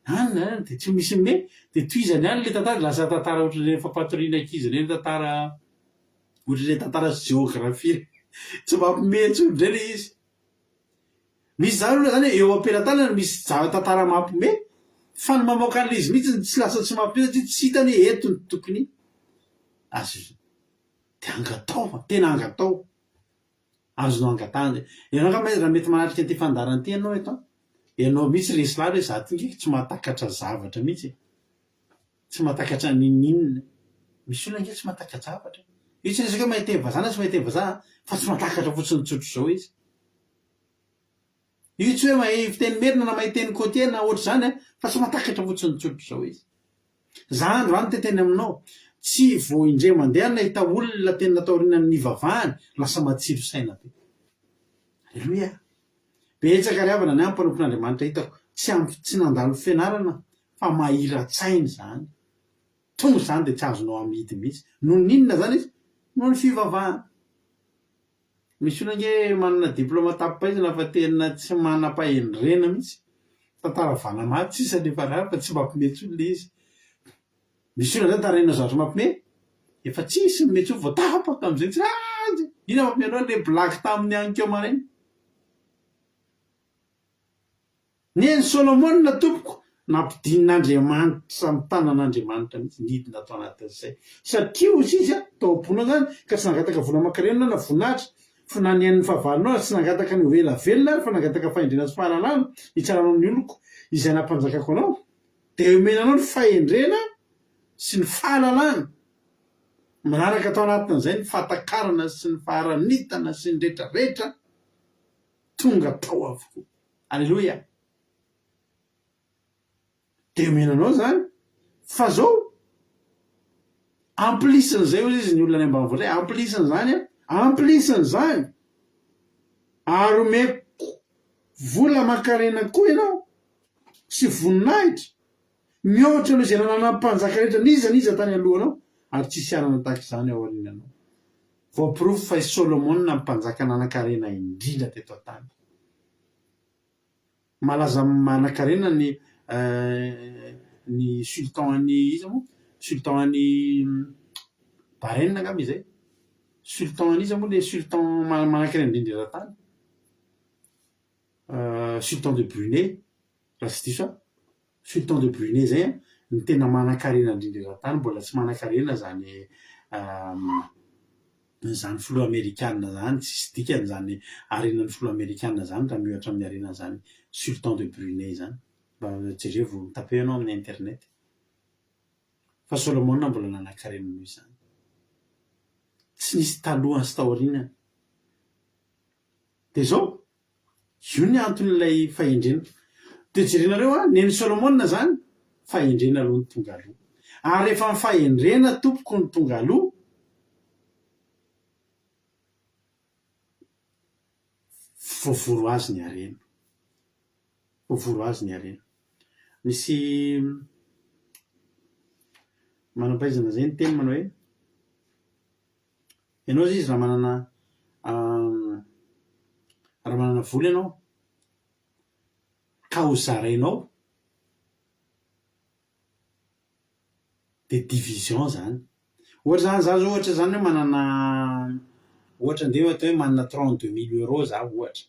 Dia tsy misy mime dia toy izany ihany le tantara lasa tantara ohatran'ireny fampatoriana ankizy ireny, tantara ohatran'ireny tantara géographie tsy mampime intsony indray le izy. Misy zany olona zany eo am-pelantanana misy tantara mampime fa ny mamoaka an'le izy mihitsy tsy lasa tsy mampime satria tsy hitany eto ny tokony azy. Dia angatao, tena angatao, azonao angatahana. Ianao raha mety manatrika an'ity fandarana ity ianao eto, ianao mihitsy resy lary hoe za ty nge tsy mahatakatra zavatra mihitsy, tsy mahatakatra ninninona. Misy olona nge tsy mahatakatra zavatra. Io tsy resaka hoe mahiteny vazaha na tsy mahiteny vazaha fa tsy mahatakatra fotsiny tsotro zao izy. Io tsy hoe mahay fiteny merina na mahiteny côté na ohatr' zany fa tsy mahatakatra fotsiny tsotro zao izy. Za androany teteny aminao, tsy vo indray mandeha nahita olona tena taoriana ny vavahany lasa matsilo saina be. Alleluia, betsaka ry havana ny mpanompon'Andriamanitra hitako tsy nandalo fianarana fa mahira-tsainy zany. Tonga zany dia tsy azonao amidy mihitsy. Noho ninona zany izy? Noho ny fivavahana. Misy olona nge manana diplôma tapipaizina fa tena tsy manam-pahendrena mihitsy. Tantara vanamaty sisa nefa raha fa tsy mampimetsy olona izy. Misy olona zany taraina zavatra mampime efa tsisy mimetsy olo vao tapaka amin'izay tsy ratsy. Ina mampime anao le blaky tamin'ny ankeo maraina. Ny Solomona tompoko nampidin'Andriamanitra amin'ny tanan'Andriamanitra mihitsy nidina atao anatin'izay. Satria hozy izy tao am-pona zany ka tsy nangataka vola aman-karena na voninahitra fa na ny ain'ny fahavalonao tsy nangataka ny ovela velona fa nangataka fahendrena sy fahalalana hitsaranao ny oloko izay nampanjakako anao dia omenanao ny fahendrena sy ny fahalalana. Manaraka atao anatin'izay ny fahatakarana sy ny faharanitana sy ny rehetrarehetra tonga tao avokoa. Alleluia, dia omenanao zany fa zao amplisiny zay hozy izy ny olona any ambanivohitra amplisiny zany amplisiny zany ary omeko vola aman-karena koa ianao sy voninahitra mihoatra aloha izay nanana mpanjaka rehetra niza tany alohanao ary tsisy anana tahaka izany ao aoriananao. Voapirofo fa i Solomona mpanjaka nanan-karena indrindra teto an-tany. Malaza manan-karena ny sultan any iza moa sultan any Bahreïn angamba izay. Sultan any iza moa le sultan manan-karena indrindra eran-tany. Sultan de Brunei raha tsy diso sultan de Brunei zay ny tena manan-karena indrindra eran-tany. Mbola tsy manan-karena zany zany filoha amerikanina zany tsisy dikany zany arenan'ny filoha amerikanina zany raha miohatra amin'ny arena zany sultan de Brunei zany. Mba jereo vao tapehanao amin'ny internet fa Solomona mbola nanan-karena noho izany. tsy nisy talohany sy taorianany. De zao io ny anton'ilay fahendrena. De jerenareo neny Solomona zany fahendrena aloha ny tonga aloha, ary rehefa ny fahendrena tompoko ny tonga aloha, voavoro azy ny harena, voavoro azy ny harena. Misy manam-pahaizana zay ny teny manao hoe ianao zay izy raha manana vola ianao ka ho zarainao de division zany. Ohatra zany za zao ohatra zany hoe manana ohatra ndeha atao hoe manana 32 000 euros za ohatra,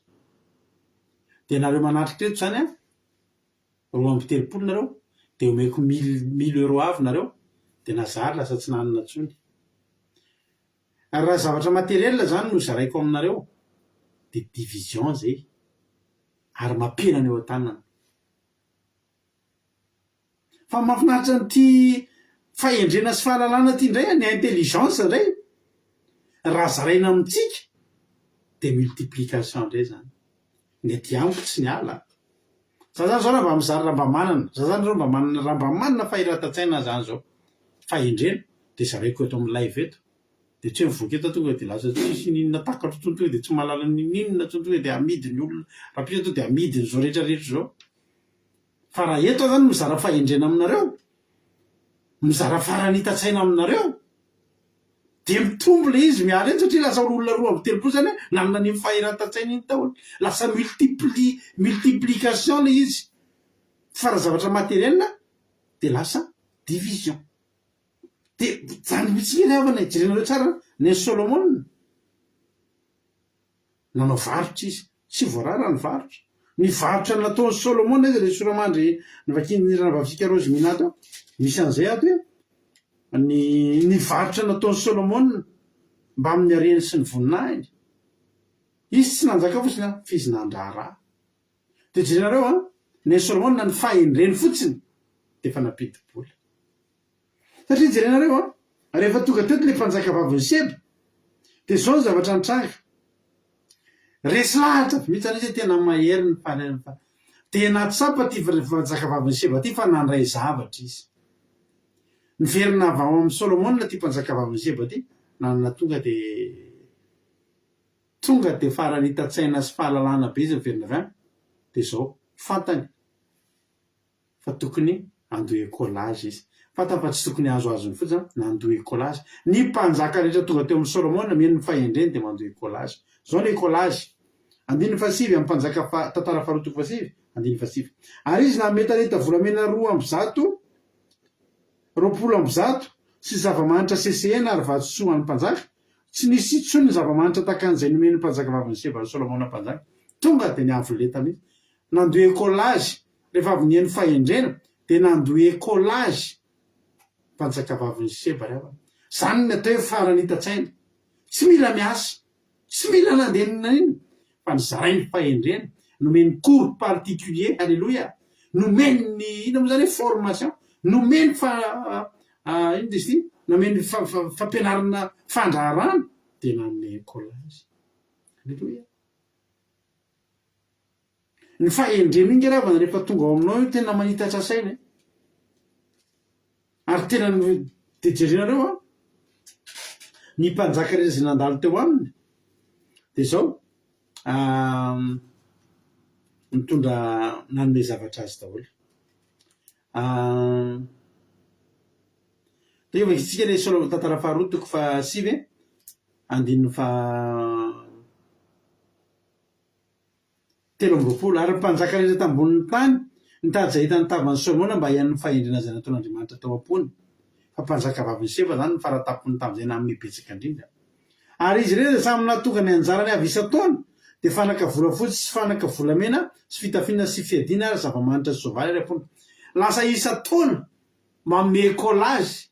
de nareo manatriky reto zany roa amby telopolo nareo de omeko 1000 euros avy nareo de nazary lasa tsy nanana tsony. Ary raha zavatra materiel zany no zaraiko aminareo de division zay, ary mampihenany eo an-tanana. Fa mahafinaritra n'ity fahendrena sy fahalalana ty indray ny intelligence indray, raha zaraina amintsika de multiplication indray zany. Ny aty amiko tsy ny ala. Za zany zao raha mba mizary raha mba manana, za zany zao mba manana raha mba manana fahiratan-tsaina zany zao fahendrena de zaraiko eto amin'ny live eto, de tsy hoe mivoaka eto tonga de lasa tsisy ninona takatro tonga de tsy mahalala ninona tonga de amidy ny olona raha pisa to de amidy ny zao rehetra rehetra zao. Fa raha eto zany mizara fahendrena aminareo, mizara faranita-tsaina aminareo, de mitombo le izy miala eny satria lasa olona roa amby telopolo zany nanana ny fahiratan-tsaina iny tahony, lasa multiplication le izy. Fa raha zavatra materiel de lasa division. De zany mihitsy ny havana jerenareo tsara ny Solomona nanao varotra izy, tsy voarara ny varotra. Ny varotra nataony Solomona izy le soramandry nivakiny ranavavika Rozy Minato misy an'izay ato hoe ny varotra nataony Solomona mba amin'ny hareny sy ny voninahiny, izy tsy nanjaka fotsiny fizy nandrara. De jerenareo ny Solomona ny fahendreny fotsiny de fa napidi-bola. Satria jerenareo rehefa tonga teto le mpanjaka vaviny Seba de zao ny zavatra nitranga, resy lahatra mihitsy an'izy tena mahery ny fahalalana. Tena tsapa ty mpanjaka vaviny Seba ty fa nandray zavatra izy. Ny verina avy ao amin'ny Solomona ty mpanjaka vaviny Seba ty nanana tonga de faranita-tsaina sy fahalalana be izy verina avy any. De zao fantany fa tokony andoe collage izy, fantany fa tsy tokony azoazony fotsiny nandoe collage. Ny mpanjaka rehetra tonga teo amin'ny Solomona miheno ny fahendreny de mandoe collage. Zao le collage 5 amin'ny mpanjaka tantara faharoa 5. Ary izy na metaleta volamena 2 amby 100, 20 amby 100 sy zava-manitra sesehena ary vatsoa ny mpanjaka, tsy nisy itsony ny zava-manitra takan'izay nomeny mpanjaka vaviny Seba Solomona mpanjaka, tonga de ny avoleta mihitsy nandoe collage. Rehefa avy nieny fahendrena de nandoe collage mpanjaka vaviny Seba rehefa. Zany ny atao hoe faranita-tsaina, tsy mila miasa, tsy mila nandenina iny, fa nizarainy fahendrena, nomeny cours particulier, alléluia, nomeny ny ina moa zany hoe formation, nomeny ino de izy ty, nomeny fampianarana fandraharana de nanome collage, alléluia. Ny fahendrena iny ravana rehefa tonga ao aminao io tena manitatra saina, ary tena de jerenareo ny mpanjaka rehetra zay nandalo teo aminy de zao mitondra nanome zavatra azy daholo. De vakitsika le Solomona tantara faharoa 5 andininy 17. Ary mpanjaka rehetra tambonin'ny tany nitady zay hitany tavan'ny Solomona mba hihanin'ny fahendrena zay nataon'Andriamanitra tao am-pony. Fa mpanjaka vaviny Seba zany ny faratapony tamin'izay nanome betsaka indrindra. Ary izy rehetra samy natonga ny anjarany avy isa-taona de fanaka volafotsy sy fanaka volamena sy fitafiana sy fiadiana ary zava-manitra sy soavaly ary apony. Lasa isa-taona manome collage.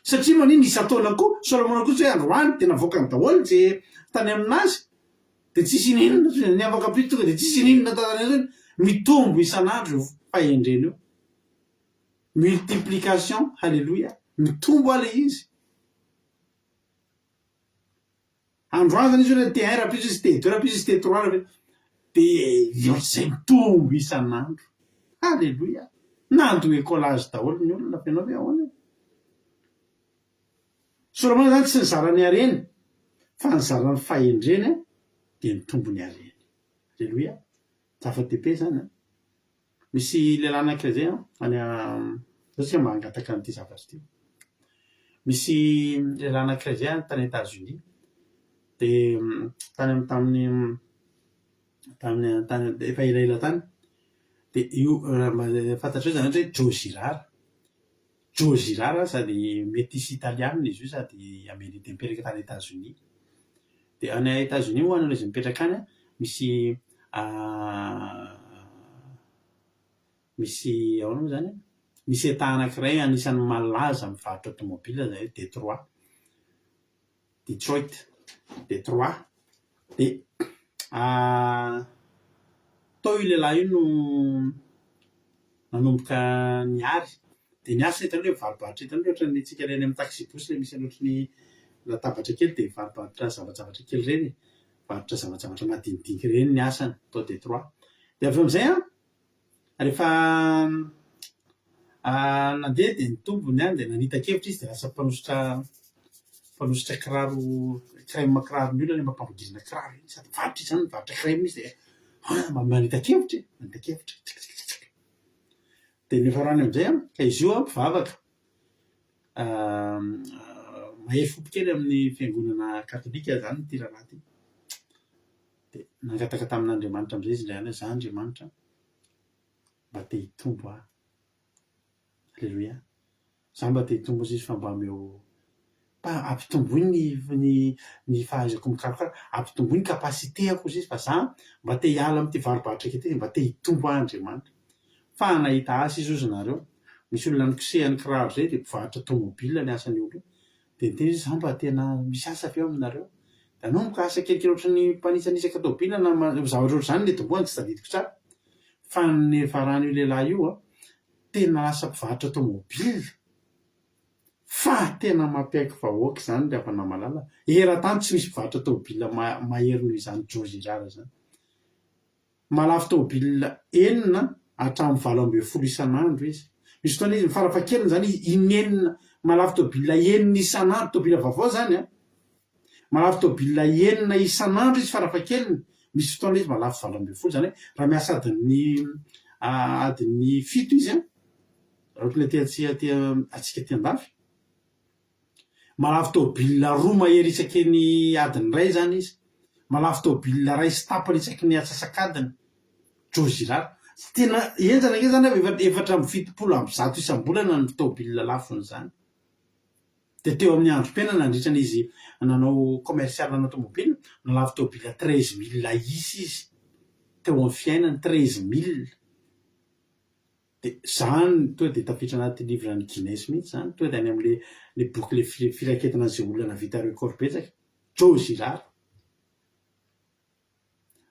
Satria manino isa-taona koa Solomona koa tsy hoe androany tena voaka ny daholo je tany aminazy de tsisy ninona ny avaka pito tonga de tsisy ninona tany mitombo isan'andro fahendrena io. Multiplication, alléluia, mitombo ale izy. androany izy hoe T1 rahampitso izy T2 rahampitso izy T3 de ohatr'izay mitombo isan'andro. Alleloia. Nando écolage daholo ny olona fianao hoe ahoana. Solomona zany tsy nizarany hareny fa nizarany fahendreny dia mitombo ny hareny. Alleloia. Zava-dehibe zany. Misy lehilahy anankiray zay any zatsika mba hangataka an'ity zavatra ity. Misy lehilahy anankiray zay tany États-Unis dia tany efa elaela tany dia io fantatrao zany hoe Joe Girard. Joe Girard sady métis italiana izy io sady Amérika mipetraka tany États-Unis. Dia any États-Unis ho anao izy mipetraka any misy ahoana moa zany misy État anankiray anisan'ny malaza mivarotra automobile zay hoe Detroit dia tao io lehilahy io no nanomboka niary dia niasa hitany hoe mivarobarotra hitany ohatra ny tsika reny amin'ny taxibus le misy anohatry ny latabatra kely dia mivarobarotra zavatra kely reny, mivarotra zavatra madinidinika reny ny asany tao Detroit. Dia avy amin'izay rehefa nandeha dia nitombony dia nanita-kevitra izy dia lasa mpanositra kiraro crème kirarony olona mampambodirina kiraro iny sady varotra izany mivarotra crème izy dia manita-kevitra dia nefarany amin'izay ka izy io mpivavaka mahery fompo kely amin'ny fiangonana katolika zany ity raharaha ity dia nangataka tamin'Andriamanitra amin'izay izy ilay za Andriamanitra mba te hitombo aho. Alleloia. Za mba te hitombo izy fa mba ameo ampitombo ny fahaizako mikarokaroka, ampitombo ny kapasiteko izy fa za mba te hiala amin'ity varobarotra kety mba te hitombo aho Andriamanitra. Fa nahita asa izy ozy nareo misy olona nikosehany kiraro zay dia mpivarotra tomobile ny asany olo dia niteny izy za mba tena misy asa avy eo aminareo da nanomboka asa kelikely ohatry ny mpanisanisaka tomobile na zavatra ohatry zany le tomboany tsy tadidiko tsara fa ny farany io lehilahy io tena lasa mpivarotra tomobile fa tena mampiaiky vahoaka zany le avana malala era-tany tsy misy mpivarotra tomobile mahery noho izany Joe Girard zany. Malafo tomobile enina hatramin'ny 20 isan'andro izy. Misy fotoana izy farafahakeliny zany inenina malafo tomobile enina isan'andro tomobile vaovao zany malafo tomobile enina isan'andro izy farafahakeliny. Misy fotoana izy malafo 20 zany hoe raha miasa adiny 7 izy ohatran'ny atsika ty andafy malafo tomobile 2 mahery isaky ny adiny ray zany izy, malafo tomobile 2 sy tapany isaky ny atsasakadiny. Joe Girard tena enjana ke zany efatra amby 70 isam-bolana ny tomobile lafony zany. Dia teo amin'ny androm-piainana nandritra n'izy nanao commercial na tomobile nalafo tomobile 13 000 isa izy teo amin'ny fiainany 13 000. Dia zany to dia tafiditra anaty livre ny Guinness mihitsy zany to dia any amin'le boky le firaketana izay olona vita record betsaka Joe Girard.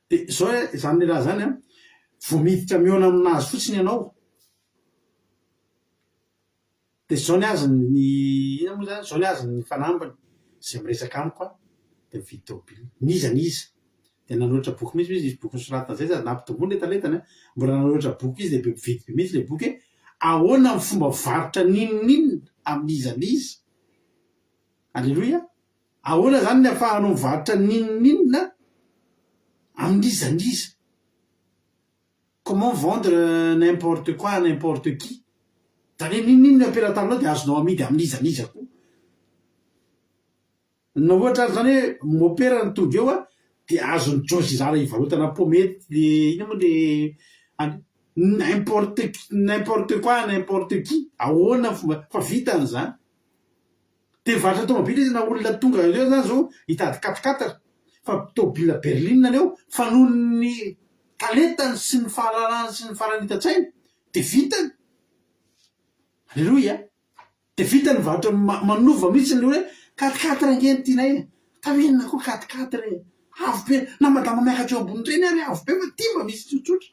Dia zao zany raha zany vao miditra mihaona aminazy fotsiny ianao dia zao ny azony ina moa zany zao ny azony fanambany izay miresaka amiko dia mividy tomobile niza dia nanoratra boky mihitsy izy boky nosoratana zay sady nampitombony entaletany mbola nanoratra boky izy dia be mividy be mihitsy le boky ahoana amin'ny fomba varotra ninon'inona amin'izaniza. Alleloia. Ahoana zany ny ahafahanao mivarotra ninon'inona amin'izaniza. Comment vendre n'importe quoi à n'importe qui. Zany ninon'inona ampelantanao dia azonao amidy amin'izaniza koa. Na ohatra zany hoe mopera ny tonga eo dia azony Joe Girard hivarotana pomety le ina moa le n'importe quoi n'importe qui. Ahoana fomba fa vitany zany. Dia mivarotra tomobile izy na olona tonga eo zany zao hitady 4x4 fa tomobile berline aneo fa noho ny talentany sy ny fahalalany sy ny faranita-tsainy dia vitany. Alleloia. Dia vitany varotra manova mihitsy ny hoe 4x4 angeny tianay taminona koa 4x4 avo be na madama miakatra eo ambony reny ary avo be fa ty mba misy tsotsotra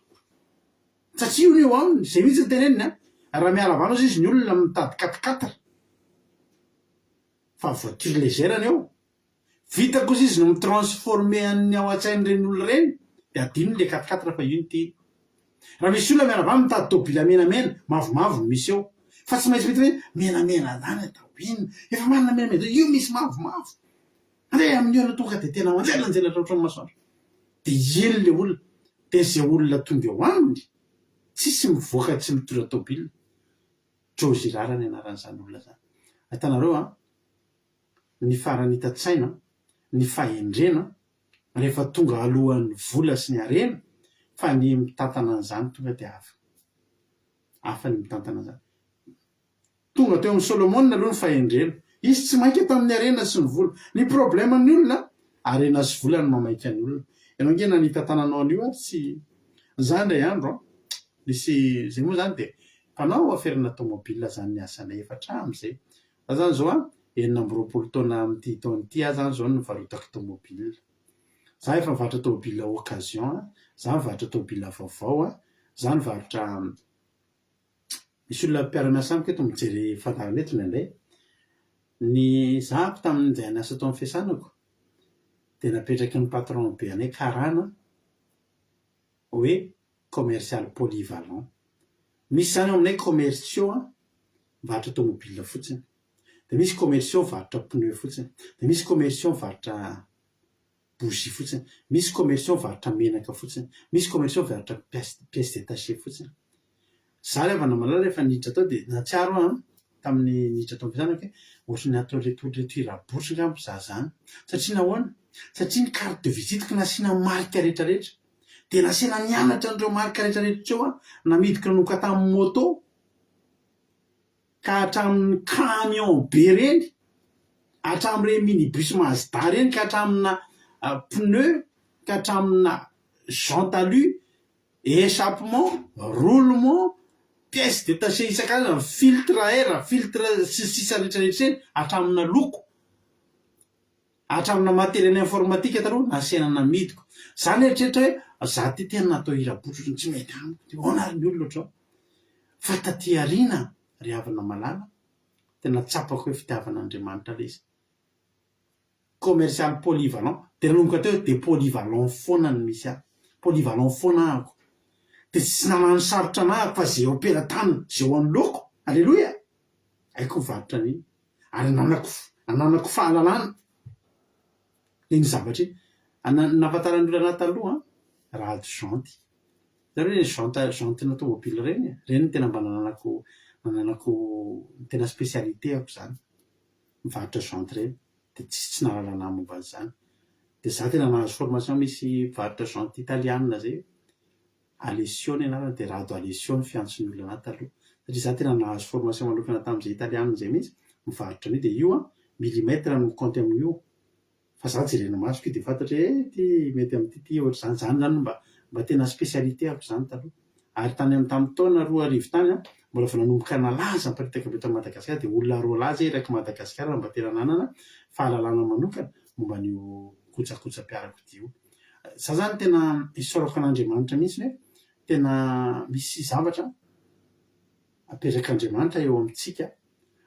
satria io eo aminy zay mihitsy ny tenenina raha miala vanao izy ny olona mitady 4x4 fa voiture légère aneo vita kosa izy no mitransforme an'ny ao an-tsain'ireny olo reny de adino le 44 fa io ny teny raha misy olona miarava mitady tôbila menamena mavomavo no misy eo fa tsy maintsy mety hoe menamena zany atao ino efa manana menamena io misy mavomavo ande amin'ny ona tonga de tena manjelanjelatra ohatrany masoandro de ino le olona de zay olona tonga eo aminy tsisy mivoaka tsy mitondra tôbila Jozy rara ny anaran'izany olona zany ahitanareo ny farany hitatsaina ny fahendrena rehefa tonga alohan'ny vola sy ny arena fa ny mitantana an'izany tonga de hafa ny mitantana an'izany tonga teo amin'ny Solomona aloha ny fahendrena izy tsy mainka eto amin'ny arena sy ny vola ny problème ny olona arena sy vola ny mamaika ny olona ianao nge na ny tantananao an'io tsy zany ndray andro nisy zay moa zany de mpanao aferina tômôbila zany ny asanay efa hatramin'izay za zany zao 9 taona am'ty taona ity zany zao ny varotako tômôbila za efa mivarotra tômôbila occasion za mivarotra tômôbila vaovao za nivarotra misy olona mpiara-miasa amiko eto mijery fandarana eto nandray ny zahako tamin'izay niasa tao amin'ny fiasanako de napetraky ny patron be anay karana hoe commercial polyvalent misy zany ao aminay commerciaux mivarotra tômôbila fotsiny de misy commerciaux mivarotra pneu fotsiny de misy commerciaux mivarotra bougie fotsiny misy commerciaux mivarotra menaka fotsiny misy commerciaux mivarotra pièce détachée fotsiny za rehefa namalala rehefa niditra tao de natsiaro tamin'ny niditra tao ampiasana ke ohatry ny atao reto irabotry ngambo za zany satria nahoana satria ny carte de visite nasiana marika rehetrarehetra de nasiana nianatra an'ireo marika rehetrarehetra treo namidika nanomboka tamin'ny moto ka hatramin'ny camion be reny hatramin'ireny minibus Mazda reny ka hatramina pneu ka hatramina jantalu échappement roulement pièce détachée isan-karazany filtre air filtre sisa rehetrarehetra reny hatramina loko hatramina matériel informatique taloha nasiana namidiko zany eritreritra hoe za ty tena natao irabotry tsy mety amiko de honary ny olona ohatrao fa taty arina ry havana malala tena tsapako hoe fitiavan'Andriamanitra le izy commercial polyvalent de nanomboka teo de polyvalent foana ny misy polyvalent foana ahako de tsy nanano sarotra anahako fa zay opera-tany zay ho an'ny loko alleloia aiko mivarotra an'iny ary nananako fahalalana le ny zavatra nafantarany olona anaty taloha rady janty zany hoe jantina tômôbila reny ny tena mba nananako tena spécialité ako zany mivarotra janty reny de tsy nahalalana momba an'izany de za tena nahazo formation misy mivarotra janty italiana zay Alessione anarany de rado Alessione fiantson'ny olona anaty taloha satria za tena nahazo formation manokana tamin'izay italiana zay mihitsy mivarotra an'io de io millimetre no compte amin'io fa za jerena maso ke de fantatra ty mety amin'ty ohatr' zany zany mba tena spécialité ako zany taloha ary tany amin'ny tamin'ny taona 2 tany mbola fa nanomboka nalaza miparitaka be ta Madagasikara de olona roa laza raiky Madagasikara mba tena nanana fahalalana manokana momba an'io kojakoja-piarako io za zany tena isaorako an'Andriamanitra mihitsy hoe tena misy zavatra aperak'Andriamanitra eo amintsika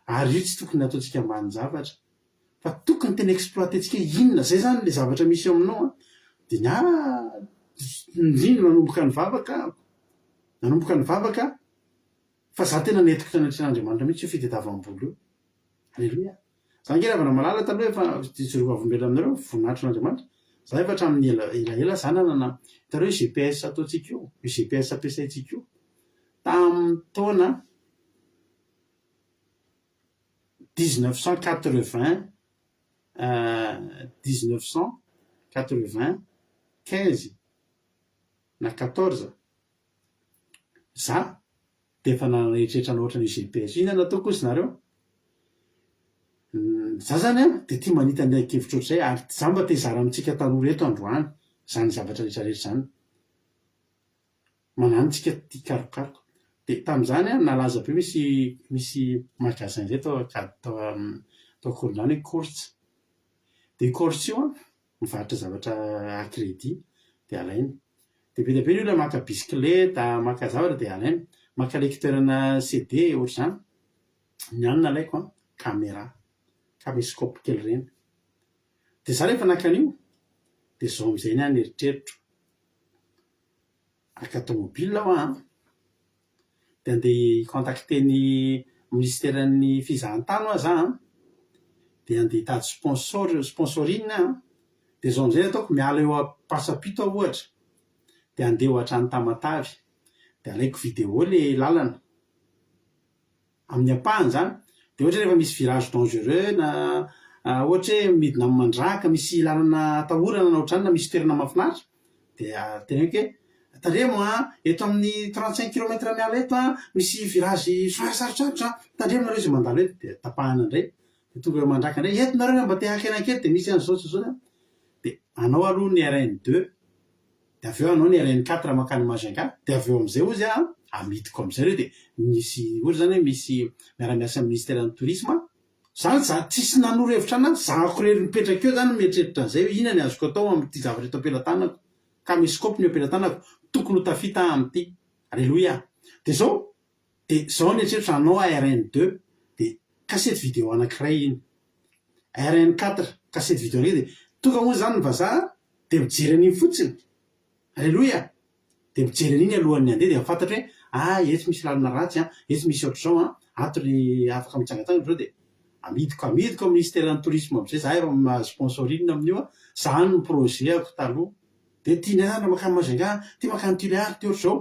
ary io tsy tokony ataontsika ambany zavatra fa tokony tena exploitentsika inona zay zany le zavatra misy eo aminao de indrindra nanomboka ny vavaka fa za tena netiko tanatrin'Andriamanitra mihitsy io fitadiavam-bola io alleloia za nge ravana malala taloha efa joroavondrela aminareo voninahitry n'Andriamanitra za efa hatramin'ny elaela za nanana hitareo GPS ataontsika io GPS ampiasaintsika io tamin'ny taona 1995 na 14 za de efa nananeritreritra na ohatran'ny GPS io nataoko izy nareo za zany de tia manita ny kevitra ohatr'izay ary za mba te hizara amintsika tanora eto androany zany zavatra rehetrarehetra zany mananotsika ty karokaroka de tamin'izany nalaza be misy magasin zay tao Koronany hoe course de course io mivarotra zavatra à crédit de alainy de be ny olona maka bisikleta maka zavatra de alainy maka lecteurna CD ohatr'izany ny anina alaiko caméra caméscope kely reny dia za rehefa nakan'io dia zao amin'izay ny any eritreritro aka tomobila aho dia andeha contacter ny ministèren'ny fizahantany aho za dia andeha hitady sponsorine dia zao amin'izay ataoko miala eo a-pasapito aho ohatra dia andeha ho hatrany Tamatavy dia alaiko vidéo le lalana amin'ny ampahany zany dia ohatra rehefa misy virage dangereux na ohatra hoe midina amin'ny mandraka misy lalana atahorana na ohatrany na misy toerana mahafinaritra dia teneniko hoe tandremo eto amin'ny 35 km miala eto misy virage sarosarotra tandremonareo izay mandalo eto dia tapahana indray dia tonga mandraka indray entinareo mba te hakena kely dia misy an'izao zao dia anao aloha ny RN2 dia avy eo anao ny RN4 makany Majunga dia avy eo amin'izay ozy amidiko amin'izay reo dia misy ohatra zany hoe misy miara-miasa ministèren'ny tourisme zany za tsisy nanoro-hevitra anazy zako rery mipetraka eo zany mieritreritra an'izay hoe inona ny azoko atao amin'ity zavatra eto ampelantanako ka misy scope ny ampelantanako tokony ho tafita amin'ity alleloia dia zao ny eritreritro anao RN2 dia kasety vidéo anankiray iny RN4 kasety vidéo anakay dia tonga moa zany ny vazaha dia mijery an'iny fotsiny alleloia dia mijery an'iny alohan'ny andeha dia fantatra hoe eto misy lalana ratsy eto misy ohatr'izao ato ny afaka mitsangatsangana zao dia amidiko ministèren'ny tourisme amin'izay za efa mahazo sponsorine amin'io zany ny projet ako taloha dia tiana zany raha makany Majunga tia makany Tuléar ty ohatr'izao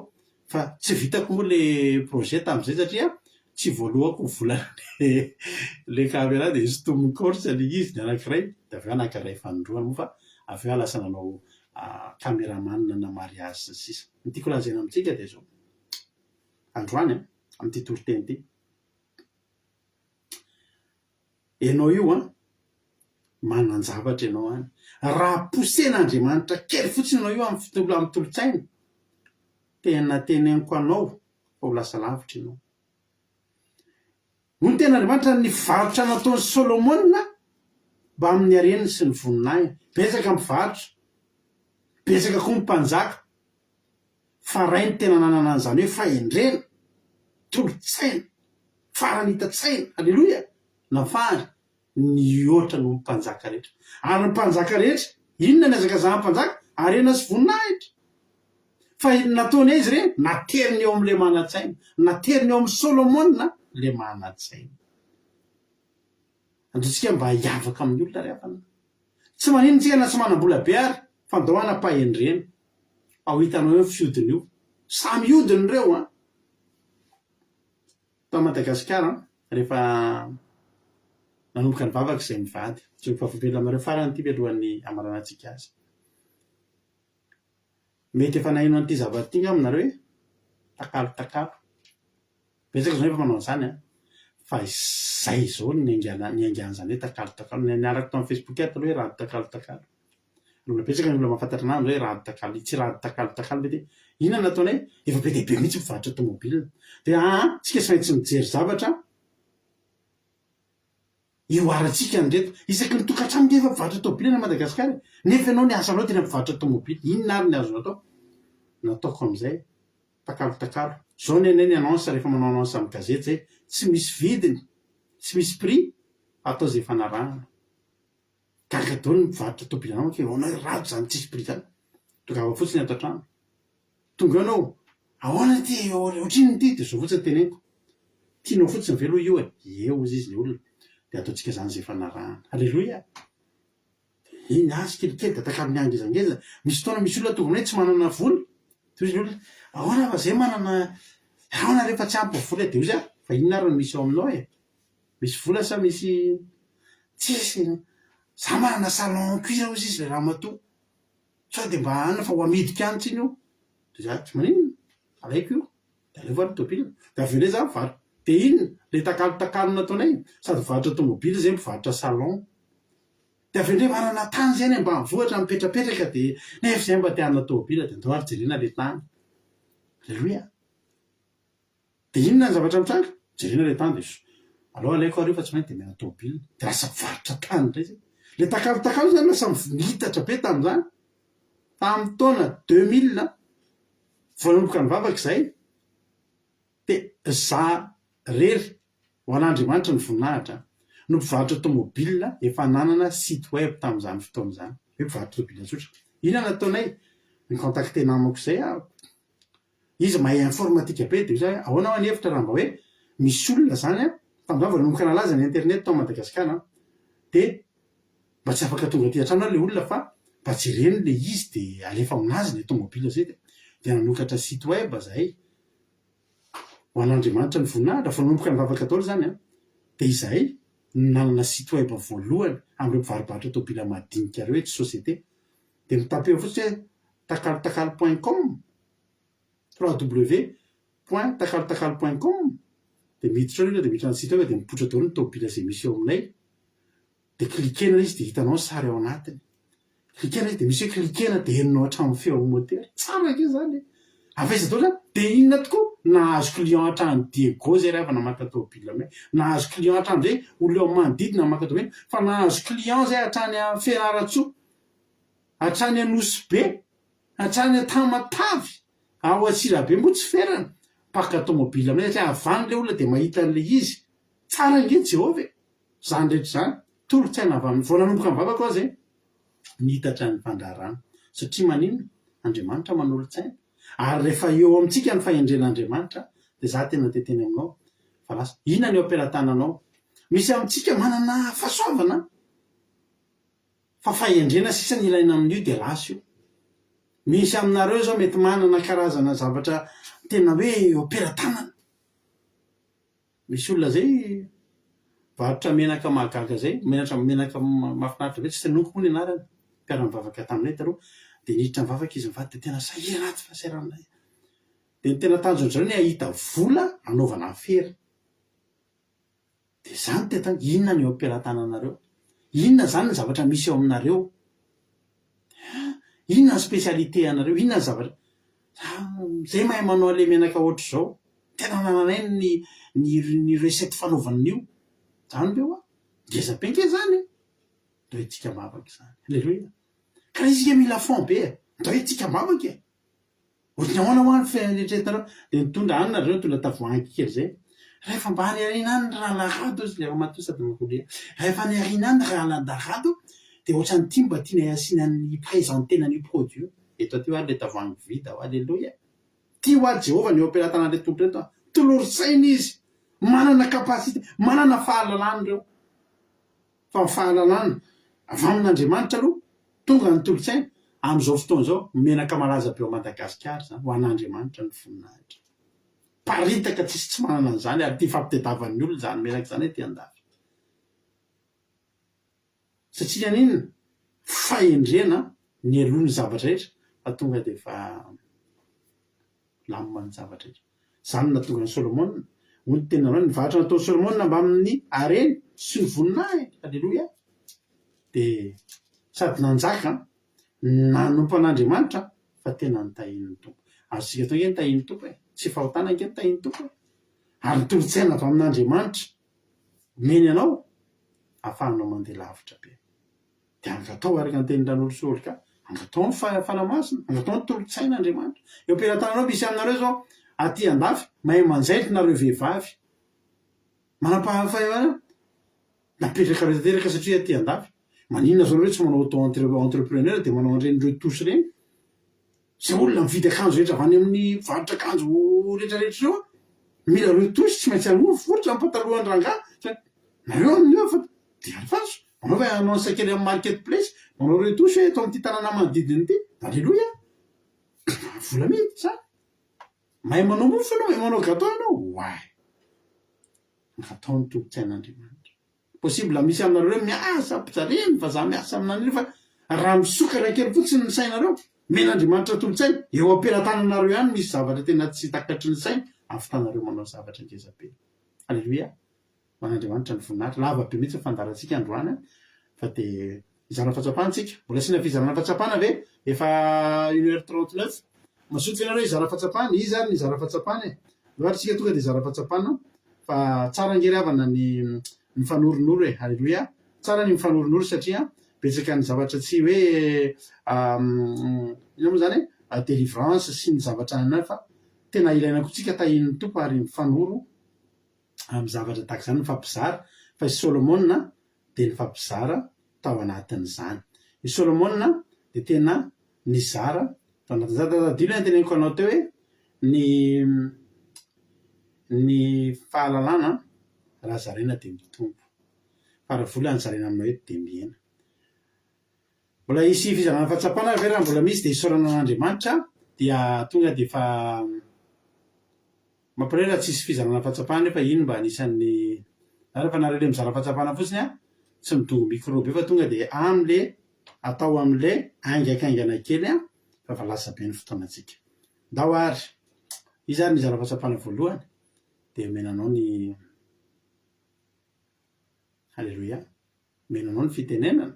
fa tsy vitako moa le projet tamin'izay satria tsy voalohako volana le caméra dia izy tomony corse le izy ny anankiray dia avy eo anankiray fanondroana moa fa avy eo lasa nanao caméraman na mariage sy sisa ny tiako lazaina amintsika dia zao androany amin'ity toriteny ity ianao io manan-javatra ianao any raha posen'Andriamanitra kely fotsiny anao io amin'ny tolotsaina tena teneniko anao fa ho lasa lavitra ianao no ny ten'Andriamanitra ny varotra nataony Solomona mba amin'ny hareniny sy ny voninahiny betsaka mivarotra betsaka koa mimpanjaka fa ray ny tena nanana an'izany hoe fahendrena tolotsaina faranita-tsaina alleloia nafary ny ohatra no mimpanjaka rehetra ary ny mpanjaka rehetra inona ny azaka za mpanjaka arena sy voninahitra fa nataony izy reny nateriny eo amin'le manan-tsaina nateriny eo amin'ny Solomona le manan-tsaina androtsika mba hiavaka amin'ny olona rehafana tsy maninontsika na tsy manam-bola be ary fandoana pahendrena ao hitanao hoe fiodiny io samy iodiny reo ta Madagasikara rehefa nanomboka ny vavaka izay mivady tsy fahafampela amareo farany ity alohan'ny amaranantsika azy mety efa nahino an'ity zavatra ity aminareo hoe takalotakalo betsaka zao efa manao an'izany fa izay zao ny angan'izany hoe takalotakalo niarako tao amin'ny Facebook ato aloha hoe rady takalotakalo aloha betsaka ny olona mahafantatra anazy hoe rady takalo tsy rady takalotakalo mety inona nataonay efa be dehibe mihitsy mivarotra tomobilina dia tsika tsy maintsy mijery zavatra io arantsika nreto isaky ny tokantrano efa mivarotra tomobilina na Madagasikara nefa ianao ny asanao tena mivarotra tomobily inona ary ny azonao atao nataoko amin'izay takalotakalo zao ny ny annonce rehefa manao annonce amin'ny gazety zay tsy misy vidiny tsy misy prix atao zay fanarahana gagadao ny mivarotra tomobily anao ke ona rado zany tsisy prix zany tonga ava fotsiny ato an-trano tonga anao ahoana ty ohatriny ty dia zao fotsiny teneniko tianao fotsiny velo io eo izy izy ny olona dia ataontsika zany zay fanarahana alleloia iny azy kelikely da takalo ny angezangeza misy fotoana misy olona tonga aminay tsy manana vola dia izy ny olona ahoana fa zay manana ahoana rehefa tsy ampy vola dia ozy fa inona ary no misy ao aminao misy vola sa misy tsisy za manana salon cuire ozy izy le raha matoa sao dia mba ana fa ho amidiko ihany tsiny io dia za tsy maninona alaiko io dia aleo vary tomobily dia avy eo ndray za mivarotra dia inona le takalotakalo nataonay sady mivarotra tomobily zay mivarotra salon dia avy eo ndray manana tany zay any ambanivohitra mipetrapetraka dia nefa zay mba te-hanana tomobily dia andao ary jerena le tany alleloia dia inona ny zavatra mitranga jerena le tany dia aloha alaiko ary io fa tsy maintsy dia mihana tomobily dia lasa mivarotra tany ndray zay le takalotakalo zany lasa mitatra be tamin'izany tamin'ny taona 2000 voanomboka ny vavaka izay dia za rery ho an'Andriamanitra ny voninahitra no mpivarotra tômôbila efa nanana site web tamin'izany fotoana zany hoe mpivarotra tômôbila tsotra. Ina nataonay nicontacte namako zay izy mahay informatika be de zay ahoana ho an'hevitra raha mba hoe misy olona zany tam'zany vao nanomboka nalaza ny internet tao Madagasikara de mba tsy afaka tonga aty an-trano le olona fa mba jereny le izy de alefa aminazy le tômôbila zay de nanokatra site web zahay ho an'Andriamanitra ny voninahitra fa nanomboka nivavaka daholo zany de izahay nanana site web voalohany am'ireo mpivarobarotra tômôbila madinika reo hoe société de mitapeo fotsiny hoe takaltakal.com www.takaltakal.com de miditra ao de miditra ny site web de mipotra daholo ny tômôbila zay misy eo aminay de klikena izy de hitanao ny sary ao anatiny klikena izy de misy hoe klikena de henonao hatramy feo motera tsara ke zany avaiza daholo zany de inona tokoa nahazo client hatrany Diego zay rehefa namaka tômôbila me nahazo client hatrany zay oleo manodidina namaka tômôbila fa nahazo client zay hatrany a Fianaratsoa hatrany Anosy-be hatrany Tamatavy ao Atsirabe mbo tsy ferana paka tômôbila aminay satria avany le olona de mahita an'le izy tsara nge Jehova zany rehetra zany tolotsaina avy amin'ny vao nanomboka mivavaka ao zay nihitatra ny fandrarana satria maninona Andriamanitra manolo-tsaina ary rehefa eo amintsika ny fahendren'Andriamanitra de za tena teteny aminao fa lasa inona ny ampelantananao misy amintsika manana fahasoavana fa fahendrena sisa ny ilaina amin'io de lasa io misy aminareo zao mety manana karazana zavatra tena hoe opera-tanana misy olona zay varotra menaka mahagaga zay menaka mahafinaritra be tsy tanoko moa ny anarany mpiara-mivavaka taminay taloha de niditra mivavaka izy mivady de tena sahiry anaty fahasaranay de ny tena tanjon'zareo ny ahita vola anaovana afera de zany tetany inona ny opera-tananareo inona zany ny zavatra misy eo aminareo inona ny spesialité anareo inona ny zavatra zay mahay manao ale menaka ohatr' zao tena nananay ny recette fanaovan'io zany be oa ngeza-penke zany da hoe tsika mavaka zany alleloia ka raha izika mila fond be da hoe tsika mavaka ohatrany ahoana hoany fianeretretanareo de nitondra anina reo tondra tavoahangy kely zay rehefa mba hariarina any raha larado izy lefa matoa sady makole rehefa niarina any raha larado de ohatrany ty mba tiana asiana ny présentena ny produit eto aty hoary le tavoahangy vida ho alleloia ty hoary Jehova ny opera-tanany le tompony reto toloro-tsaina izy manana kapasité manana fahalalana reo fa fahalalana avy amin'Andriamanitra aloha tonga ny tolo-tsaina am'izao fotoana zao menaka malaza be ao Madagasikara zany ho an'Andriamanitra ny voninahitra paritaka tsisy tsy manana an'izany ary ty fampitadiavan'ny olona zany menaka zany hoe ty andafy satria n'inona fahendrena ny alohan'ny zavatra rehetra fa tonga de fa lamany zavatra rehetra zany natonga ny Solomona ony tena rano ny vahatra nataony Solomona mba amin'ny areny sy ny voninahitra alleloia de sady nanjaka nanompo an'Andriamanitra fa tena nitahin'ny tompo ary sika to nge nitahin'ny tompo tsy fahotana nge nitahin'ny tompo ary tolo-tsaina avy amin'Andriamanitra meny anao ahafahanao mandeha lavitra be de angatao araka ny tenin-dran'olo soly ka angatao ny falamasina angatao ny tolo-tsain'Andriamanitra eo ampelantananao misy aminareo zao aty andafy mahay manjaitra nareo vehivavy manam-pahafahavana napetraka reo tanteraka satria aty andafy maninona zao reo tsy manao auto entrepreneur de manao an'ireny tosy reny zay olona mividy akanjo rehetra avany amin'ny varotra akanjo rehetrarehetra reo mila reo tosy tsy maintsy anova foritra ny patalohan'ny ranga nareo amin'io fa de alfaso manao fa anao sakely amin'ny market place manao reo tosy hoe eto amin'ity tanàna manodidiny ity alleloia vola mety zany mahay manao mofo anao mahay manao gâteau anao way nataony tolo-tsain'Andriamanitra possible misy aminareo hoe miasa mpijareny fa za miasa aminan'io fa raha misokatra kely fotsiny ny sainareo men'Andriamanitra tolo-tsaina eo ampelantananareo ihany misy zavatra tena tsy takatry ny saina afitanareo manao zavatra ngezabe alleloia man'Andriamanitra ny voninahitra lava be mihitsy fandarantsika androany fa de izarana fatsapantsika mbola sina fizarana fatsapana ve efa 1h39 masoto fianareo izara fatsapana izy ary ny izara fatsapana loatra tsika tonga de izara fatsapana fa tsara ngeryavana ny mifanoronoro alleloia tsara ny mifanoronoro satria betsaka ny zavatra tsy hoe ina moa zany délivrance sy ny zavatra ana fa tena ilaina ko tsika tahin'ny tompo ary mifanoro amin'ny zavatra tahaka zany mifampizara fa i Solomona dia ny fampizara tao anatin'izany. I Solomona dia tena nizara tao anatin'izany. Tadilo ny teneniko anao teo hoe ny fahalalana raha zaraina dia mitombo, fa raha vola ny zaraina aminao eto dia mihena. Mbola isy fizarana fahatsapana ve raha mbola misy dia isaorana an'Andriamanitra dia tonga dia fa mampirehitra tsisy fizarana fahatsapana nefa iny mba anisan'ny rehefa nareo le mizara fahatsapana fotsiny tsy midongo mikrobe fa tonga dia am'le atao am'le aingakaingana kely fa lasa be ny fotoanantsika. Ndao ary izy ary nizara fahatsapana voalohany dia menanao ny halleloia, menanao ny fitenenana.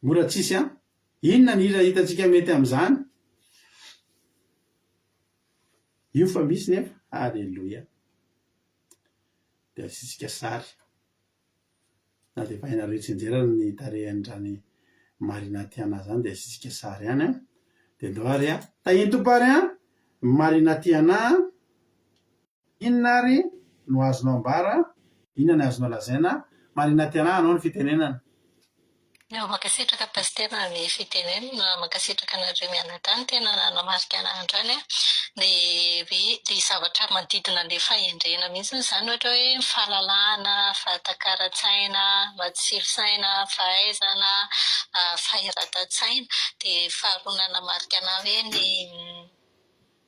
Mora tsisy inona ny hira hitantsika mety amin'izany? Io fa misy nefa, halleloia. Dia asitsika sary na dia efa hainareo tsenjerana ny tarehan'izany Marina Tiana zany dia asitsika sary ihany dia ndao ary tahiny tompo ary Marina Tiana, inona ary no azonao ambara, inona ny azonao lazaina? Marina Tiana, anao ny fitenenana. Mankasitraka pastera ny fitenenana, mankasitraka anareo mianadahy tena namarika an'andrany dia zavatra manodidina ilay fahendrena mihitsy izany ohatra hoe fahalalana, fahatakara-tsaina, matsilo-saina, fahaizana, fahiratan-tsaina. Dia faharoa nanamarika anahy hoe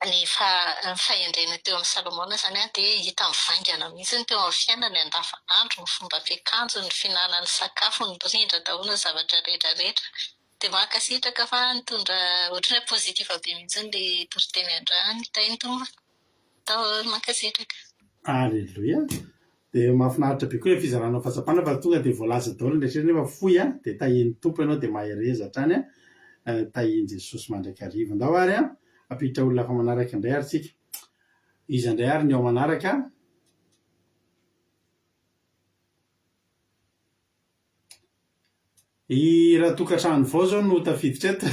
ny fahendrena teo amin'ny Salomona zany dia hita mivaingana mihitsy teo amin'ny fiainany andavanandro, ny fomba fiakanjo, ny fihinanany sakafo, ny rindra daholo ny zavatra rehetrarehetra. Dia mankasitraka fa nitondra ohatran'ny hoe pozitiva be mihitsy ilay toriteny andrany tahiny tompo. Tao mankasitraka. Halleloia. Dia mahafinaritra be koa ilay fizaranao fahatsapana fa tonga dia voalaza daholo ny rehetra nefa fohy dia tahiny tompo ianao dia mahereza hatrany tahiny Jesosy mandraikariva. Ndao ary apiditra olona fa manaraka indray ary tsika. Iza indray ary ny ao manaraka? I raha tokantrano vao zao no tafiditra eto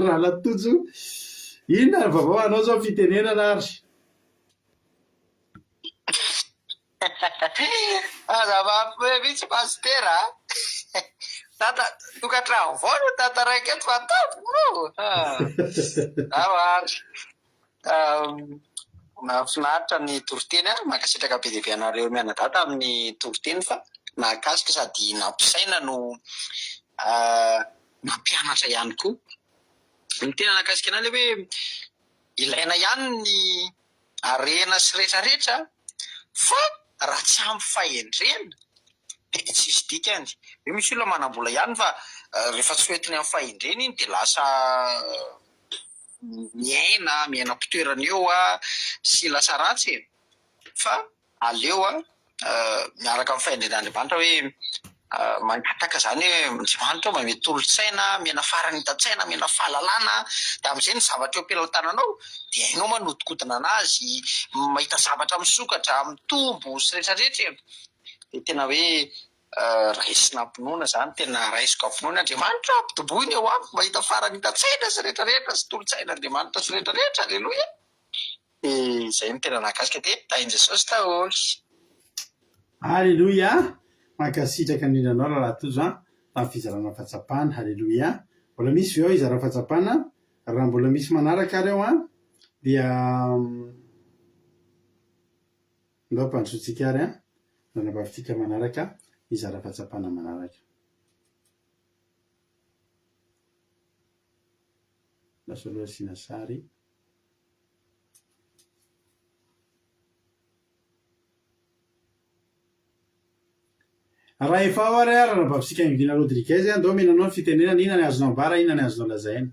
raha latojo. Inona ary vaovao anao zao fitenenana ary? Zava-poe mihitsy pastera. Tokantrano vao no tantaraiko eto fa tampoko. Ary mahafinaritra ny toriteny mankasitraka be dia be anareo mianadahy tamin'ny toriteny fa nahakasika sady nampisaina no nampianatra ihany koa. Ny tena nakasika anazy hoe ilaina ihany ny arena sy rehetrarehetra fa raha tsy ampy fahendrena dia tsisy dikany. Misy olona manam-bola ihany fa rehefa tsy hoentiny amin'ny fahendrena iny dia lasa miaina mpitoerana eo sy lasa ratsy. Fa aleo miaraka amin'ny fahendren'Andriamanitra hoe mangataka zany hoe Andriamanitra mety tolo-tsaina, miana farany hitan-tsaina, miana fahalalana. Dia amin'izay ny zavatra eo am-pelantananao dia hainao manodikodina anazy, mahita zavatra misokatra, mitombo sy rehetrarehetra. Dia tena hoe raisina ampinoana zany, tena raisiko ampinoana Andriamanitra ampidoboiny eo amiko mahita farany hitan-tsaina sy rehetrarehetra sy tolo-tsain'Andriamanitra sy rehetrarehetra. Alleloia. Dia izay no tena nakasika dia tahiny Jesosy taholy. Halleloia. Mankasitraka indrindra anao raha latojo tamin'ny fizarana fahatsapana. Halleloia. Mbola misy ve ao izarana fahatsapana? Raha mbola misy manaraka ary ao dia ndao ampandrosotsika ary nanambavitsika manaraka izarana fahatsapana manaraka. Lasa aloha asiana sary. Raha efa ao ary nanambavitsika Invina Rodriguez ndao menanao ny fitenenana, inona ny azonao ambara, inona ny azonao lazaina?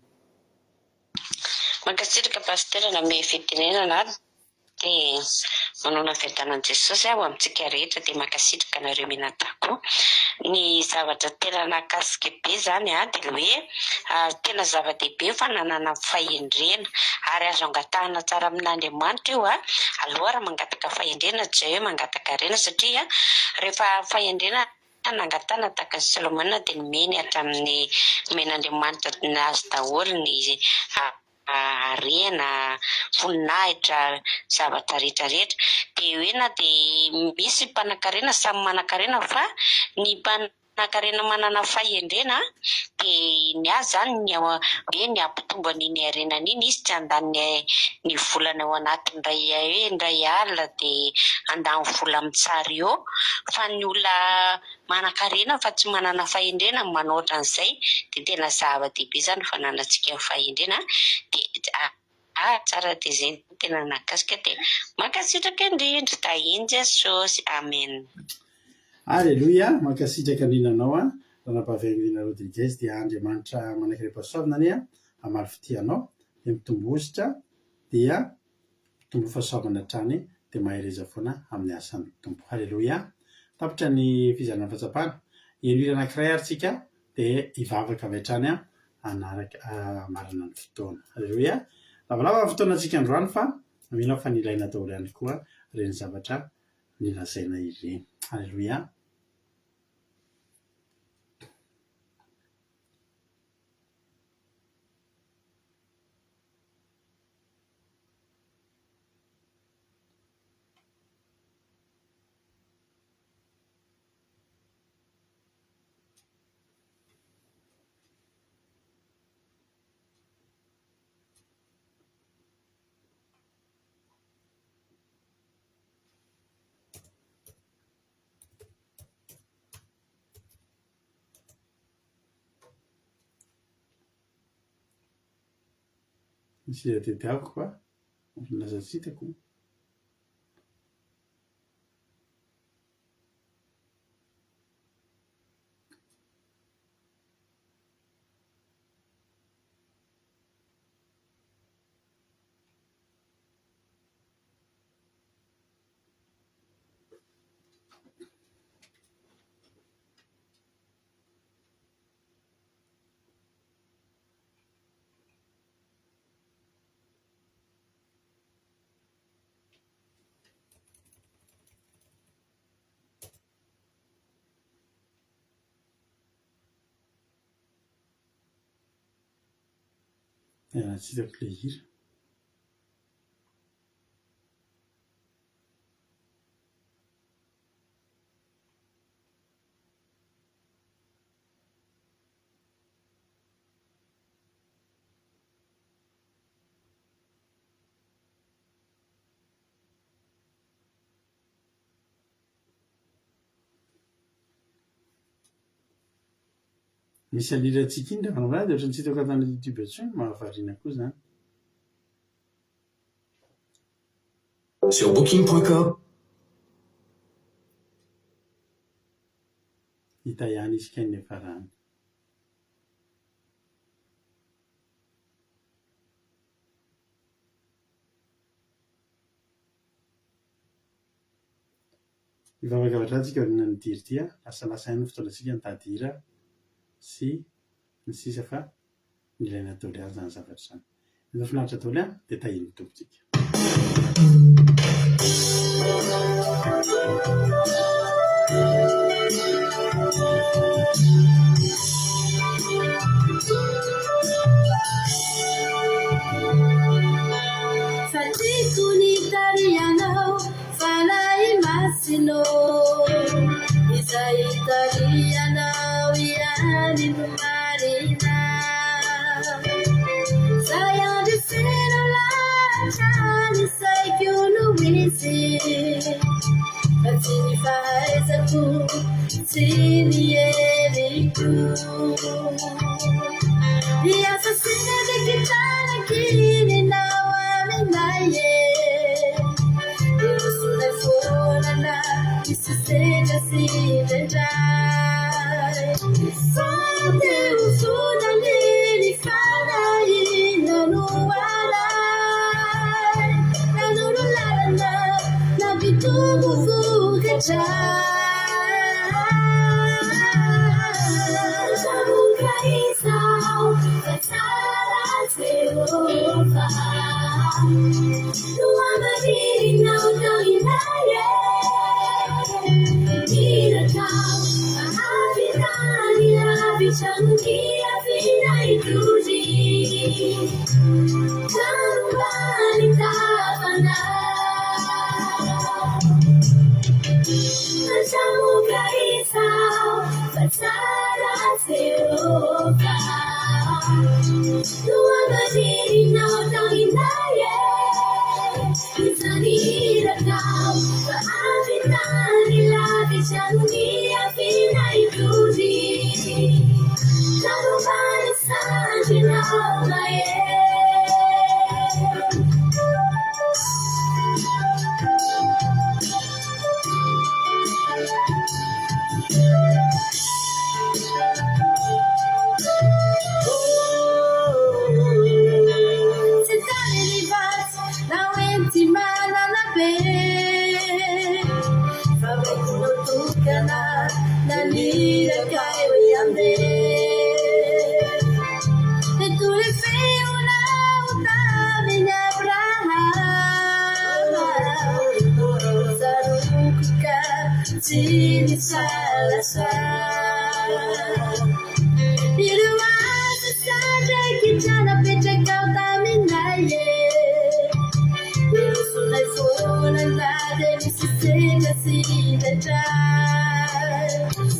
Mankasitraka pastera na me fitenenana dia manao navedanan'i Jesosy ao amintsika rehetra dia mankasitraka anareo mianadahy. Ny zavatra tena nakasika be zany dia hoe tena zava-dehibe ny fananana fahendrena ary azo angatahana tsara amin'Andriamanitra io aloha raha mangataka fahendrena tsy hoe mangataka rena satria rehefa fahendrena nangatana tahaka ny Salomona dia nomeny hatramin'ny men'Andriamanitra nazy daholo ny harena voninahitra zavatra rehetrarehetra dia hoe na dia misy mpanan-karena samy manan-karena fa ny mpanan-karena manana fahendrena dia ny azy zany hoe ny ampitombo an'iny harenana iny izy tsy handany ny volana ao anatin'indray indray alina dia andany vola mitsara eo fa ny olona manan-karena fa tsy manana fahendrena manao ohatran'izay dia tena zava-dehibe zany fananantsika fahendrena dia tsara dia izay tena nakasika dia mankasitraka indrindra tahiny Jesosy amen. Alleluia, mankasitraka indrindranao Ranampahavelina Rodriguez dia Andriamanitra manankirepasoavina amaly fitianao dia mitombositra dia mitombo fahasoavana hatrany dia mahereza foana amin'ny asan'ny tompo. Alleluia. Tapitra ny fizarana fahatsapana elira anankiray aritsika dia hivavaka avy hatrany anaraka marina ny fotoana. Alleluia. Lavalava fotoana antsika androany fa mila fa nilaina daholo ihany koa ireny zavatra nilazaina ireny. Alleluia. Misy tetiaviko fa laza tsy hitako. Tsy hitako le hira. Misy alirantsika iny raha manao dia ohatrany tsy hitako atany YouTube intsony mahavariana koa zany. Sur booking.com. Hita ihany isika ny farany. Hivavaka avy hatrany tsika aoriana ny diry lasalasa ihany ny fotoanantsika nitady hira sy ny sisa fa nilaina daholo ihany zany zavatra zany. Efa finaritra daholo dia tahiny tompontsika. Fatiako ny tarianao fanahy masino izay tarianao ihany no marina zay andriseno lahatra ny saiko no misy fa tsy ny fahaizako tsy ny heriko niasa sina dikitranan-kininao aminaye irosonay fonana misy sedra sy vendray fateo fonany ny fanahina no alay nanololalana nampitomo vokatray Isao, Fatara Jehovah, Luamari now Doinaye, Mirakau, Ahavidani, Abichangi, vinaituzi tarumbani tapanda nachamuka isao fatara seoka dua berdiri nautang indaye Isanira kau keafitan ilahi dunia vinaituzi tarumbani sanjina omaye Nalira kayo yande e tu le fai una utamina Abraham saruka chini salasa Iruasa saja kijana pecha kau taminaye Irusulai sona lade nisisena sineta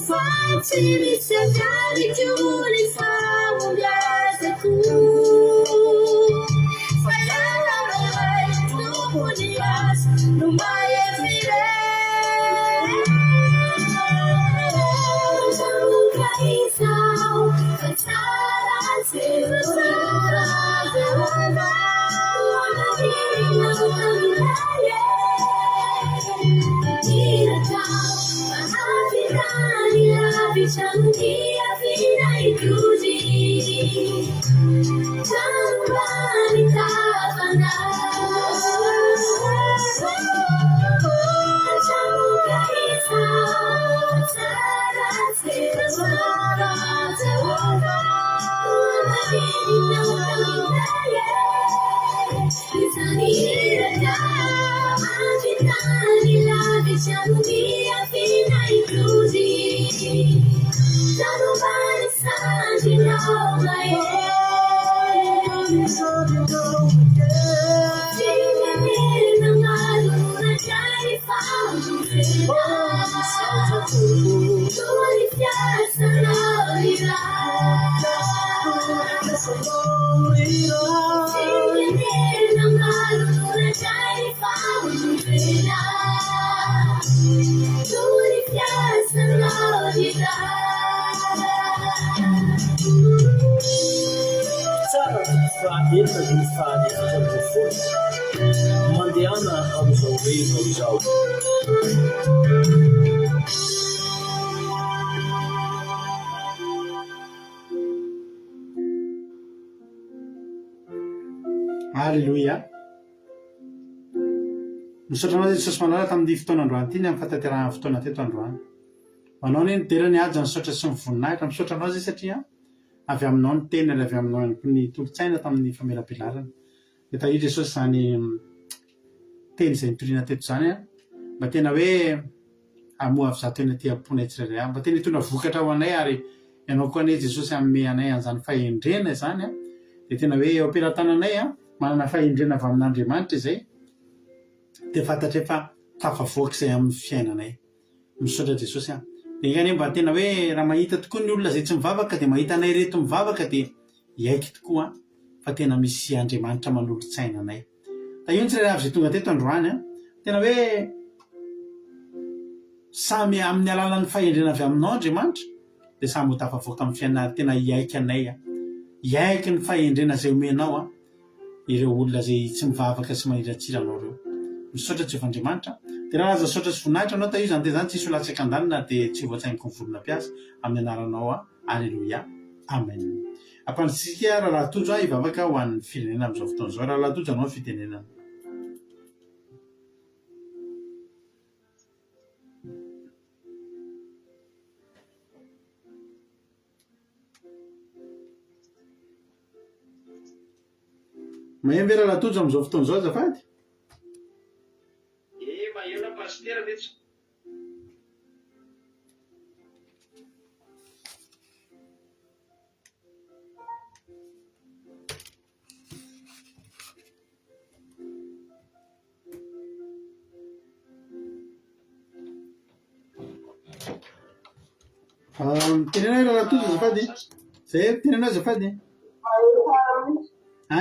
Facimi cercare giuri famo biase tu Fai alla mai tu unias non mai è fine Samuka isao Fatsara sera Wana dina utamilaye Ira kau Changia vinaituzi tarumbani tapanda chamuka isao fatara sera tewoka uanadini nautaminaye Isanira kau afitani lavi changia vinaituzi Tarumbani sanjina omaye Jimena maluna jai famu sena Tuli fiasa lorira Jimena maluna jai famu sena Tuli fiasa lorira Tsara fa enina ny fahaefatra ambin'ny folo mandehana amin'izao reno izao. Halleluia. Misaotra anao Jesosy manara tamin'ny fotoanandroany ity ny amin'ny fataterahana fotoana teto androany. Manao ny derany aja misaotra sy mivoninahitra misaotra anao zay satria avy aminao ny tena avy aminao ny tolotsaina tamin'ny famelabelarana. Dia tahio Jesosy zany teny izay nitoriana teto zany mba tena hoe amoa avy zato tena te-ponay tsirairay mba tena hitondra vokatra ho anay ary ianao koa ane Jesosy hanome anay an'izany fahendrena zany dia tena hoe eo am-pelantananay manana fahendrena avy amin'Andriamanitra izay dia fantatra efa tafavoaka izay amin'ny fiainanay. Misaotra Jesosy dia ane mba tena hoe raha mahita tokoa ny olona izay tsy mivavaka dia mahita anay reto mivavaka dia hiaiky tokoa fa tena misy Andriamanitra manolotsaina anay. Da io ny tsirairay avy izay tonga teto androany tena hoe samy amin'ny alalan'ny fahendrena avy aminao Andriamanitra dia samy ho tafavoaka amin'ny fiainana tena hiaiky anay hiaiky ny fahendrena izay omenao ireo olona izay tsy mivavaka sy mahiratsira anao ireo. Misaotra Jehovandriamanitra dia raha aza saotra sy voninahitra anao tahio izany dia zany tsisy olatsaka an-dalina dia tsy voatsainiko ny volonam-piasa amin'ny anaranao Alleluia. Amen. Ampandrisika rahalahy tojo hivavaka ho an'ny firenena amin'izao fotoana izao. Rahalahy tojo anao fitenenana. Mahembe rahalahy tojo amin'izao fotoana izao azafady? Mahena pastera ve tsy Mitenenao raha toy azafady. Zay mitenenao azafady.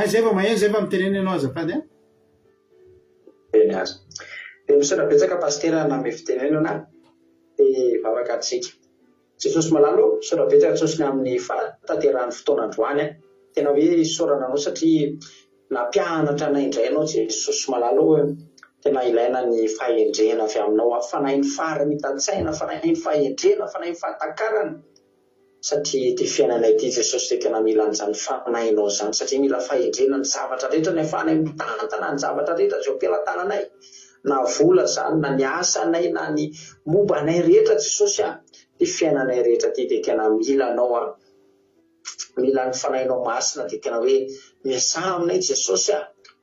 Zay fa maheno zay fa mitenena ianao azafady. Eny azy. Dia misy betsaka pastera na me fitenenana dia vavaka antsika. Jesosy malalo sora betsaka tsosiny amin'ny fataterahany fotoanandroany. Tena hoe sorana anao satria nampianatra anay indray ianao Jesosy malalo tena ilaina ny fahendrena avy aminao, fanahy ny farany tatsaina, fanahy ny fahendrena, fanahy ny fahatakarana. Satria ty fiainanay ty Jesosy dia tena mila an'izany fanahinao zany satria mila fahendrena ny zavatra rehetra ny ahafahanay mitantana ny zavatra rehetra zay ampelantananay. Na vola zany, na ny asanay, na ny mombanay rehetra Jesosy ty fiainanay rehetra ty dia tena mila anao mila ny fanahinao masina dia tena hoe miasa aminay Jesosy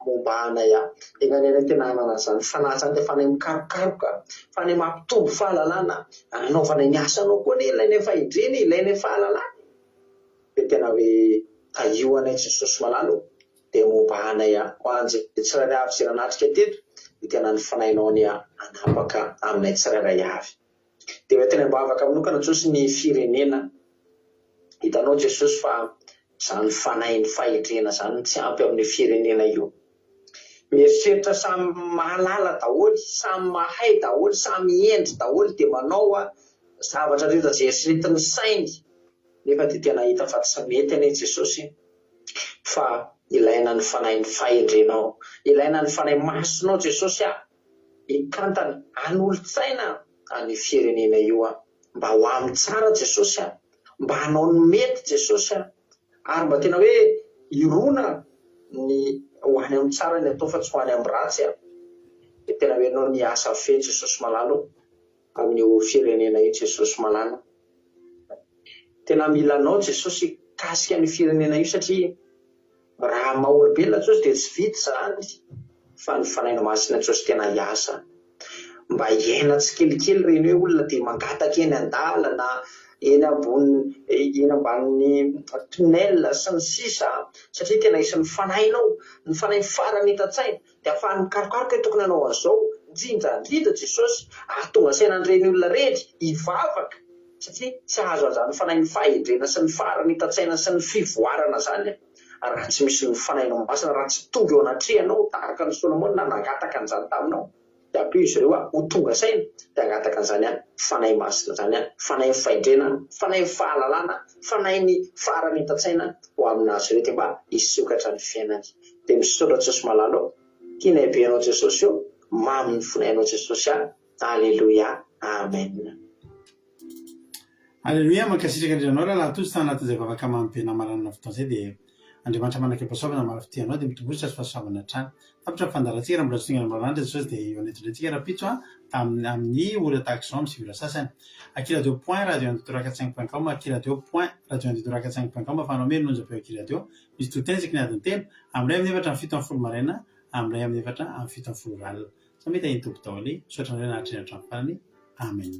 momba anay enanay tena anana zany fanahy zany dia fanahy mikarokaroka, fanahy mampitombo fahalalana, anaovanay ny asanao koa ne ilainay fahendrena, ilainay fahalalana dia tena hoe taio anay Jesosy malalo dia momba anay ho an'izay tsirairay avy izay nanatrika teto dia tena ny fanahinao ny anapaka aminay tsirairay avy. Dia hoe tena mbavaka manokana Jesosy ny firenena. Hitanao Jesosy fa zany fanahy ny fahendrena zany tsy ampy amin'ny firenena io. Mieritreritra samy mahalala daholo, samy mahay daholo, samy endry daholo dia manao zavatra rehetra izay eritreretin'ny sainy. Nefa dia tena hita fa tsy mety anie Jesosy fa ilaina ny fanahy ny fahendrenao, ilaina ny fanahy masonao Jesosy ikantana an'olon-tsaina any firenena io mba ho amin'ny tsara Jesosy mba hanao ny mety Jesosy ary mba tena hoe irona ny ho any amin'ny tsara ny atao fa tsy ho any amin'ny ratsy dia tena hoe anao ny asa fe Jesosy malalo amin'io firenena io Jesosy malalo. Tena mila anao Jesosy kasika ny firenena io satria raha maha-olombelona Jesosy dia tsy vita zany fa ny fanahy masina Jesosy tena hiasa mba hiaina tsy kelikely reny hoe olona dia mangataka eny an-dalana eny ambanin'ny tunnel sy ny sisa satria tena isan'ny fanahinao ny fanahy farany hitan-tsaina dia ahafahany mikarokaroka tokony hanao an'izao jinjandrindra Jesosy ahatonga sainan'ireny olona rehetra hivavaka satria tsy azo an'izany fanahy ny fahendrena sy ny farany hitan-tsaina sy ny fivoarana zany raha tsy misy ny fanahinao masina, raha tsy tonga eo anatrehanao tahaka ny Solomona nagataka an'izany taminao dia ampio izy ireo ho tonga saina dia agataka an'izany fanahy masina zany fanahy fahendrena, fanahy fahalalana, fanahy ny farany hitan-tsaina ho aminazy ireo dia mba hisokatra ny fiainany. Dia misaotra Jesosy malalo tiana ibenao Jesosy io mamy ny finahinao Jesosy Alleluia, amen. Alleluia, mankasitraka andrianao raha toy tany anatin'izay vavaka mampena maranana fotoana izay dia Andriamanitra manaka-pahasoavana marafitianao dia mitombositra sy fahasoavana hatrany. Tapitra ny fandarantsika raha mbola tsingana maranitra Jesosy dia eo anetindrentsika rapitso amin'ny ora tahaka izao amin'ny sivira sasany. Akiradio point radio anditoraka 5.com, akiradio point radio anditoraka 5.com afanao meny nonjapeo akiradio misy totenzika ny adiny telo amin'ray amin'ny efatra amin'ny fito amin'ny folo maraina, amin'ray amin'ny efatra amin'ny fito amin'ny folo alina. Sa mety ahiny tompo daholo sotra indray nahatrehatra amin'ny farany. Amen.